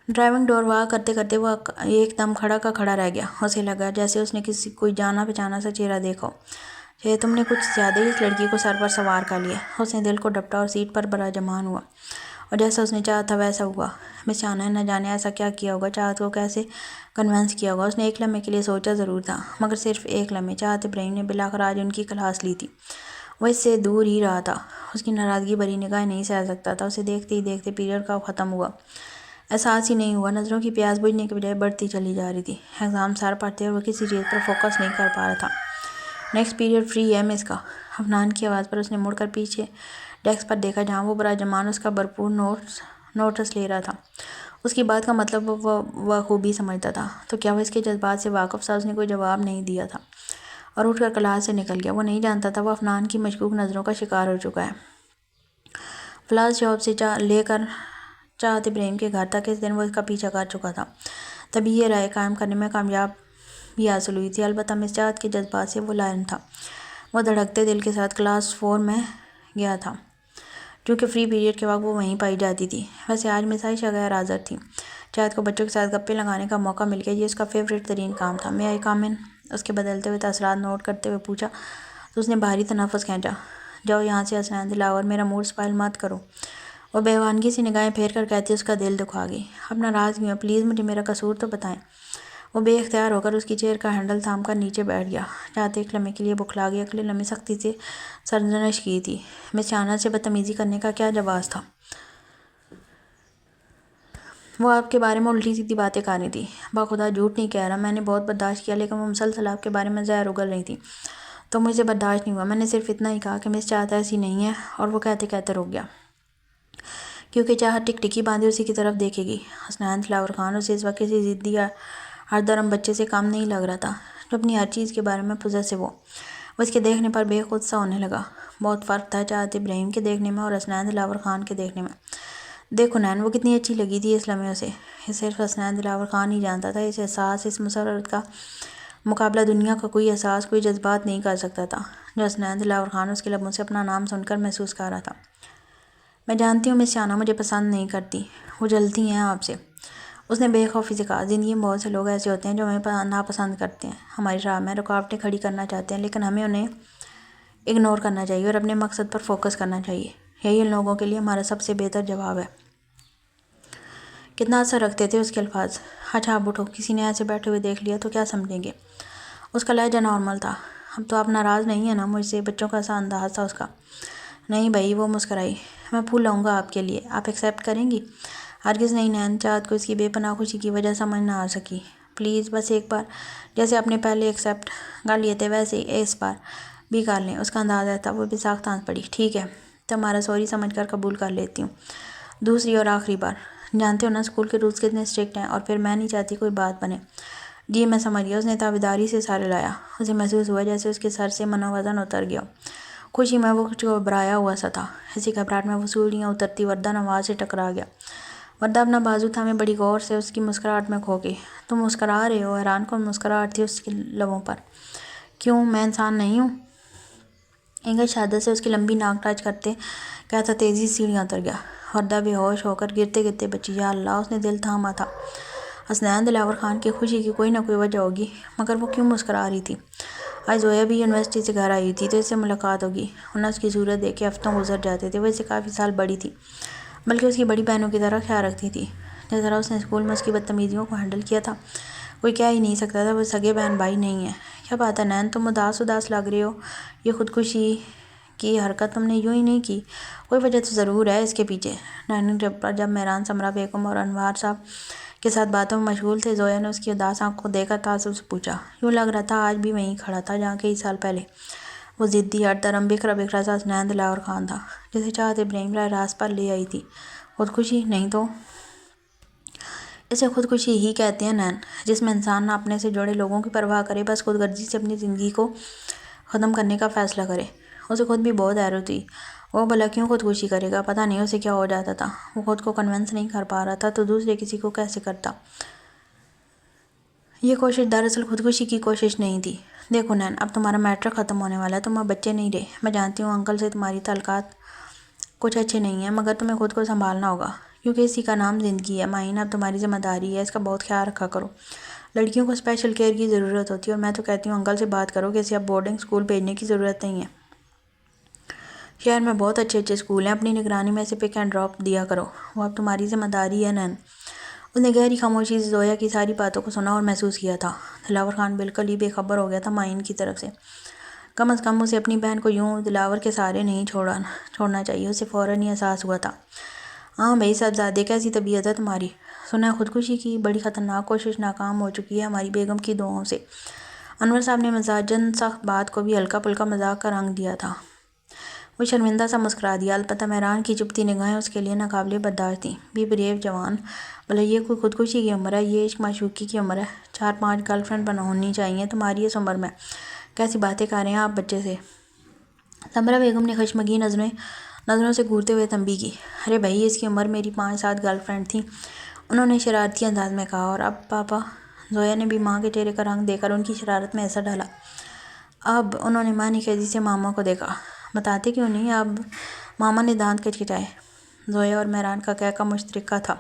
Speaker 1: ڈرائیونگ ڈور وا کرتے کرتے وہ ایک دم کھڑا کا کھڑا رہ گیا۔ اسے لگا جیسے اس نے کوئی جانا پہچانا سا چہرہ دیکھا ہو۔ تم نے کچھ زیادہ ہی اس لڑکی کو سر پر سوار کر لیا۔ اس نے دل کو ڈپٹا اور سیٹ پر براجمان ہوا۔ اور جیسا اس نے چاہا تھا ویسا ہوا۔ مس شاہانہ نے نہ جانے ایسا کیا کیا ہوگا، چاہت کو کیسے کنونس کیا ہوگا۔ اس نے ایک لمحے کے لیے سوچا ضرور تھا، مگر صرف ایک لمحے۔ چاہت ابراہیم نے بالآخر آج ان کی کلاس لی تھی۔ وہ اس سے دور ہی رہا تھا، اس کی ناراضگی بھری نگاہیں نہیں سہ سکتا تھا۔ اسے دیکھتے ہی دیکھتے پیریڈ کا ختم ہوا، احساس ہی نہیں ہوا۔ نظروں کی پیاس بجھنے کے بجائے بڑھتی چلی جا رہی تھی۔ ایگزام سر پر تھے اور وہ کسی چیز پر فوکس نہیں کر پا رہا تھا۔ نیکسٹ پیریڈ فری ہے مس کا۔ افنان کی آواز پر اس نے مڑ کر پیچھے ڈیسک پر دیکھا جہاں وہ براجمان اس کا بھرپور نوٹس لے رہا تھا۔ اس کی بات کا مطلب وہ خوبی سمجھتا تھا، تو کیا وہ اس کے جذبات سے واقف تھا؟ اس نے کوئی جواب نہیں دیا تھا اور اٹھ کر کلاس سے نکل گیا۔ وہ نہیں جانتا تھا وہ افنان کی مشکوک نظروں کا شکار ہو چکا ہے۔ فلاس شاپ سے لے کر چاہت ابراہیم کے گھر تک اس دن وہ اس کا پیچھا کر چکا تھا، تبھی یہ رائے قائم کرنے میں کامیاب بھی حاصل ہوئی تھی۔ البتہ مس چاہت کے جذبات سے وہ لائن تھا۔ وہ دھڑکتے دل کے ساتھ کلاس 4 میں گیا تھا، چونکہ فری پیریڈ کے وقت وہ وہیں پائی جاتی تھی۔ ویسے آج مس عائشہ غیر حاضر تھی۔ چاہت کو بچوں کے ساتھ گپے لگانے کا موقع مل گیا، یہ اس کا فیوریٹ ترین کام تھا۔ میں آئی کام ان؟ اس کے بدلتے ہوئے تاثرات نوٹ کرتے ہوئے پوچھا تو اس نے بھاری تنفس کھینچا۔ جاؤ یہاں سے حسنین دلاور، میرا موڈ سپائل مت کرو۔ وہ بے ایوانگی سے نگاہیں پھیر کر کہتی اس کا دل دکھا گئی۔ اب ناراض کیوں ہیں؟ پلیز مجھے میرا قصور تو بتائیں۔ وہ بے اختیار ہو کر اس کی چیئر کا ہینڈل تھام کر نیچے بیٹھ گیا۔ چاہت ایک لمحے کے لیے بکھلا گئی، اگلے لمحے سختی سے سرزنش کی تھی۔ مس شاہانہ سے بدتمیزی کرنے کا کیا جواز تھا؟ وہ آپ کے بارے میں الٹی سیدھی باتیں کر رہی تھی۔ بخدا جھوٹ نہیں کہہ رہا، میں نے بہت برداشت کیا، لیکن وہ مسلسل آپ کے بارے میں زہر اگل رہی تھی تو مجھ سے برداشت نہیں ہوا۔ میں نے صرف اتنا ہی کہا کہ مس چاہت ایسی نہیں ہے، اور وہ کہتے کہتے رک گیا، کیونکہ چاہت ٹک ٹکی باندھے اسی کی طرف دیکھے گی۔ حسنین دلاور خان اسے اس وقت کسی ضدی یا ہر درم بچے سے کم نہیں لگ رہا تھا، جو اپنی ہر چیز کے بارے میں پوزیسو ہو۔ وہ اس کے دیکھنے پر بے خود سا ہونے لگا۔ بہت فرق تھا چاہت ابراہیم کے دیکھنے میں اور حسنین دلاور خان کے دیکھنے میں۔ دیکھو نین، وہ کتنی اچھی لگی تھی اس لمحے اسے۔ یہ صرف حسنین دلاور خان ہی جانتا تھا۔ اس احساس، اس مسرت کا مقابلہ دنیا کا کوئی احساس، کوئی جذبات نہیں کر سکتا تھا، جو حسنین دلاور خان اس کے لبوں سے اپنا نام سن کر محسوس کر رہا تھا۔ میں جانتی ہوں مس شاہانہ مجھے پسند نہیں کرتی، وہ جلتی ہیں آپ سے، اس نے بے خوفی سے کہا۔ زندگی میں بہت سے لوگ ایسے ہوتے ہیں جو ہمیں ناپسند کرتے ہیں، ہماری راہ میں رکاوٹیں کھڑی کرنا چاہتے ہیں، لیکن ہمیں انہیں اگنور کرنا چاہیے اور اپنے مقصد پر فوکس کرنا چاہیے۔ یہی ان لوگوں کے لیے ہمارا سب سے بہتر جواب ہے۔ کتنا اثر رکھتے تھے اس کے الفاظ۔ اچھا اب اٹھو، کسی نے ایسے بیٹھے ہوئے دیکھ لیا تو کیا سمجھیں گے؟ اس کا لہجہ نارمل تھا۔ اب تو آپ ناراض نہیں ہیں نا مجھ سے؟ بچوں کا سا انداز تھا اس کا۔ نہیں بھائی، وہ مسکرائی۔ میں پھول لاؤں گا آپ کے لیے، آپ ایکسیپٹ کریں گی؟ ہرگز نہیں نین۔ چاہت کو اس کی بے پناہ خوشی کی وجہ سمجھ نہ آ سکی۔ پلیز بس ایک بار، جیسے آپ نے پہلے ایکسیپٹ کر لیے تھے ویسے ہی اس بار بھی کر لیں۔ اس کا انداز ایسا تھا، وہ بھی ساختہ ہنس پڑی۔ ٹھیک ہے، تمہارا سوری سمجھ کر قبول کر لیتی ہوں، دوسری اور آخری بار۔ جانتے ہو نا اسکول کے رولز کتنے اسٹرکٹ ہیں، اور پھر میں نہیں چاہتی کوئی بات بنے۔ جی میں سمجھ گیا۔ اس نے تابعداری سے سر ہلایا۔ اسے محسوس ہوا جیسے اس کے سر سے منو وزن اتر گیا۔ خوشی میں وہ کچھ گھبرایا ہوا سا تھا۔ اسی گھبراہٹ میں وہ سیڑھیاں اترتی وردہ نواز سے ٹکرا گیا۔ وردہ اپنا بازو تھامے بڑی غور سے اس کی مسکراہٹ میں کھو گئی۔ تم مسکرا رہے ہو؟ حیران کن مسکراہٹ تھی اس کے لبوں پر۔ کیوں، میں انسان نہیں ہوں؟ انگل شہادت سے اس کی لمبی ناک ٹچ کرتے کہتا تیزی سے سیڑھیاں اتر گیا۔ وردہ بے ہوش ہو کر گرتے گرتے بچی۔ یا اللہ، اس نے دل تھاما تھا۔ حسنین دلاور خان کی خوشی کی کوئی نہ کوئی وجہ ہوگی، مگر وہ کیوں مسکرا رہی تھی؟ آج زویا بھی یونیورسٹی سے گھر آئی ہوئی تھی تو اس سے ملاقات ہوگی، ورنہ اس کی صورت دیکھ کے ہفتوں گزر جاتے تھے۔ وہ اس سے کافی سال بڑی تھی، بلکہ اس کی بڑی بہنوں کی طرح خیال رکھتی تھی۔ جس طرح اس نے اسکول میں اس کی بدتمیزیوں کو ہینڈل کیا تھا، کوئی کہہ ہی نہیں سکتا تھا وہ سگے بہن بھائی نہیں ہیں۔ کیا بات ہے نین، تم اداس لگ رہے ہو؟ یہ خودکشی کی حرکت تم نے یوں ہی نہیں کی، کوئی وجہ تو ضرور ہے اس کے پیچھے۔ ڈائننگ ٹیبل پر جب مہران سمرا بیگم اور انوار صاحب کے ساتھ باتوں میں مشغول تھے، زویا نے اس کی اداس آنکھوں کو دیکھ کر تعصب سے پوچھا۔ یوں لگ رہا تھا آج بھی وہیں کھڑا تھا جہاں کئی سال پہلے وہ ضدی، ہر طرح بکھرا بکھرا سا حسنین دلاور خان تھا، جسے چاہت ابراہیم راہ راست پر لے آئی تھی۔ خودکشی نہیں تو اسے خودکشی ہی کہتے ہیں نین، جس میں انسان نہ اپنے سے جڑے لوگوں کی پرواہ کرے، بس خود غرضی سے اپنی زندگی کو ختم کرنے کا فیصلہ کرے۔ اسے خود بھی بہت حیرت ہوئی، وہ بھلا کیوں خودکشی کرے گا؟ پتہ نہیں اسے کیا ہو جاتا تھا، وہ خود کو کنونس نہیں کر پا رہا تھا تو دوسرے کسی کو کیسے کرتا؟ یہ کوشش دراصل خودکشی کی کوشش نہیں تھی۔ دیکھو نین، اب تمہارا میٹرک ختم ہونے والا ہے، تم اب بچے نہیں رہے۔ میں جانتی ہوں انکل سے تمہاری تعلقات کچھ اچھے نہیں ہیں، مگر تمہیں خود کو سنبھالنا ہوگا، کیونکہ اسی کا نام زندگی ہے۔ معین اب تمہاری ذمہ داری ہے، اس کا بہت خیال رکھا کرو۔ لڑکیوں کو اسپیشل کیئر کی ضرورت ہوتی ہے، اور میں تو کہتی ہوں انکل سے بات کرو کہ اسے اب بورڈنگ اسکول بھیجنے کی ضرورت نہیں ہے۔ شہر میں بہت اچھے اچھے اسکول ہیں، اپنی نگرانی میں سے پک اینڈ ڈراپ دیا کرو، وہ اب تمہاری ذمہ داری ہے نین۔ اس نے گہری خاموشی سے زویا کی ساری باتوں کو سنا اور محسوس کیا تھا۔ دلاور خان بالکل ہی بے خبر ہو گیا تھا معین کی طرف سے۔ کم از کم اسے اپنی بہن کو یوں دلاور کے سہارے نہیں چھوڑنا چاہیے۔ اسے فوراً ہی احساس ہوا تھا۔ ہاں بھائی صاحبزادے، کیسی طبیعت ہے تمہاری؟ سنا ہے خودکشی کی بڑی خطرناک کوشش ناکام ہو چکی ہے ہماری بیگم کی دعاؤں سے۔ انور صاحب نے مزاجاً سخت بات کو بھی ہلکا پھلکا مذاق کا رنگ دیا تھا۔ وہ شرمندہ سا مسکرا دیا، البتہ مہران کی چپتی نگاہیں اس کے لیے ناقابل برداشت تھیں۔ بی بریو جوان، بھلا یہ کوئی خودکشی کی عمر ہے؟ یہ عشق معشوقی کی عمر ہے۔ 4-5 گرل فرینڈ ہونی چاہیے تمہاری اس عمر میں۔ کیسی باتیں کر رہے ہیں آپ بچے سے؟ سمرا بیگم نے خشمگین نظروں سے گھورتے ہوئے تنبیہ کی۔ ارے بھائی، اس کی عمر میری 5-7 گرل فرینڈ تھیں، انہوں نے شرارتی انداز میں کہا۔ اور اب پاپا؟ زویا نے بھی ماں کے چہرے کا رنگ دیکھ کر ان کی شرارت میں اثر ڈالا۔ اب انہوں نے معنی خیزی سے ماما کو دیکھا۔ بتاتے کیوں نہیں؟ اب ماما نے دانت کچکچائے۔ زویا اور مہران کا کہکہ مشترکہ تھا،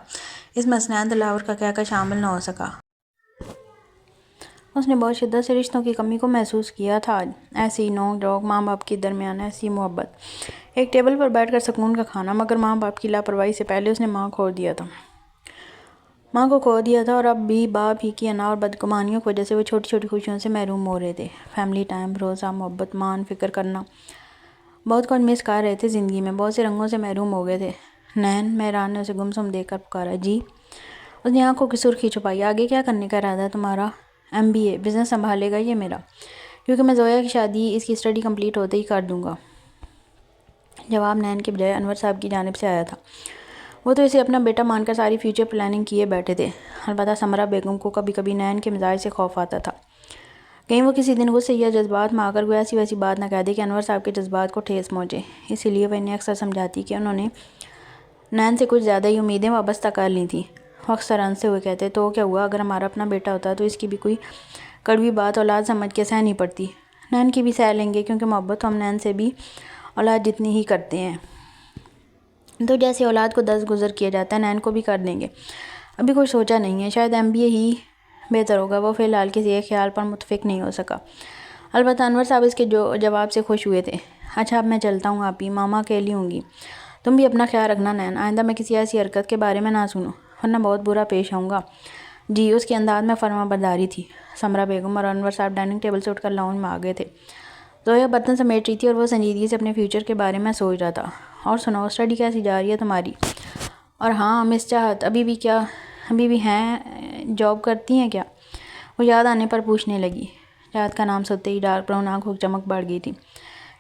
Speaker 1: اس میں حسنین دلاور کا کہکہ شامل نہ ہو سکا۔ اس نے بہت شدت سے رشتوں کی کمی کو محسوس کیا تھا آج۔ ایسی ہی نوک جھوک ماں باپ کے درمیان، ایسی محبت، ایک ٹیبل پر بیٹھ کر سکون کا کھانا، مگر ماں باپ کی لاپرواہی سے پہلے اس نے ماں کو کھو دیا تھا، اور اب بھی باپ ہی کی انا اور بدگمانیوں کی وجہ سے وہ چھوٹی چھوٹی خوشیوں سے محروم ہو رہے تھے۔ فیملی ٹائم، بھروسہ، محبت، مان، فکر کرنا، بہت کچھ مس کر رہے تھے زندگی میں، بہت سے رنگوں سے محروم ہو گئے تھے۔ نین، مہران نے اسے گمسم دیکھ کر پکارا۔ جی؟ اس نے آنکھوں کی سرخی چھپائی۔ آگے کیا کرنے کا ارادہ ہے تمہارا؟ MBA، بزنس سنبھالے گا یہ میرا، کیونکہ میں زویا کی شادی اس کی اسٹڈی کمپلیٹ ہوتے ہی کر دوں گا۔ جواب نین کے بجائے انور صاحب کی جانب سے آیا تھا۔ وہ تو اسے اپنا بیٹا مان کر ساری فیوچر پلاننگ کیے بیٹھے تھے۔ البتہ سمرا بیگم کو کبھی کبھی نین کے مزاج سے خوف آتا تھا، کہیں وہ کسی دن غصے یا جذبات میں آ کر کوئی ایسی ویسی بات نہ کہہ دے کہ انور صاحب کے جذبات کو ٹھیس پہنچے۔ اسی لیے وہ انہیں اکثر سمجھاتی کہ انہوں نے نین سے کچھ زیادہ ہی امیدیں وابستہ کر لی تھیں۔ وہ اکثر ہنستے ہوئے کہتے، تو کیا ہوا، اگر ہمارا اپنا بیٹا ہوتا تو اس کی بھی کوئی کڑوی بات اولاد سمجھ کے سہنی پڑتی۔ نین کی بھی سہ لیں گے، کیونکہ محبت ہم نین سے بھی اولاد جتنی ہی کرتے ہیں، تو جیسے اولاد کو 10 گزر کیا جاتا ہے نین کو بھی کر دیں گے۔ ابھی کچھ سوچا نہیں ہے، شاید MBA ہی بہتر ہوگا۔ وہ فی الحال کسی ایک خیال پر متفق نہیں ہو سکا۔ البتہ انور صاحب اس کے جواب سے خوش ہوئے تھے۔ اچھا اب میں چلتا ہوں، آپ ہی ماما اکیلی ہوں گی، تم بھی اپنا خیال رکھنا نین، آئندہ میں کسی ایسی حرکت کے بارے میں نہ سنوں، ورنہ بہت برا پیش آؤں گا۔ جی؟ اس کے انداز میں فرما برداری تھی۔ سمرا بیگم اور انور صاحب ڈائننگ ٹیبل سے اٹھ کر لاؤنج میں آ گئے تھے۔ زویا برتن سمیٹ رہی تھی اور وہ سنجیدگی سے اپنے فیوچر کے بارے میں سوچ رہا تھا۔ اور سناؤ، اسٹڈی کیسی جا رہی ہے تمہاری؟ اور ہاں مس چاہت ابھی بھی ہیں، جاب کرتی ہیں کیا؟ وہ یاد آنے پر پوچھنے لگی۔ چاہت کا نام سنتے ہی ڈارک براؤن آنکھوں کی چمک بڑھ گئی تھی۔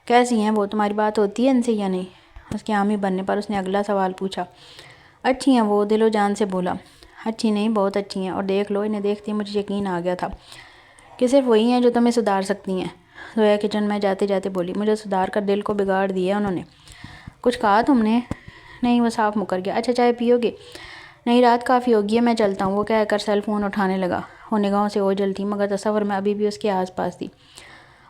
Speaker 1: کیسی ہیں وہ؟ تمہاری بات ہوتی ہے ان سے یا نہیں؟ اس کے حامی بننے پر اس نے اگلا سوال پوچھا۔ اچھی ہیں وہ، دل و جان سے بولا۔ اچھی نہیں، بہت اچھی ہیں، اور دیکھ لو انہیں دیکھتے ہی مجھے یقین آ گیا تھا کہ صرف وہی ہیں جو تمہیں سدھار سکتی ہیں۔ زویا کچن میں جاتے جاتے بولی، مجھے سدھار کر دل کو بگاڑ دیا انہوں نے۔ کچھ کہا تم نے؟ نہیں، وہ صاف مکر گیا۔ اچھا چائے پیو گے؟ نہیں، رات کافی ہوگی ہے، میں چلتا ہوں، وہ کہہ کر سیل فون اٹھانے لگا۔ وہ نگاہوں سے اوجھل تھی، مگر تصور میں ابھی بھی اس کے آس پاس تھی۔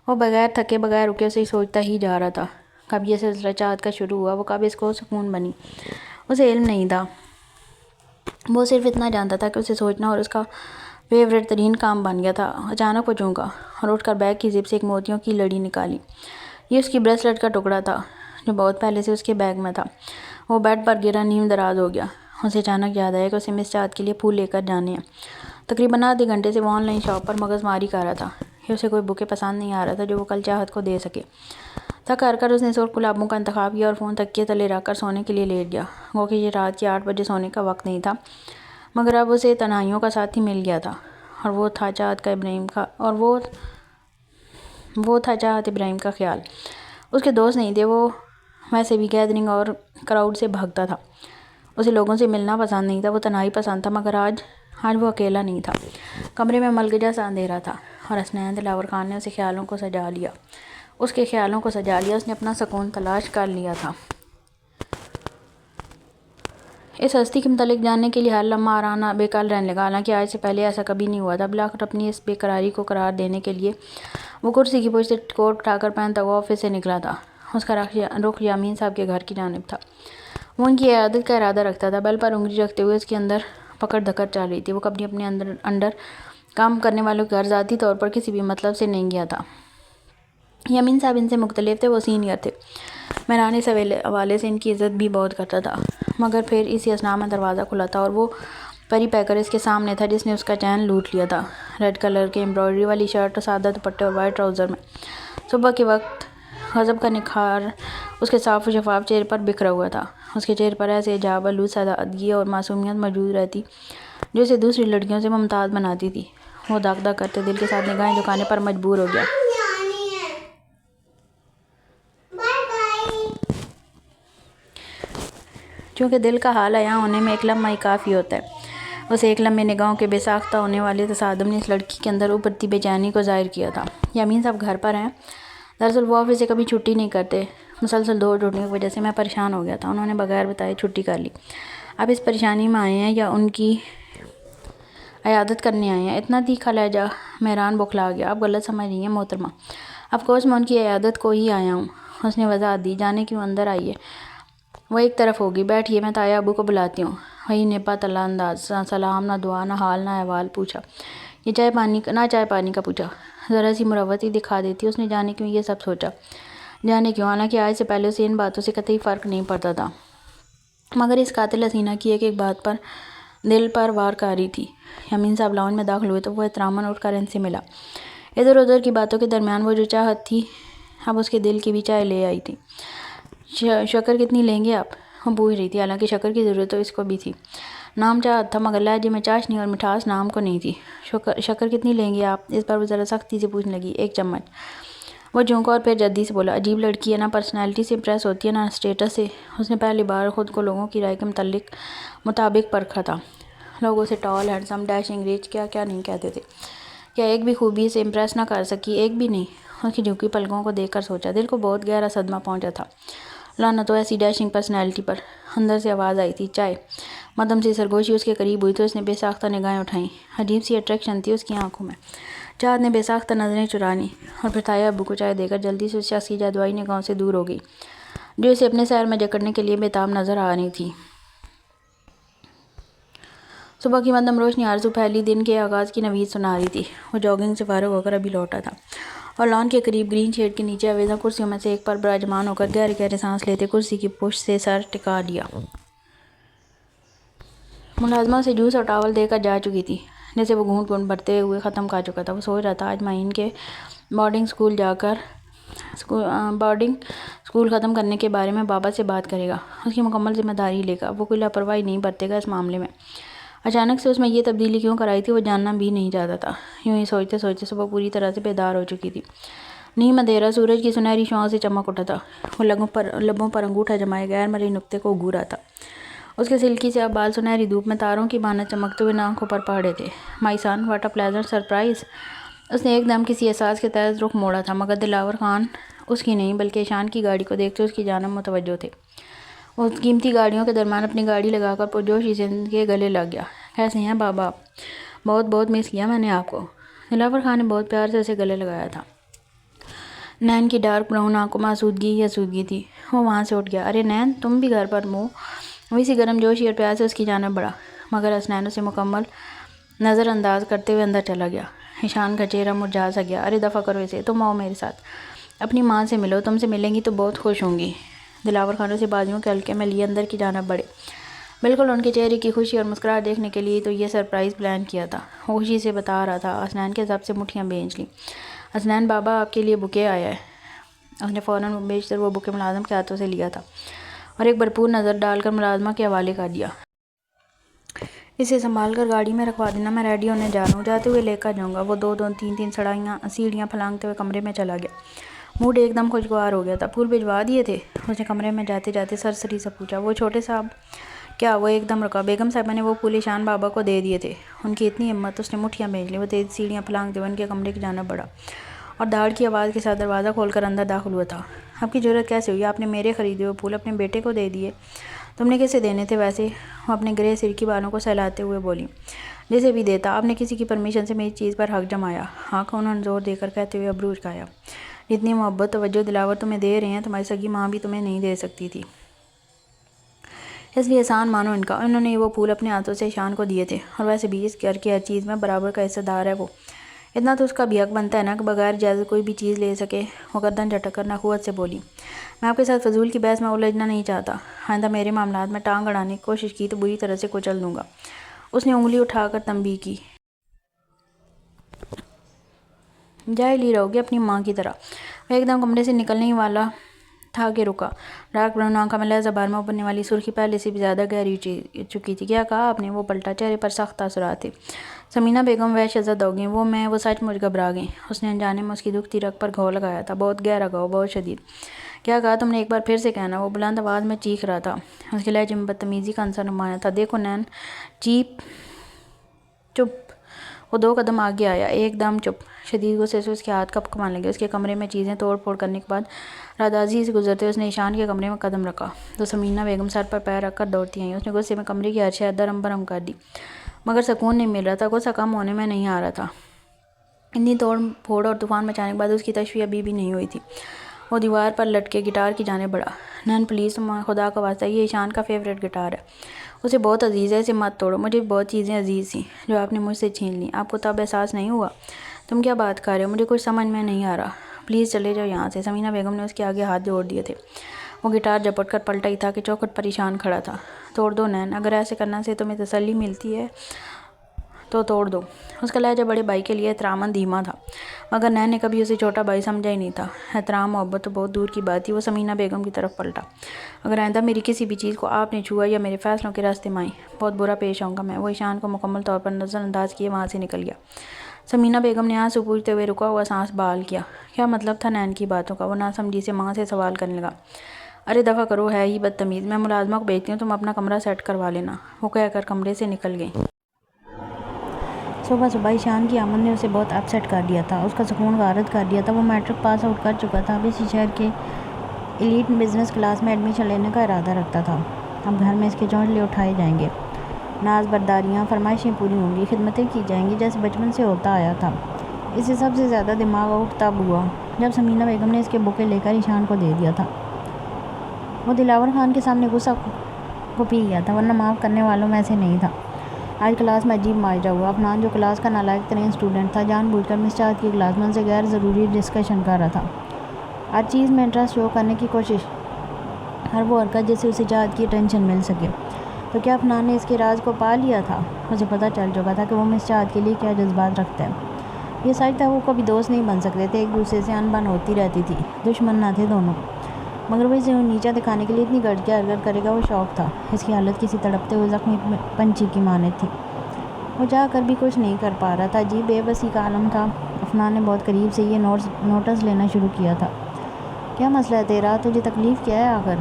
Speaker 1: وہ بغیر تھکے بغیر رکے اسے سوچتا ہی جا رہا تھا۔ کب یہ سلسلہ چاہت کا شروع ہوا، وہ کب اس کو سکون بنی، اسے علم نہیں تھا۔ وہ صرف اتنا جانتا تھا کہ اسے سوچنا اور اس کا فیوریٹ ترین کام بن گیا تھا۔ اچانک وہ چونکا اور اٹھ کر بیگ کی زپ سے ایک موتیوں کی لڑی نکالی۔ یہ اس کی بریسلٹ کا ٹکڑا تھا جو بہت پہلے سے اس کے بیگ میں تھا۔ وہ بیڈ پر گرا نیم دراز ہو گیا۔ اسے اچانک یاد آیا کہ اسے مس چاہت کے لیے پھول لے کر جانے ہیں۔ تقریباً آدھے گھنٹے سے وہ آن لائن شاپ پر مغز ماری کر رہا تھا کہ اسے کوئی بوکے پسند نہیں آ رہا تھا جو وہ کل چاہت کو دے سکے۔ تھک ہار کر اس نے سرخ گلابوں کا انتخاب کیا اور فون تکیے تلے رکھ کر سونے کے لیے لیٹ گیا۔ گو کہ یہ رات کے 8 بجے سونے کا وقت نہیں تھا، مگر اب اسے تنہائیوں کا ساتھی مل گیا تھا، اور وہ تھا چاہت ابراہیم کا خیال۔ اس کے دوست نہیں تھے، وہ ویسے بھی گیدرنگ اور کراؤڈ سے بھاگتا تھا۔ اسے لوگوں سے ملنا پسند نہیں تھا، وہ تنہائی پسند تھا، مگر آج وہ اکیلا نہیں تھا۔ کمرے میں ملگجا سا اندھیرا تھا، اور حسنین دلاور خان نے اس کے خیالوں کو سجا لیا۔ اس نے اپنا سکون تلاش کر لیا تھا۔ اس ہستی کے متعلق جاننے کے لیے ہر لمحہ آرانہ بے قل رہنے لگا، حالانکہ آج سے پہلے ایسا کبھی نہیں ہوا تھا۔ بالآخر اپنی اس بے قراری کو قرار دینے کے لیے وہ کرسی کی پشت سے کوٹ اٹھا کر پہنتا ہوا آفس سے نکلا تھا۔ اس کا رخ یامین صاحب کے گھر کی جانب تھا۔ وہ ان کی عیادت کا ارادہ رکھتا تھا۔ بل پر انگلی رکھتے ہوئے اس کے اندر پکڑ دھکڑ چل رہی تھی۔ وہ کبھی اپنے انڈر کام کرنے والوں کے گھر ذاتی طور پر کسی بھی مطلب سے نہیں گیا تھا۔ یامین صاحب ان سے مختلف تھے، وہ سینئر تھے۔ میران اس حوالے سے ان کی عزت بھی بہت کرتا تھا، مگر پھر اسی اثناء میں دروازہ کھلا تھا اور وہ پری پیکر اس کے سامنے تھا جس نے اس کا چین لوٹ لیا تھا، ریڈ کلر کے امبرائڈری والی شرٹ اور سادہ دوپٹے اور وائٹ ٹراؤزر میں۔ صبح کے وقت غضب کا نکھار اس کے صاف و شفاف چہرے پر بکھرا ہوا تھا۔ اس کے چہرے پر ایسے حجاب آلود سادگی اور معصومیت موجود رہتی جو اسے دوسری لڑکیوں سے ممتاز بناتی تھی۔ وہ داغ داغ کرتے دل کے ساتھ نگاہیں جھکانے پر مجبور ہو گیا، چونکہ دل کا حال عیاں ہونے میں ایک لمحہ ہی کافی ہوتا ہے۔ اس ایک لمحے نگاہوں کے بے ساختہ ہونے والے تصادم نے اس لڑکی کے اندر ابھرتی بے چینی کو ظاہر کیا تھا۔ یامین صاحب گھر پر ہیں؟ دراصل وہ آفس سے کبھی چھٹی نہیں کرتے، مسلسل دو چھٹیوں کی وجہ سے میں پریشان ہو گیا تھا، انہوں نے بغیر بتائے چھٹی کر لی۔ آپ اس پریشانی میں آئے ہیں یا ان کی عیادت کرنے آئے ہیں؟ اتنا تیکھا لہجہ میران بوکھلا گیا۔ آپ غلط سمجھ رہی ہیں محترمہ، آف کورس میں ان کی عیادت کو ہی آیا ہوں۔ اس نے وضاحت دی۔ جانے کیوں، اندر آئیے، وہ ایک طرف ہوگی، بیٹھیے، میں تایا ابو کو بلاتی ہوں۔ وہی نپا تلا انداز، نہ سلام نہ دعا نہ حال نہ احوال پوچھا، یہ چائے پانی کا پوچھا، ذرا سی مروت ہی دکھا دیتی۔ اس نے جانے کیوں یہ سب سوچا، جانے کیوں، حالانکہ آج سے پہلے اسے ان باتوں سے قطعی فرق نہیں پڑتا تھا، مگر اس قاتل حسینہ کی ایک ایک بات پر دل پر وار کر رہی تھی۔ یامین صاحب لاؤنج میں داخل ہوئے تو وہ احتراماً اٹھ کر ان سے ملا۔ ادھر ادھر کی باتوں کے درمیان وہ جو چاہت تھی اب اس کے دل کی بھی چائے لے آئی تھی۔ شکر کتنی لیں گے آپ؟ وہ پوچھ رہی تھی، حالانکہ شکر کی ضرورت تو اس کو بھی تھی۔ نام چاہت تھا مگر لہجے میں چاشنی اور مٹھاس نام کو نہیں تھی۔ شکر کتنی لیں گے آپ؟ اس پر وہ ذرا سختی سے پوچھنے لگی۔ 1 چمچ۔ وہ چونکا اور پھر جدی سے بولا، عجیب لڑکی ہے، نہ پرسنالٹی سے امپریس ہوتی ہے نہ اسٹیٹس سے۔ اس نے پہلی بار خود کو لوگوں کی رائے کے مطابق پرکھا تھا۔ لوگ اسے ٹال، ہینڈسم، ڈیشنگ، ریچ کیا کیا نہیں کہتے تھے، کیا ایک بھی خوبی اسے امپریس نہ کر سکی؟ ایک بھی نہیں۔ اس کی جھکی پلکوں کو دیکھ کر سوچا، دل کو بہت گہرا صدمہ پہنچا تھا۔ لعنت ہو ایسی ڈیشنگ پرسنالٹی پر۔ اندر سے آواز آئی تھی، چائے۔ مدھم سی سرگوشی اس کے قریب ہوئی تو اس نے بے ساختہ نگاہیں اٹھائیں۔ عجیب سی اٹریکشن تھی اس کی آنکھوں میں۔ چاہت نے بے ساختہ نظریں چرا لیں اور پھر تایا ابو کو چائے دے کر جلدی سے اس شخص کی جادوائی نگاہوں سے دور ہو گئی جو اسے اپنے سیر میں جکڑنے کے لیے بےتاب نظر آ رہی تھی۔ صبح کی مدھم روشنی آرزو پھیلی دن کے آغاز کی نوید سنا رہی تھی۔ وہ جاگنگ سے فارغ ہو کر ابھی لوٹا تھا اور لان کے قریب گرین شیڈ کے نیچے آویزاں کرسیوں میں سے ایک پر براجمان ہو کر گہرے گہرے سانس لیتے کرسی کی پشت سے سر ٹکا لیا۔ ملازمہ اسے جوس اور ٹاول دے کر جا چکی تھی جسے وہ گھونٹ گھونٹ بھرتے ہوئے ختم کر چکا تھا۔ وہ سوچ رہا تھا آج معین کے بورڈنگ اسکول ختم کرنے کے بارے میں بابا سے بات کرے گا، اس کی مکمل ذمہ داری لے گا، وہ کوئی لاپرواہی نہیں برتے گا اس معاملے میں۔ اچانک سے اس میں یہ تبدیلی کیوں کرائی تھی وہ جاننا بھی نہیں چاہتا تھا۔ یوں ہی سوچتے سوچتے صبح پوری طرح سے بیدار ہو چکی تھی۔ نیم اندھیرا سورج کی سنہری شعاعوں سے چمک اٹھا تھا۔ وہ لبوں پر انگوٹھا جمائے غیر مرئی نقطے کو گھور رہا تھا۔ اس کے سلکی سے اب بال سنہری دھوپ میں تاروں کی مانند چمکتے ہوئے آنکھوں پر پڑ رہے تھے۔ مائی سن، واٹ اے پلیزنٹ سرپرائز! اس نے ایک دم کسی احساس کے تحت رخ موڑا تھا مگر دلاور خان اس کی نہیں بلکہ ایشان کی گاڑی کو دیکھتے اس کی جانب متوجہ تھے۔ وہ قیمتی گاڑیوں کے درمیان اپنی گاڑی لگا کر پرجوش سے ان کے گلے لگ گیا۔ کیسے ہیں بابا آپ؟ بہت بہت مس کیا میں نے آپ کو۔ دلاور خان نے بہت پیار سے اسے گلے لگایا تھا۔ نین کی ڈارک براؤن آنکھوں میں آسودگی تھی۔ وہ وہاں سے اٹھ گیا۔ ارے نین، تم بھی گھر پر مو؟ وہ اسی گرم جوشی اور پیار سے اس کی جانب بڑھا مگر حسنین اسے مکمل نظر انداز کرتے ہوئے اندر چلا گیا۔ ایشان کا چہرہ مرجھا سا گیا۔ ارے دفع کرو اسے، تم آؤ میرے ساتھ، اپنی ماں سے ملو، تم سے ملیں گی تو بہت خوش ہوں گی۔ دلاور خان اسے بازوؤں کے حلقے میں لیے اندر کی جانب بڑھے۔ بالکل ان کے چہرے کی خوشی اور مسکراہٹ دیکھنے کے لیے تو یہ سرپرائز پلان کیا تھا، وہ خوشی سے بتا رہا تھا۔ حسنین کے ضبط سے مٹھیاں بھیج لیں۔ حسنین بابا آپ کے لیے بکے آیا ہے۔ اس نے فوراً بیشتر وہ بکے ملازم کے ہاتھوں سے لیا تھا اور ایک بھرپور نظر ڈال کر ملازمہ کے حوالے کر دیا۔ اسے سنبھال کر گاڑی میں رکھوا دینا، میں ریڈی ہونے جا رہا ہوں، جاتے ہوئے لے کر جاؤں گا۔ وہ دو تین سیڑھیاں پھلانگتے ہوئے کمرے میں چلا گیا۔ موڈ ایک دم خوشگوار ہو گیا تھا۔ پھول بھجوا دیے تھے؟ اس نے کمرے میں جاتے جاتے سرسری سے پوچھا۔ وہ چھوٹے صاحب کیا؟ وہ ایک دم رکا۔ بیگم صاحبہ نے وہ پھول ایشان بابا کو دے دیے تھے، ان کی اتنی ہمت، اس نے مٹھیاں بھیج لیں۔ وہ تیز سیڑھیاں پھلانگتے ہوئے ان کے کمرے کی جانب بڑھا اور دھاڑ کی آواز کے ساتھ دروازہ کھول کر اندر داخل ہوا تھا۔ آپ کی جرأت کیسے ہوئی؟ آپ نے میرے خریدے ہوئے پھول اپنے بیٹے کو دے دیے؟ تم نے کسے دینے تھے ویسے؟ وہ اپنے گرے سر کی بالوں کو سہلاتے ہوئے بولی۔ جسے بھی دیتا، آپ نے کسی کی پرمیشن سے میری چیز پر حق جمایا؟ ہاں، انہوں نے زور دے کر کہتے ہوئے ابرو اٹکایا۔ جتنی محبت توجہ دلاور تمہیں دے رہے ہیں تمہاری سگی ماں بھی تمہیں نہیں دے سکتی تھی، اس لیے احسان مانو ان کا۔ انہوں نے وہ پھول اپنے ہاتھوں سے ایشان کو دیے تھے اور ویسے بھی اس گھر کی ہر چیز میں برابر کا حصہ دار ہے وہ۔ اتنا تو اس کا بھی حق بنتا ہے نا کہ بغیر اجازت کوئی بھی چیز لے سکے۔ وہ گردن جھٹک کر نخوت سے بولی، میں آپ کے ساتھ فضول کی بحث میں الجھنا نہیں چاہتا۔ آئندہ میرے معاملات میں ٹانگ اڑانے کی کوشش کی تو بری طرح سے کچل دوں گا۔ اس نے انگلی اٹھا کر تنبیہ کی، جاہل ہی رہو گے اپنی ماں کی طرح۔ وہ ایک دم کمرے سے نکلنے ہی والا تھا کہ رکا۔ ڈارک براؤن آنکھوں میں لہجہ بار میں ابھرنے والی سرخی پہلے سے بھی زیادہ گہری ہو چکی تھی۔ کیا کہا آپ نے؟ وہ پلٹا، چہرے پر سخت تاثرات تھے۔ سمینہ بیگم وحشت زدہ ہو گئیں۔ وہ سچ مچ گھبرا گئیں۔ اس نے انجانے میں اس کی دکھتی رگ پر گھاؤ لگایا تھا، بہت گہرا گھاؤ، بہت شدید۔ کیا کہا تم نے؟ ایک بار پھر سے کہنا۔ وہ بلند آواز میں چیخ رہا تھا، اس کے لہجے میں بدتمیزی کا عنصر نمایاں تھا۔ دیکھو نین، چپ۔ وہ 2 قدم آگے آیا، ایک دم چپ۔ شدید غصے سے اس کے ہاتھ کپکپانے لگے۔ اس کے کمرے میں چیزیں توڑ پھوڑ کرنے کے بعد رادازی سے گزرتے اس نے ایشان کے کمرے میں قدم رکھا تو سمینہ بیگم سر پر پیر رکھ کر دوڑتی آئیں۔ اس نے غصے میں کمرے کی ہر شے درہم برہم کر دی، مگر سکون نہیں مل رہا تھا، غصہ کم ہونے میں نہیں آ رہا تھا۔ اتنی توڑ پھوڑ اور طوفان مچانے کے بعد اس کی تشویش ابھی بھی نہیں ہوئی تھی۔ وہ دیوار پر لٹکے گٹار کی جانب بڑھا۔ نین پلیز، خدا کا واسطہ، یہ ایشان کا فیورٹ گٹار ہے، اسے بہت عزیز ہے، اسے مت توڑو۔ مجھے بھی بہت چیزیں عزیز تھیں جو آپ نے مجھ سے چھین لیں۔ آپ کو تب احساس نہیں ہوا؟ تم کیا بات کر رہے ہو؟ مجھے کچھ سمجھ میں نہیں آ رہا۔ پلیز چلے جاؤ یہاں سے۔ سمینہ بیگم نے اس کے آگے ہاتھ جوڑ دیے تھے۔ وہ گٹار جھپٹ کر پلٹا ہی تھا کہ چوکھٹ پر ایشان کھڑا تھا۔ توڑ دو نین، اگر ایسے کرنے سے تمہیں تسلی ملتی ہے تو توڑ دو۔ اس کا لہجہ بڑے بھائی کے لیے احتراماً دھیما تھا، مگر نین نے کبھی اسے چھوٹا بھائی سمجھا ہی نہیں تھا۔ احترام محبت تو بہت دور کی بات تھی۔ وہ سمینہ بیگم کی طرف پلٹا، اگر آئندہ میری کسی بھی چیز کو آپ نے چھوا یا میرے فیصلوں کے راستے میں آئی، بہت برا پیش آؤں گا میں۔ وہ ایشان کو مکمل طور پر نظر انداز کیے وہاں سے نکل گیا۔ سمینہ بیگم نے آنسو پوچھتے ہوئے رکا ہوا سانس بحال کیا۔ کیا مطلب تھا نین کی باتوں کا؟ وہ ناسمجھی سے ماں سے سوال کرنے لگا۔ ارے دفع کرو، ہے ہی بدتمیز۔ میں ملازمہ کو بھیجتی ہوں، تم اپنا کمرہ سیٹ کروا لینا۔ وہ کہہ کر کمرے سے نکل گئیں۔ صبح صبح ایشان کی آمد نے اسے بہت اپ سیٹ کر دیا تھا، اس کا سکون غارت کر دیا تھا۔ وہ میٹرک پاس آؤٹ کر چکا تھا، اب اسی شہر کے ایلیٹ بزنس کلاس میں ایڈمیشن لینے کا ارادہ رکھتا تھا۔ اب گھر میں اس کے چونچلے اٹھائے جائیں گے، ناز برداریاں، فرمائشیں پوری ہوں گی، خدمتیں کی جائیں گی جیسے بچپن سے ہوتا آیا تھا۔ اسے سب سے زیادہ دماغ آؤٹ تب ہوا جب سمینہ بیگم نے اس کے بوکے لے کر ایشان کو دے دیا تھا۔ وہ دلاور خان کے سامنے غصہ کو پی گیا تھا، ورنہ معاف کرنے والوں میں سے نہیں تھا۔ آج کلاس میں عجیب ماجرا ہوا۔ عفنان جو کلاس کا نالائق ترین اسٹوڈنٹ تھا، جان بوجھ کر مس چاہت کی کلاس میں ان سے غیر ضروری ڈسکشن کر رہا تھا، ہر چیز میں انٹرسٹ شو کرنے کی کوشش، ہر وہ حرکت جس سے اسے چاہت کی اٹینشن مل سکے۔ تو کیا عفنان نے اس کے راز کو پا لیا تھا؟ اسے پتہ چل چکا تھا کہ وہ مس چاہت کے لیے کیا جذبات رکھتا ہے۔ یہ سچ تھا، وہ کبھی دوست نہیں بن سکتے تھے، ایک دوسرے سے ان بن ہوتی رہتی تھی، دشمن نہ تھے دونوں، مگر وہ اسے نیچا دکھانے کے لیے اتنی گھٹیا حرکت کرے گا، وہ شوق تھا۔ اس کی حالت کسی تڑپتے ہوئے زخمی پنچھی کی مانند تھی، وہ چاہ کر بھی کچھ نہیں کر پا رہا تھا۔ عجیب بے بسی کا عالم تھا۔ عفنان نے بہت قریب سے یہ نوٹس لینا شروع کیا تھا۔ کیا مسئلہ ہے تیرا؟ تجھے تکلیف کیا ہے آخر؟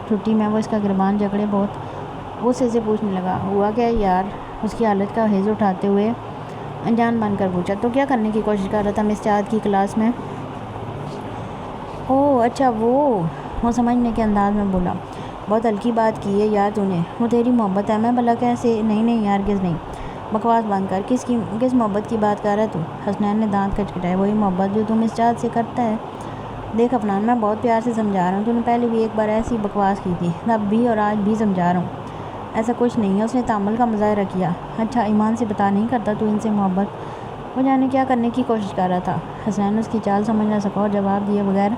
Speaker 1: چھٹی میں وہ اس کا گربان جکڑے بہت غصے سے پوچھنے لگا، ہوا کیا یار؟ اس کی حالت کا حیض اٹھاتے ہوئے انجان بن کر پوچھا۔ تو کیا کرنے کی کوشش کر رہا تھا مس چاہت کی کلاس میں؟ اوہ اچھا، وہ سمجھنے کے انداز میں بولا، بہت ہلکی بات کی ہے یار تو نے، وہ تیری محبت ہے، میں بھلا کیسے؟ نہیں یار، ہرگز نہیں، بکواس بند کر۔ کس محبت کی بات کر رہا ہے تو؟ حسنین نے دانت کچکٹائے، وہی محبت جو تم مس چاہت سے کرتا ہے۔ دیکھ عفنان، میں بہت پیار سے سمجھا رہا ہوں، تو نے پہلے بھی ایک بار ایسی بکواس کی تھی، اب بھی اور آج بھی سمجھا رہا ہوں، ایسا کچھ نہیں ہے۔ اس نے تحمل کا مظاہرہ کیا۔ اچھا ایمان سے بتا، نہیں کرتا تو ان سے محبت؟ وہ جانے کیا کرنے کی کوشش کر رہا تھا۔ حسنین نے اس کی چال سمجھ نہ سکا اور جواب دیے بغیر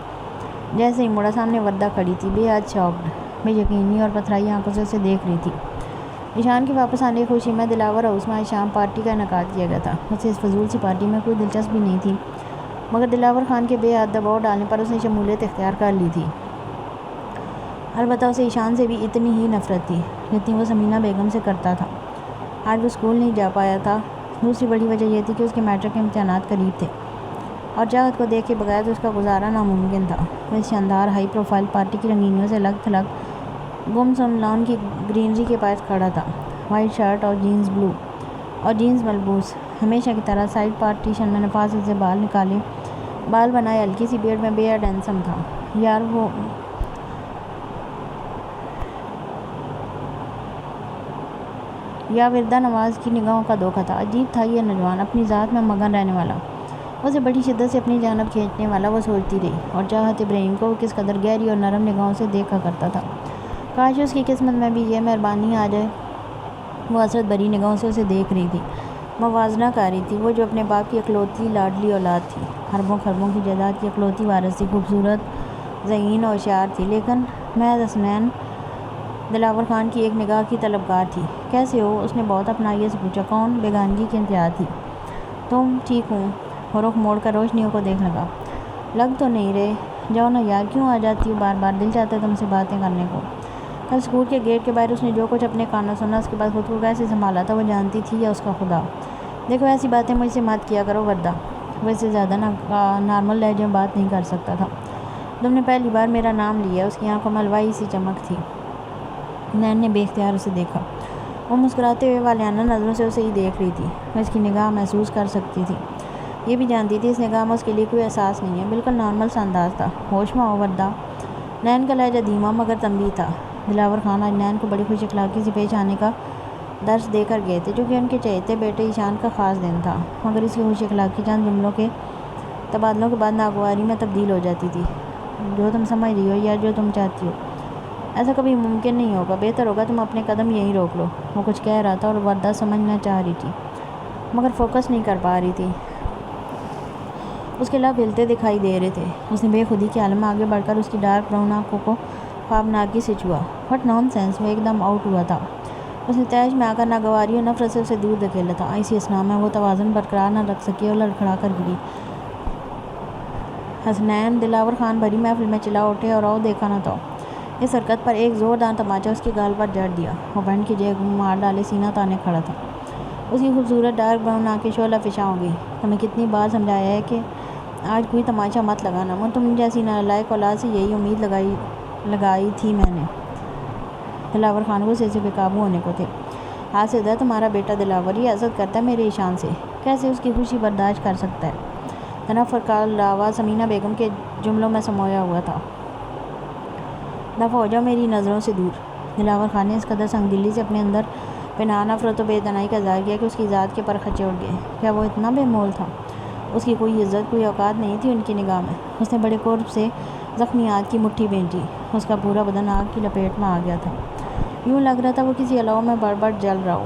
Speaker 1: جیسے ہی مڑا، سامنے وردہ کھڑی تھی، بے حد شاکڈ، بے یقینی اور پتھرائی آنکھوں سے اسے دیکھ رہی تھی۔ ایشان کے واپس آنے کی خوشی میں دلاور ہاؤس میں آج شام پارٹی کا انعقاد کیا گیا تھا۔ اسے اس فضول سی پارٹی میں کوئی دلچسپی نہیں تھی، مگر دلاور خان کے بے حد دباؤ ڈالنے پر اس نے شمولیت اختیار کر لی تھی۔ البتہ اسے ایشان سے بھی اتنی ہی نفرت تھی جتنی وہ سمینہ بیگم سے کرتا تھا۔ آج وہ اسکول نہیں جا پایا تھا۔ دوسری بڑی وجہ یہ تھی کہ اس کے میٹرک کے امتحانات قریب تھے اور چاہت کو دیکھے بغیر اس کا گزارا ناممکن تھا۔ وہ اس شاندار ہائی پروفائل پارٹی کی رنگینیوں سے الگ تھلگ گمسم لان کی گرینری کے پاس کھڑا تھا، وائٹ شرٹ اور جینز ملبوس، ہمیشہ کی طرح سائڈ پارٹیشن میں نفاست سے بال نکالے، بال بنائے ہلکی سی بیئرڈ میں بے حد ہینڈسم تھا یار۔ وہ یا وردہ نواز کی نگاہوں کا دھوکہ تھا۔ عجیب تھا یہ نوجوان، اپنی ذات میں مگن رہنے والا، اسے بڑی شدت سے اپنی جانب کھینچنے والا۔ وہ سوچتی رہی اور چاہت ابراہیم کو کس قدر گہری اور نرم نگاہوں سے دیکھا کرتا تھا، کاش اس کی قسمت میں بھی یہ مہربانی آ جائے۔ وہ حسرت بھری نگاہوں سے اسے دیکھ رہی تھی، موازنہ کاری تھی، وہ جو اپنے باپ کی اکلوتی لاڈلی اولاد تھی، اربوں خربوں کی جائیداد کی اکلوتی وارث تھی، خوبصورت، ذہین اور ہوشیار تھی، لیکن محض حسنین دلاور خان کی ایک نگاہ کی طلبگار تھی۔ کیسے ہو؟ اس نے بہت اپنائیت سے پوچھا۔ کون؟ بیگانگی کی انتہا تھی۔ تم؟ ٹھیک ہوں۔ وہ رخ موڑ کر روشنیوں کو دیکھ لگا۔ لگ تو نہیں رہے۔ جاؤ نا یار، کیوں آ جاتی ہو بار بار؟ دل چاہتا ہے تم سے باتیں کرنے کو۔ کل اسکول کے گیٹ کے باہر اس نے جو کچھ اپنے کانوں سنا، اس کے بعد خود کو کیسے سنبھالا تھا، وہ جانتی تھی یا اس کا خدا؟ دیکھو ایسی باتیں مجھ سے مت کیا کرو وردہ۔ وہ اس سے زیادہ نارمل لہجے میں بات نہیں کر سکتا تھا۔ تم نے پہلی بار میرا نام لیا۔ اس کی آنکھوں میں حلوائی سی چمک تھی۔ نین نے بے اختیار اسے دیکھا۔ وہ مسکراتے ہوئے والیانہ نظروں سے اسے ہی دیکھ رہی تھی۔ وہ اس کی نگاہ محسوس کر سکتی تھی، یہ بھی جانتی تھی اس نگاہ میں اس کے لیے کوئی احساس نہیں ہے، بالکل نارمل سا انداز تھا۔ ہوش میں ہو وردہ؟ نین کا لہجہ دھیما مگر تنبیہ تھا۔ دلاور خان آج نین کو بڑی خوش اخلاقی سے پیش آنے کا درس دے کر گئے تھے، جو کہ ان کے چہیتے بیٹے ایشان کا خاص دن تھا، مگر اس کی خوش اخلاقی چند جملوں کے تبادلوں کے بعد ناگواری میں تبدیل ہو جاتی تھی۔ جو تم سمجھ رہی ہو یا جو تم چاہتی ہو، ایسا کبھی ممکن نہیں ہوگا۔ بہتر ہوگا تم اپنے قدم یہیں روک لو۔ وہ کچھ کہہ رہا تھا اور وردہ سمجھنا چاہ رہی تھی، مگر فوکس نہیں کر پا رہی تھی۔ اس کے لب ہلتے دکھائی دے رہے تھے۔ اس نے بے خودی کے عالم میں آگے بڑھ کر اس کی ڈارک براؤن آنکھوں کو خوابناکی سے چھوا۔ What naan sense! وہ ایک دم آؤٹ ہوا تھا۔ اس نے تیش میں آ کر ناگواری اور نفرت سے اسے دور دھکیلا تھا۔ ایسی اسنا میں وہ توازن برقرار نہ رکھ سکی اور لڑکھڑا کر گری۔ حسنین! دلاور خان بھری محفل میں چلا اٹھے اور دیکھا نہ تو اس حرکت پر ایک زوردار تماچا اس کے گال پر جڑ دیا۔ وہ بینڈ کی جیب میں مار ڈالے سینہ تانے کھڑا تھا۔ اس کی خوبصورت ڈارک براؤن آنکھیں شعلہ فشاں ہو گئی۔ تمہیں کتنی بار سمجھایا ہے کہ آج کوئی تماچا مت لگانا؟ مگر تم جیسی نالائق اولاد سے یہی امید لگائی تھی میں نے۔ دلاور خان غصے سے بے قابو ہونے کو تھے۔ حاسد ہے تمہارا بیٹا دلاور، یہ حسد کرتا ہے میرے ایشان سے۔ کیسے اس کی خوشی برداشت کر سکتا ہے؟ تنفر کا لاوا سمینہ بیگم کے جملوں میں سمویا ہوا تھا۔ دفع ہو جاؤ میری نظروں سے دور۔ دلاور خان نے اس قدر سنگ دلی سے اپنے اندر پنہاں نفرت و بے اعتنائی کا اظہار کیا کہ اس کی ذات کے پر خچے اڑ گئے۔ کیا وہ اتنا بے مول تھا؟ اس کی کوئی عزت، کوئی اوقات نہیں تھی ان کی نگاہ میں۔ اس نے بڑے قرب سے زخمی ہاتھ کی مٹھی بھینچی۔ اس کا پورا بدن آگ کی لپیٹ میں آ گیا تھا۔ یوں لگ رہا تھا وہ کسی الاؤ میں بڑھ بڑھ جل رہا ہو۔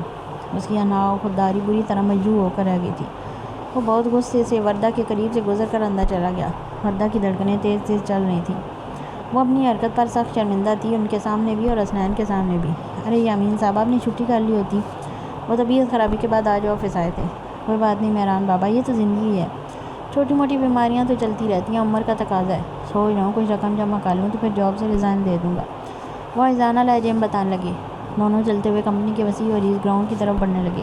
Speaker 1: اس کی انا و خودداری بری طرح مجروح ہو کر رہ گئی تھی۔ وہ بہت غصے سے وردہ کے قریب سے گزر کر اندر چلا گیا۔ وردہ کی دھڑکنیں تیز تیز چل رہی تھیں۔ وہ اپنی حرکت پر سخت شرمندہ تھی، ان کے سامنے بھی اور حسنین کے سامنے بھی۔ ارے یامین صاحب، آپ نے چھٹی کر لی ہوتی، وہ طبیعت خرابی کے بعد آج آفس آئے تھے۔ کوئی بات نہیں مہران بابا، یہ تو زندگی ہے، چھوٹی موٹی بیماریاں تو چلتی رہتی ہیں، عمر کا تقاضا ہے۔ سوچ رہا ہوں کچھ رقم جمع کر لوں تو پھر جاب سے ریزائن دے دوں گا۔ وہ عاجزانہ لہجے میں بتانے لگے۔ دونوں چلتے ہوئے کمپنی کے وسیع اور عریض گراؤنڈ کی طرف بڑھنے لگے۔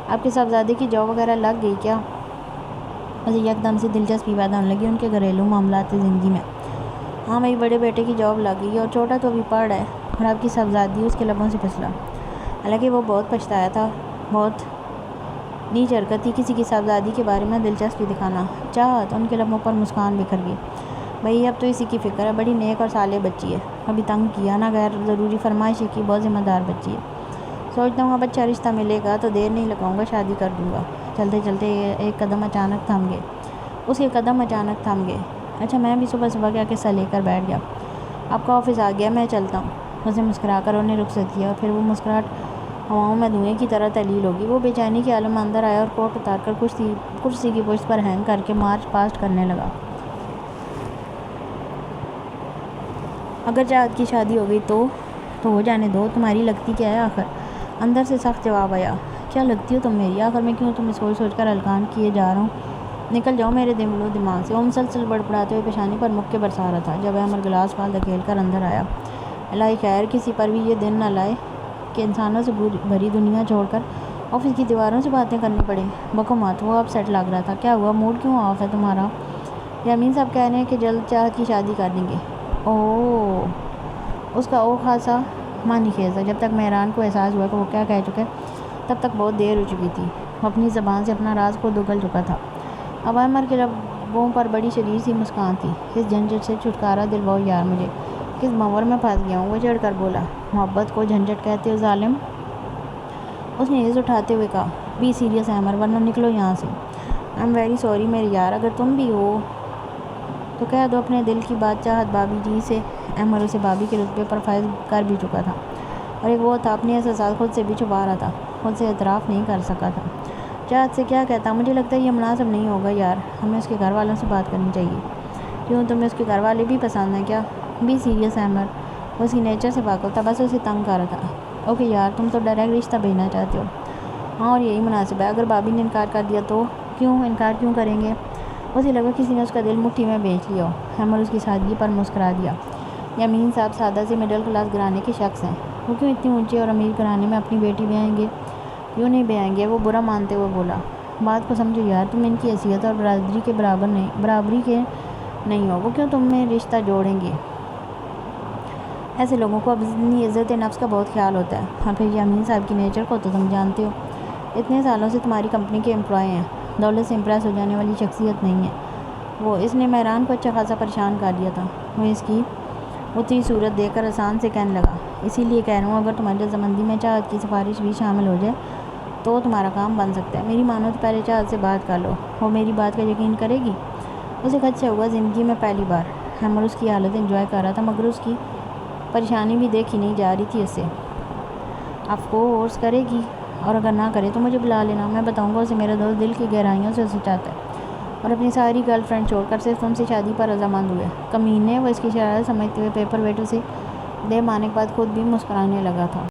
Speaker 1: آپ کے صاحبزادے کی جاب وغیرہ لگ گئی کیا؟ اسے یکدم سے دلچسپی پیدا ہونے لگی ان کے گھریلو معاملات زندگی میں۔ ہاں، میری بڑے بیٹے کی جاب لگ گئی ہے اور چھوٹا تو ابھی پڑھ رہا ہے۔ اور آپ کی صاحبزادی؟ اس کے لبوں سے پھسلا۔ حالانکہ وہ بہت پچھتایا تھا، بہت نیچ حرکت تھی کسی کی صاحبزادی کے بارے میں دلچسپی دکھانا۔ چاہت؟ ان کے لبوں پر مسکان بکھر گئی۔ بھئی اب تو اسی کی فکر ہے، بڑی نیک اور صالح بچی ہے، کبھی تنگ کیا نہ، غیر ضروری فرمائشیں کی، بہت ذمہ دار بچی ہے۔ سوچتا ہوں اب اچھا رشتہ ملے گا تو دیر نہیں لگاؤں گا، شادی کر دوں گا۔ چلتے چلتے ایک قدم اچانک تھم گئے۔ اس کے قدم اچانک تھم گئے۔ اچھا، میں بھی صبح صبح کیا قصہ لے کر بیٹھ گیا۔ آپ کا آفس آ گیا، میں چلتا ہوں۔ اس نے مسکرا کر انہیں رخصت کیا اور پھر وہ مسکراہٹ ہواؤں میں دھوئیں کی طرح تحلیل ہوگی۔ وہ بے چینی کے عالم میں اندر آیا اور کوٹ اتار کر کرسی کی پشت پر ہینگ کر کے مارچ پاسٹ کرنے لگا۔ اگر چاہت کی شادی ہو گئی تو ہو جانے دو، تمہاری لگتی کیا ہے آخر؟ اندر سے سخت جواب آیا۔ کیا لگتی ہو تم میری؟ آخر میں کیوں تمہیں سوچ سوچ کر ہلکان کیے جا رہا ہوں؟ نکل جاؤ میرے دل و دماغ سے۔ وہ مسلسل بڑبڑاتے ہوئے پیشانی پر مکے برسا رہا تھا جب احمد گلاس پال دھکیل کر اندر آیا۔ الہی خیر کسی پر بھی یہ دن نہ لائے کہ انسانوں سے بھری دنیا چھوڑ کر آفس کی دیواروں سے باتیں کرنی پڑے۔ بکو مت، وہ اپ سیٹ لگ رہا تھا۔ کیا ہوا؟ موڈ کیوں آف ہے تمہارا؟ یامین صاحب کہہ رہے ہیں کہ جلد چاہت کی شادی کر دیں گے۔ اوہ! اس کا او خاصا معنی خیز تھا۔ جب تک مہران کو احساس ہوا کہ وہ کیا کہہ چکے تب تک بہت دیر ہو چکی تھی۔ وہ اپنی زبان سے اپنا راز خود اگل چکا تھا۔ اب عمر کے لبوں پر بڑی شریر سی مسکان تھی۔ اس جھنجھٹ سے چھٹکارا دلواؤ یار مجھے، کس بھنور میں پھنس گیا ہوں؟ وہ چڑھ کر بولا۔ محبت کو جھنجھٹ کہتے ہو ظالم؟ اس نے عز اٹھاتے ہوئے کہا۔ بی سیریس عمر، ورنہ نکلو یہاں سے۔ آئی ایم ویری سوری میرے یار، اگر تم بھی ہو تو کہہ دو اپنے دل کی بات چاہت بھابی جی سے۔ عمر اسے بھابی کے رتبے پر فائز کر بھی چکا تھا اور ایک وہ تھا اپنے احساسات خود سے بھی چھپا رہا تھا، خود سے اعتراف نہیں کر سکا تھا۔ چاہت سے کیا کہتا، مجھے لگتا ہے یہ مناسب نہیں ہوگا یار، ہمیں اس کے گھر والوں سے بات کرنی چاہیے۔ کیوں، تمہیں اس کے گھر والے بھی پسند ہیں کیا؟ بی سیریس عامر، وہ اس کی نیچر سے واقف تھا، بس اسے تنگ کر رہا تھا۔ اوکے یار، تم تو ڈائریکٹ رشتہ بھیجنا چاہتے ہو۔ ہاں، اور یہی مناسب ہے۔ اگر بھابی نے انکار کر دیا تو؟ کیوں انکار کیوں کریں گے؟ اسے لگا کسی نے اس کا دل مٹھی میں بیچ لیا ہو۔ عامر اس کی سادگی پر مسکرا دیا۔ یامین صاحب سادہ سے مڈل کلاس گھرانے کے شخص ہیں، وہ کیوں اتنی اونچے اور امیر گھرانے میں اپنی بیٹی بیائیں گے؟ کیوں نہیں بیائیں گے؟ وہ برا مانتے ہوئے بولا۔ بات کو سمجھو یار، تم ان کی حیثیت اور برادری کے برابری کے نہیں ہو، وہ کیوں تم میں رشتہ جوڑیں گے؟ ایسے لوگوں کو اپنی عزت نفس کا بہت خیال ہوتا ہے، اور پھر یامین صاحب کی نیچر کو تو تم جانتے ہو، اتنے سالوں سے تمہاری کمپنی کے امپلائی ہیں، دولت سے امپریس ہو جانے والی شخصیت نہیں ہے وہ۔ اس نے مہران کو اچھا خاصا پریشان کر دیا تھا۔ وہ اس کی اتری صورت دیکھ کر آسان سے کہنے لگا، اسی لیے کہہ رہا ہوں اگر تمہاری رضامندی میں چاہت کی سفارش بھی شامل ہو جائے تو تمہارا کام بن سکتا ہے۔ میری مانو تو پہلے چاہت سے بات کر لو، وہ میری بات کا یقین کرے گی؟ اسے خدشہ ہوا زندگی میں پہلی بار عامر اس کی حالت انجوائے کر رہا تھا، مگر اس کی پریشانی بھی دیکھی نہیں جا رہی تھی اسے۔ آف کورس کرے گی، اور اگر نہ کرے تو مجھے بلا لینا، میں بتاؤں گا اسے میرا دوست دل کی گہرائیوں سے اسے چاہتا ہے اور اپنی ساری گرل فرینڈ چھوڑ کر صرف تم سے شادی پر رضامند ہوئے۔ کمینے، وہ اس کی شرارت سمجھتے ہوئے پیپر ویٹ اسے دے مارنے کے بعد خود بھی مسکرانے لگا تھا۔